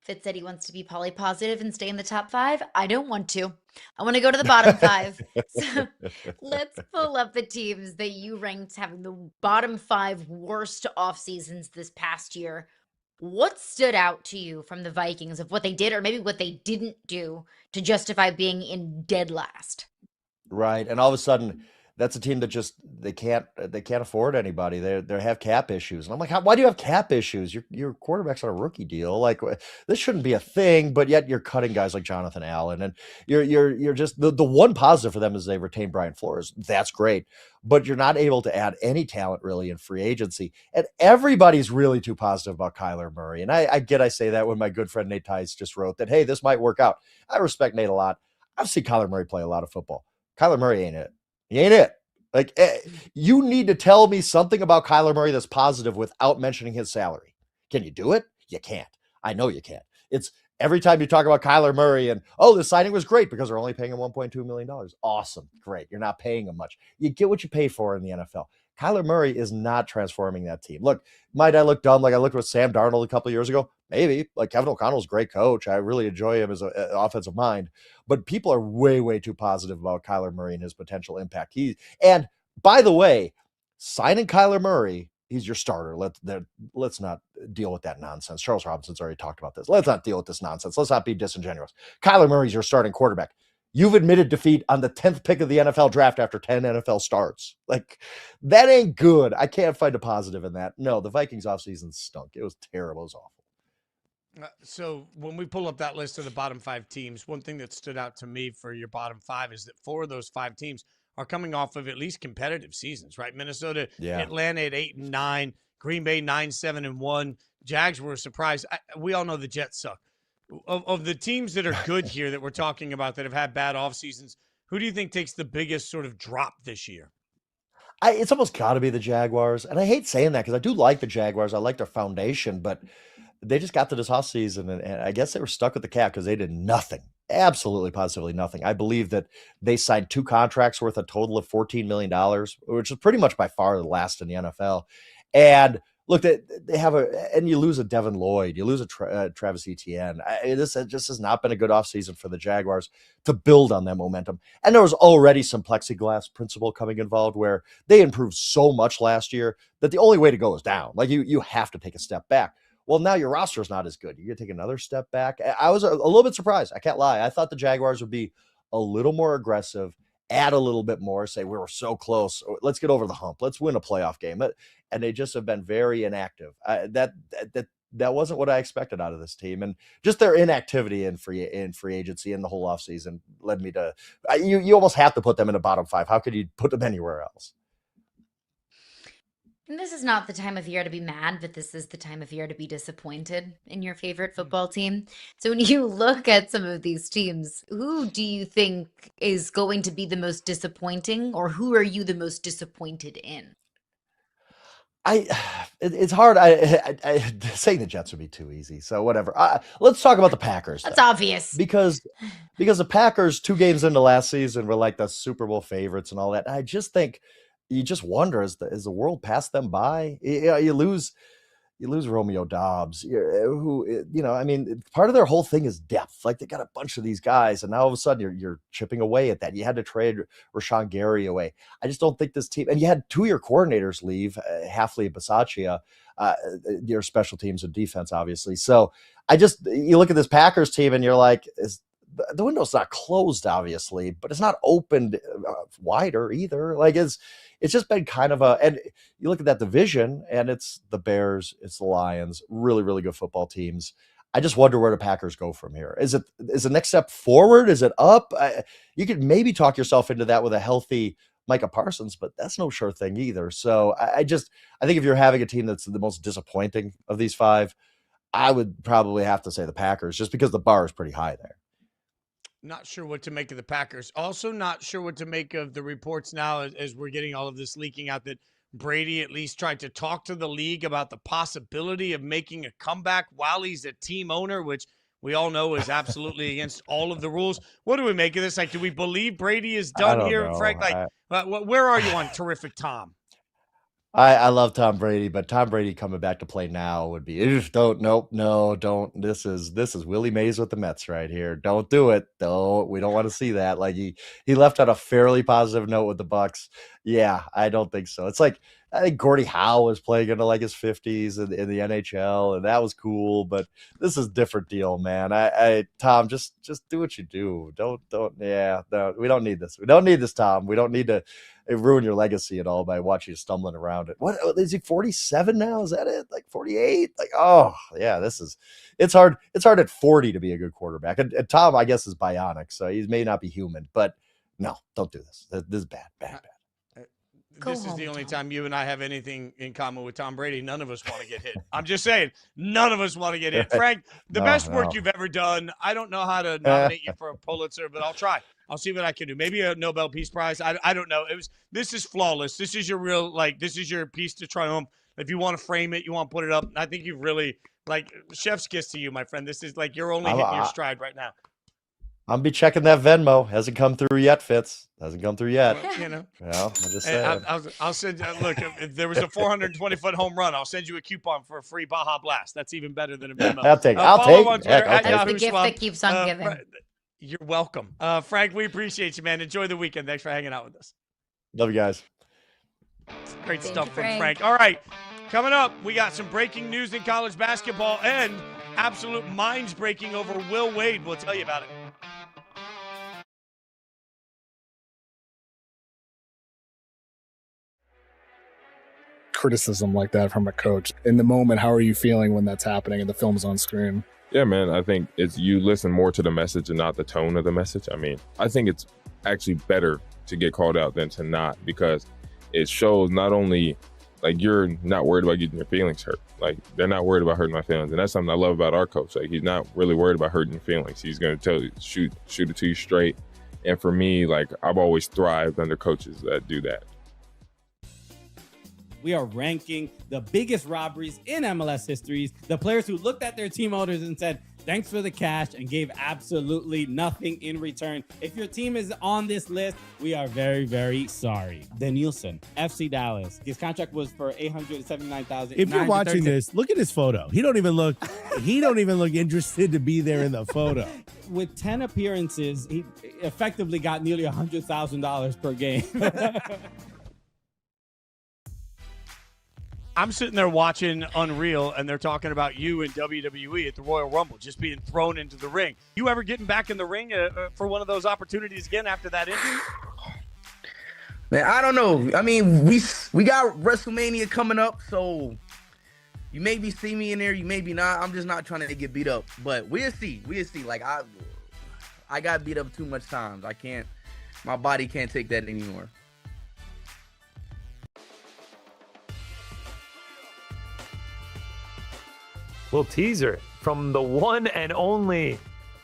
Fitz said he wants to be poly positive and stay in the top 5. I don't want to. I want to go to the bottom 5. So let's pull up the teams that you ranked having the bottom 5 worst off seasons this past year. What stood out to you from the Vikings of what they did or maybe what they didn't do to justify being in dead last? Right. And all of a sudden, that's a team that just they can't afford anybody. They have cap issues, and I'm like, why do you have cap issues? Your quarterback's on a rookie deal. Like, this shouldn't be a thing, but yet you're cutting guys like Jonathan Allen, and you're just the one positive for them is they retained Brian Flores. That's great, but you're not able to add any talent really in free agency, and everybody's really too positive about Kyler Murray. And I say that when my good friend Nate Tice just wrote that, hey, this might work out. I respect Nate a lot. I've seen Kyler Murray play a lot of football. Kyler Murray ain't it. He ain't it. Like, you need to tell me something about Kyler Murray that's positive without mentioning his salary. Can you do it? You can't. I know you can't. It's every time you talk about Kyler Murray and, oh, the signing was great because they're only paying him $1.2 million. Awesome. Great. You're not paying him much. You get what you pay for in the NFL. Kyler Murray is not transforming that team. Look, might I look dumb like I looked with Sam Darnold a couple of years ago? Maybe. Like, Kevin O'Connell's a great coach. I really enjoy him as an offensive mind. But people are way, way too positive about Kyler Murray and his potential impact. And by the way, signing Kyler Murray, he's your starter. Let's not deal with that nonsense. Charles Robinson's already talked about this. Let's not deal with this nonsense. Let's not be disingenuous. Kyler Murray's your starting quarterback. You've admitted defeat on the 10th pick of the NFL draft after 10 NFL starts. Like, that ain't good. I can't find a positive in that. No, the Vikings offseason stunk. It was terrible. It was awful. So when we pull up that list of the bottom 5 teams, one thing that stood out to me for your bottom 5 is that 4 of those 5 teams are coming off of at least competitive seasons, right? Minnesota, Atlanta at 8-9, Green Bay 9-7-1. Jags were a surprise. We all know the Jets suck. Of the teams that are good here that we're talking about that have had bad off seasons, who do you think takes the biggest sort of drop this year? It's almost got to be the Jaguars. And I hate saying that because I do like the Jaguars. I like their foundation, but they just got to this offseason, and I guess they were stuck with the cap because they did nothing. Absolutely, positively nothing. I believe that they signed 2 contracts worth a total of $14 million, which is pretty much by far the last in the NFL. And look, they have and you lose a Devin Lloyd, you lose a Travis Etienne. This just has not been a good offseason for the Jaguars to build on that momentum. And there was already some plexiglass principle coming involved where they improved so much last year that the only way to go is down. Like, you have to take a step back. Well, now your roster is not as good. You're going to take another step back. I was a little bit surprised. I can't lie. I thought the Jaguars would be a little more aggressive, add a little bit more, say we were so close. Let's get over the hump. Let's win a playoff game. And they just have been very inactive. That wasn't what I expected out of this team. And just their inactivity in free agency and the whole offseason led me to you almost have to put them in the bottom 5. How could you put them anywhere else? And this is not the time of year to be mad, but this is the time of year to be disappointed in your favorite football team. So when you look at some of these teams, who do you think is going to be the most disappointing, or who are you the most disappointed in? It's hard. Saying the Jets would be too easy. So whatever. Let's talk about the Packers. That's obvious. Because the Packers 2 games into last season were like the Super Bowl favorites and all that. I just think you just wonder, is the world passed them by? You lose you lose Romeo Dobbs, who, I mean, part of their whole thing is depth. Like they got a bunch of these guys, and now all of a sudden you're chipping away at that. You had to trade Rashawn Gary away. I just don't think this team, and you had two of your coordinators leave, Hafley and Bisaccia, your special teams and defense, obviously. So you look at this Packers team and you're like, the window's not closed, obviously, but it's not opened wider either. Like it's just been kind of and you look at that division and it's the Bears, it's the Lions, really, really good football teams. I just wonder where the Packers go from here. Is the next step forward? Is it up? You could maybe talk yourself into that with a healthy Micah Parsons, but that's no sure thing either. So I think if you're having a team that's the most disappointing of these five, I would probably have to say the Packers, just because the bar is pretty high there. Not sure what to make of the Packers. Also not sure what to make of the reports now as we're getting all of this leaking out that Brady at least tried to talk to the league about the possibility of making a comeback while he's a team owner, which we all know is absolutely against all of the rules. What do we make of this? Like, do we believe Brady is done here, Frank? Like, where are you on Terrific Tom? I love Tom Brady, but Tom Brady coming back to play now would be don't. This is Willie Mays with the Mets right here. Don't do it. We don't want to see that. Like he left on a fairly positive note with the Bucks. Yeah, I don't think so. It's like I think Gordie Howe was playing into like his 50s in the NHL, and that was cool. But this is a different deal, man. Tom, just do what you do. Don't. Yeah, no, we don't need this. We don't need this, Tom. We don't need to ruin your legacy at all by watching you stumbling around it. What is he, 47 now? Is that it? Like 48? Like, oh yeah, it's hard at 40 to be a good quarterback. And Tom, I guess, is bionic, so he may not be human, but no, don't do this. This is bad. This is the only time you and I have anything in common with Tom Brady. None of us want to get hit. I'm just saying, none of us want to get hit. Frank, the best work you've ever done. I don't know how to nominate you for a Pulitzer, but I'll try. I'll see what I can do. Maybe a Nobel Peace Prize. I don't know. This is flawless. This is your real, this is your piece to triumph. If you want to frame it, you want to put it up. I think you've really, chef's kiss to you, my friend. This is you're only hitting your stride right now. I'll be checking that Venmo. Hasn't come through yet, Fitz. Hasn't come through yet. Well, I'm just saying. I'll send. Look, if there was a 420-foot home run, I'll send you a coupon for a free Baja Blast. That's even better than a Venmo. I'll take it. Follow on Twitter at That's Yahoo the gift Schwab. that keeps on giving. You're welcome, Frank. We appreciate you, man. Enjoy the weekend. Thanks for hanging out with us. Love you guys. Great stuff from Frank. All right, coming up, we got some breaking news in college basketball and absolute minds breaking over Will Wade. We'll tell you about it. Criticism like that from a coach in the moment, how are you feeling when that's happening and the film's on screen? Yeah, man, I think it's you listen more to the message and not the tone of the message. I mean, I think it's actually better to get called out than to not, because it shows not only you're not worried about getting your feelings hurt. They're not worried about hurting my feelings. And that's something I love about our coach. He's not really worried about hurting your feelings. He's going to tell you, shoot it to you straight. And for me, I've always thrived under coaches that do that. We are ranking the biggest robberies in MLS histories, the players who looked at their team owners and said, thanks for the cash, and gave absolutely nothing in return. If your team is on this list, we are very, very sorry. Danielson, FC Dallas. His contract was for $879,000. If you're watching this, look at his photo. He don't even look interested to be there in the photo. With 10 appearances, he effectively got nearly $100,000 per game. I'm sitting there watching Unreal, and they're talking about you in WWE at the Royal Rumble, just being thrown into the ring. You ever getting back in the ring for one of those opportunities again after that injury? Man, I don't know. I mean, we got WrestleMania coming up, so you maybe see me in there, you maybe not. I'm just not trying to get beat up, but we'll see. I got beat up too much times. My body can't take that anymore. We'll teaser from the one and only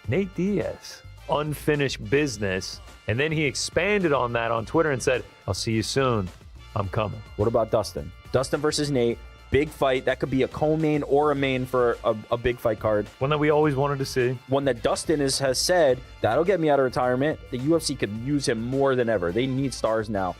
Nate Diaz, unfinished business. And then he expanded on that on Twitter and said, I'll see you soon. I'm coming. What about Dustin? Dustin versus Nate. Big fight. That could be a co-main or a main for a big fight card. One that we always wanted to see. One that Dustin has said, that'll get me out of retirement. The UFC could use him more than ever. They need stars now.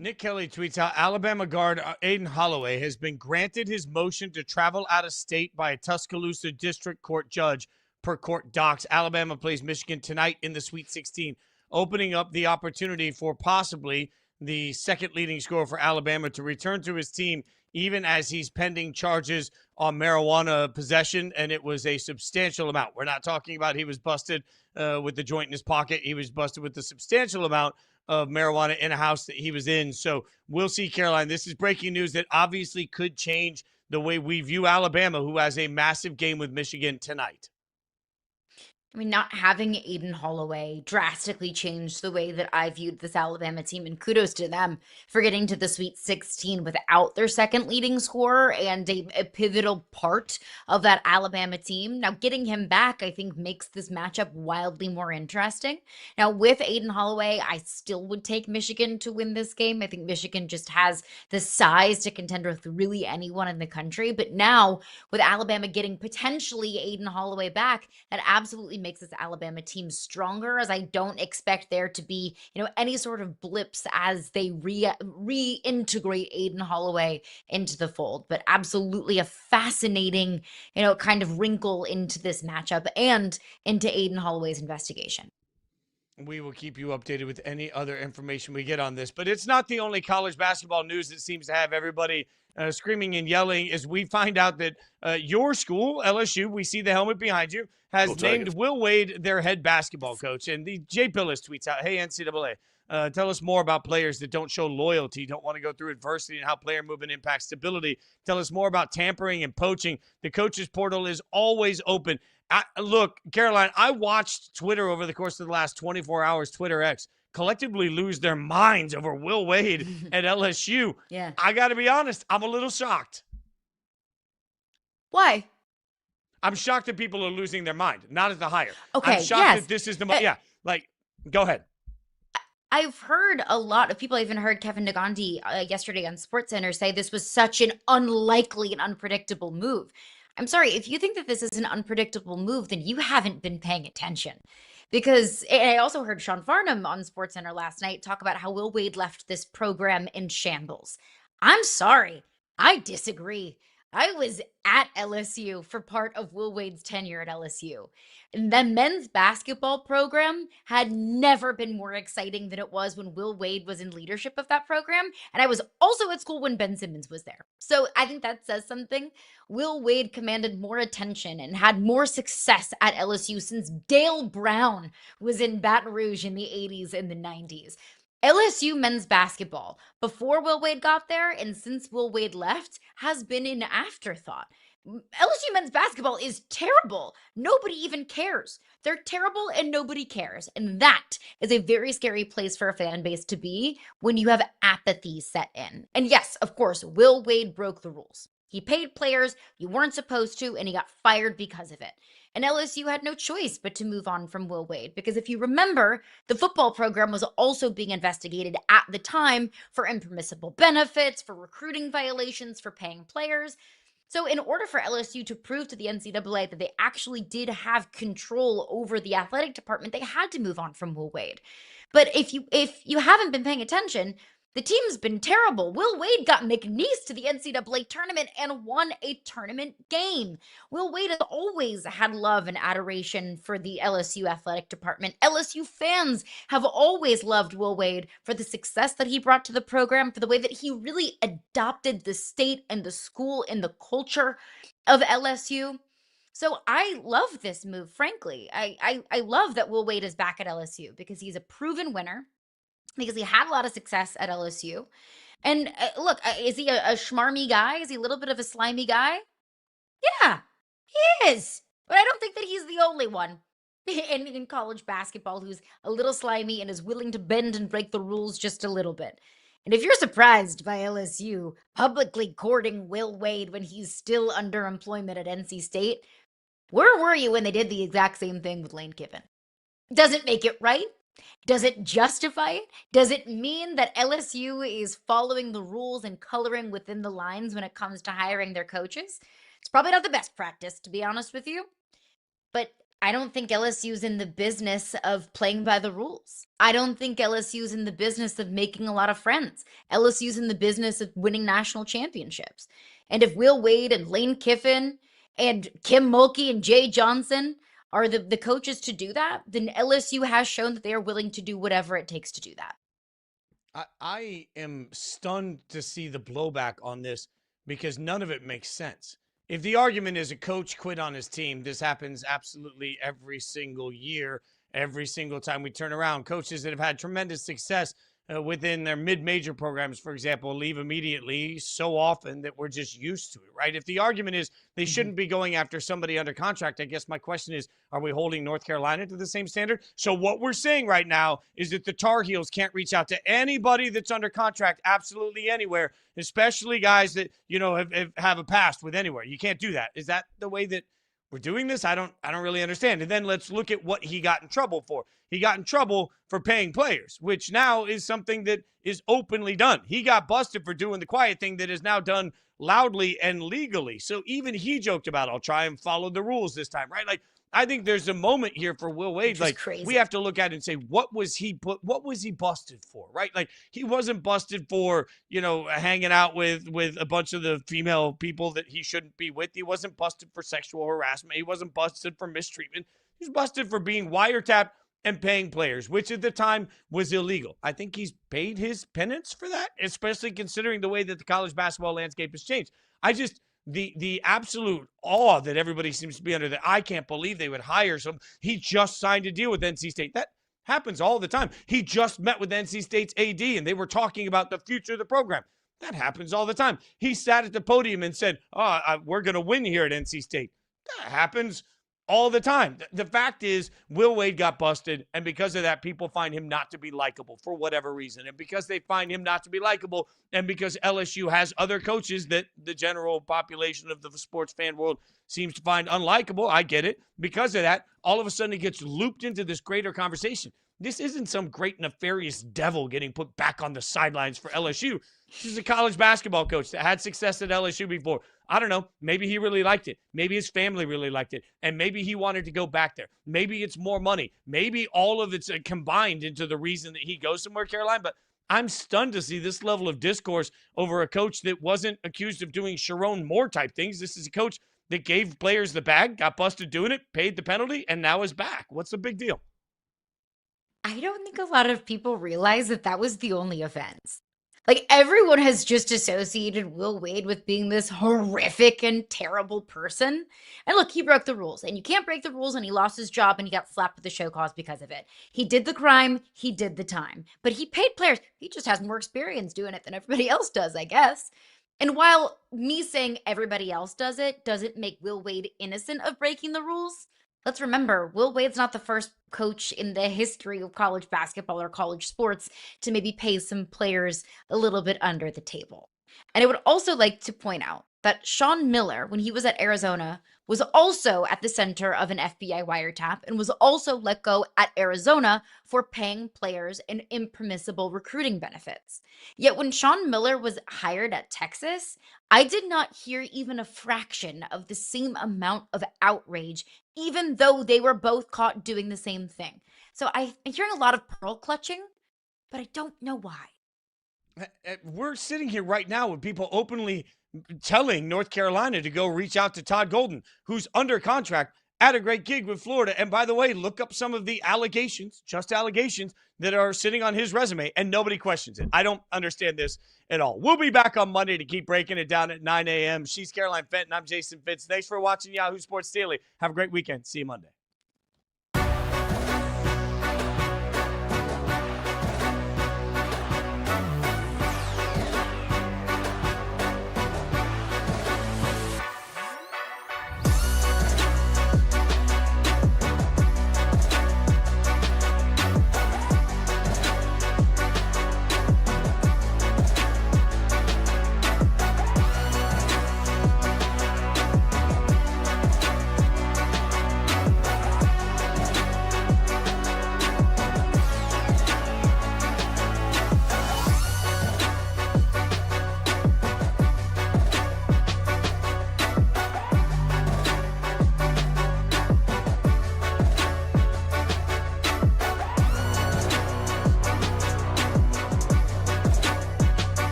Nick Kelly tweets out Alabama guard Aiden Holloway has been granted his motion to travel out of state by a Tuscaloosa district court judge per court docs. Alabama plays Michigan tonight in the Sweet 16, opening up the opportunity for possibly the second leading scorer for Alabama to return to his team, even as he's pending charges on marijuana possession, and it was a substantial amount. We're not talking about he was busted with the joint in his pocket. He was busted with a substantial amount of marijuana in a house that he was in. So we'll see, Caroline. This is breaking news that obviously could change the way we view Alabama, who has a massive game with Michigan tonight. I mean, not having Aiden Holloway drastically changed the way that I viewed this Alabama team, and kudos to them for getting to the Sweet 16 without their second leading scorer and a pivotal part of that Alabama team. Now, getting him back, I think, makes this matchup wildly more interesting. Now, with Aiden Holloway, I still would take Michigan to win this game. I think Michigan just has the size to contend with really anyone in the country. But now, with Alabama getting potentially Aiden Holloway back, that absolutely makes this Alabama team stronger, as I don't expect there to be, any sort of blips as they reintegrate Aiden Holloway into the fold. But absolutely a fascinating, kind of wrinkle into this matchup and into Aiden Holloway's investigation. We will keep you updated with any other information we get on this. But it's not the only college basketball news that seems to have everybody screaming and yelling as we find out that your school, LSU, we see the helmet behind you, has named Will Wade their head basketball coach. And the Jay Pillis tweets out, hey, NCAA, tell us more about players that don't show loyalty, don't want to go through adversity, and how player movement impacts stability. Tell us more about tampering and poaching. The coaches portal is always open. Look, Caroline, I watched Twitter over the course of the last 24 hours, Twitter X, collectively lose their minds over Will Wade at LSU. Yeah. I got to be honest, I'm a little shocked. Why? I'm shocked that people are losing their mind, not at the hire. Okay, I'm shocked that this is the go ahead. I've heard a lot of people, I even heard Kevin Nagandi yesterday on SportsCenter say this was such an unlikely and unpredictable move. I'm sorry, if you think that this is an unpredictable move, then you haven't been paying attention. Because I also heard Sean Farnham on SportsCenter last night talk about how Will Wade left this program in shambles. I'm sorry, I disagree. I was at LSU for part of Will Wade's tenure at LSU. And the men's basketball program had never been more exciting than it was when Will Wade was in leadership of that program. And I was also at school when Ben Simmons was there. So I think that says something. Will Wade commanded more attention and had more success at LSU since Dale Brown was in Baton Rouge in the 80s and the 90s. LSU men's basketball, before Will Wade got there and since Will Wade left, has been an afterthought. LSU men's basketball is terrible. Nobody even cares. They're terrible and nobody cares. And that is a very scary place for a fan base to be when you have apathy set in. And yes, of course, Will Wade broke the rules. He paid players you weren't supposed to, and he got fired because of it. And LSU had no choice but to move on from Will Wade, because if you remember, the football program was also being investigated at the time for impermissible benefits, for recruiting violations, for paying players. So in order for LSU to prove to the NCAA that they actually did have control over the athletic department, they had to move on from Will Wade. But if you haven't been paying attention, the team's been terrible. Will Wade got McNeese to the NCAA tournament and won a tournament game. Will Wade has always had love and adoration for the LSU athletic department. LSU fans have always loved Will Wade for the success that he brought to the program, for the way that he really adopted the state and the school and the culture of LSU. So I love this move, frankly. I love that Will Wade is back at LSU because he's a proven winner, because he had a lot of success at LSU. And look, is he a schmarmy guy? Is he a little bit of a slimy guy? Yeah, he is. But I don't think that he's the only one in college basketball who's a little slimy and is willing to bend and break the rules just a little bit. And if you're surprised by LSU publicly courting Will Wade when he's still under employment at NC State, where were you when they did the exact same thing with Lane Kiffin? Doesn't make it right. Does it justify it? Does it mean that LSU is following the rules and coloring within the lines when it comes to hiring their coaches? It's probably not the best practice, to be honest with you. But I don't think LSU's in the business of playing by the rules. I don't think LSU's in the business of making a lot of friends. LSU's in the business of winning national championships. And if Will Wade and Lane Kiffin and Kim Mulkey and Jay Johnson are the coaches to do that, then LSU has shown that they are willing to do whatever it takes to do that. I am stunned to see the blowback on this because none of it makes sense. If the argument is a coach quit on his team, this happens absolutely every single year, every single time we turn around. Coaches that have had tremendous success within their mid-major programs, for example, leave immediately so often that we're just used to it, right? If the argument is they shouldn't be going after somebody under contract, I guess my question is, are we holding North Carolina to the same standard? So what we're saying right now is that the Tar Heels can't reach out to anybody that's under contract absolutely anywhere, especially guys that, have a past with anywhere. You can't do that. Is that the way that we're doing this? I don't really understand. And then let's look at what he got in trouble for. He got in trouble for paying players, which now is something that is openly done. He got busted for doing the quiet thing that is now done loudly and legally. So even he joked about, I'll try and follow the rules this time, right? Like, I think there's a moment here for Will Wade. Like, we have to look at it and say, what was he busted for, right? Like, he wasn't busted for, hanging out with a bunch of the female people that he shouldn't be with. He wasn't busted for sexual harassment. He wasn't busted for mistreatment. He was busted for being wiretapped and paying players, which at the time was illegal. I think he's paid his penance for that, especially considering the way that the college basketball landscape has changed. The absolute awe that everybody seems to be under, that I can't believe they would hire some. He just signed a deal with NC State. That happens all the time. He just met with NC State's AD and they were talking about the future of the program. That happens all the time. He sat at the podium and said, we're going to win here at NC State. That happens all the time. The fact is, Will Wade got busted, and because of that, people find him not to be likable for whatever reason. And because they find him not to be likable, and because LSU has other coaches that the general population of the sports fan world seems to find unlikable, I get it. Because of that, all of a sudden he gets looped into this greater conversation. This isn't some great nefarious devil getting put back on the sidelines for LSU. This is a college basketball coach that had success at LSU before. I don't know. Maybe he really liked it. Maybe his family really liked it. And maybe he wanted to go back there. Maybe it's more money. Maybe all of it's combined into the reason that he goes somewhere, Caroline. But I'm stunned to see this level of discourse over a coach that wasn't accused of doing Sharon Moore type things. This is a coach that gave players the bag, got busted doing it, paid the penalty, and now is back. What's the big deal? I don't think a lot of people realize that was the only offense. Like, everyone has just associated Will Wade with being this horrific and terrible person. And look, he broke the rules, and you can't break the rules, and he lost his job, and he got slapped with a show cause because of it. He did the crime, he did the time, but he paid players. He just has more experience doing it than everybody else does, I guess. And while me saying everybody else does it doesn't make Will Wade innocent of breaking the rules, let's remember, Will Wade's not the first coach in the history of college basketball or college sports to maybe pay some players a little bit under the table. And I would also like to point out that Sean Miller, when he was at Arizona, was also at the center of an FBI wiretap and was also let go at Arizona for paying players an impermissible recruiting benefits. Yet when Sean Miller was hired at Texas, I did not hear even a fraction of the same amount of outrage, even though they were both caught doing the same thing. So I'm hearing a lot of pearl clutching, but I don't know why. We're sitting here right now with people openly telling North Carolina to go reach out to Todd Golden, who's under contract at a great gig with Florida. And by the way, look up some of the allegations, just allegations, that are sitting on his resume, and nobody questions it. I don't understand this at all. We'll be back on Monday to keep breaking it down at 9 a.m. She's Caroline Fenton. I'm Jason Fitz. Thanks for watching Yahoo Sports Daily. Have a great weekend. See you Monday.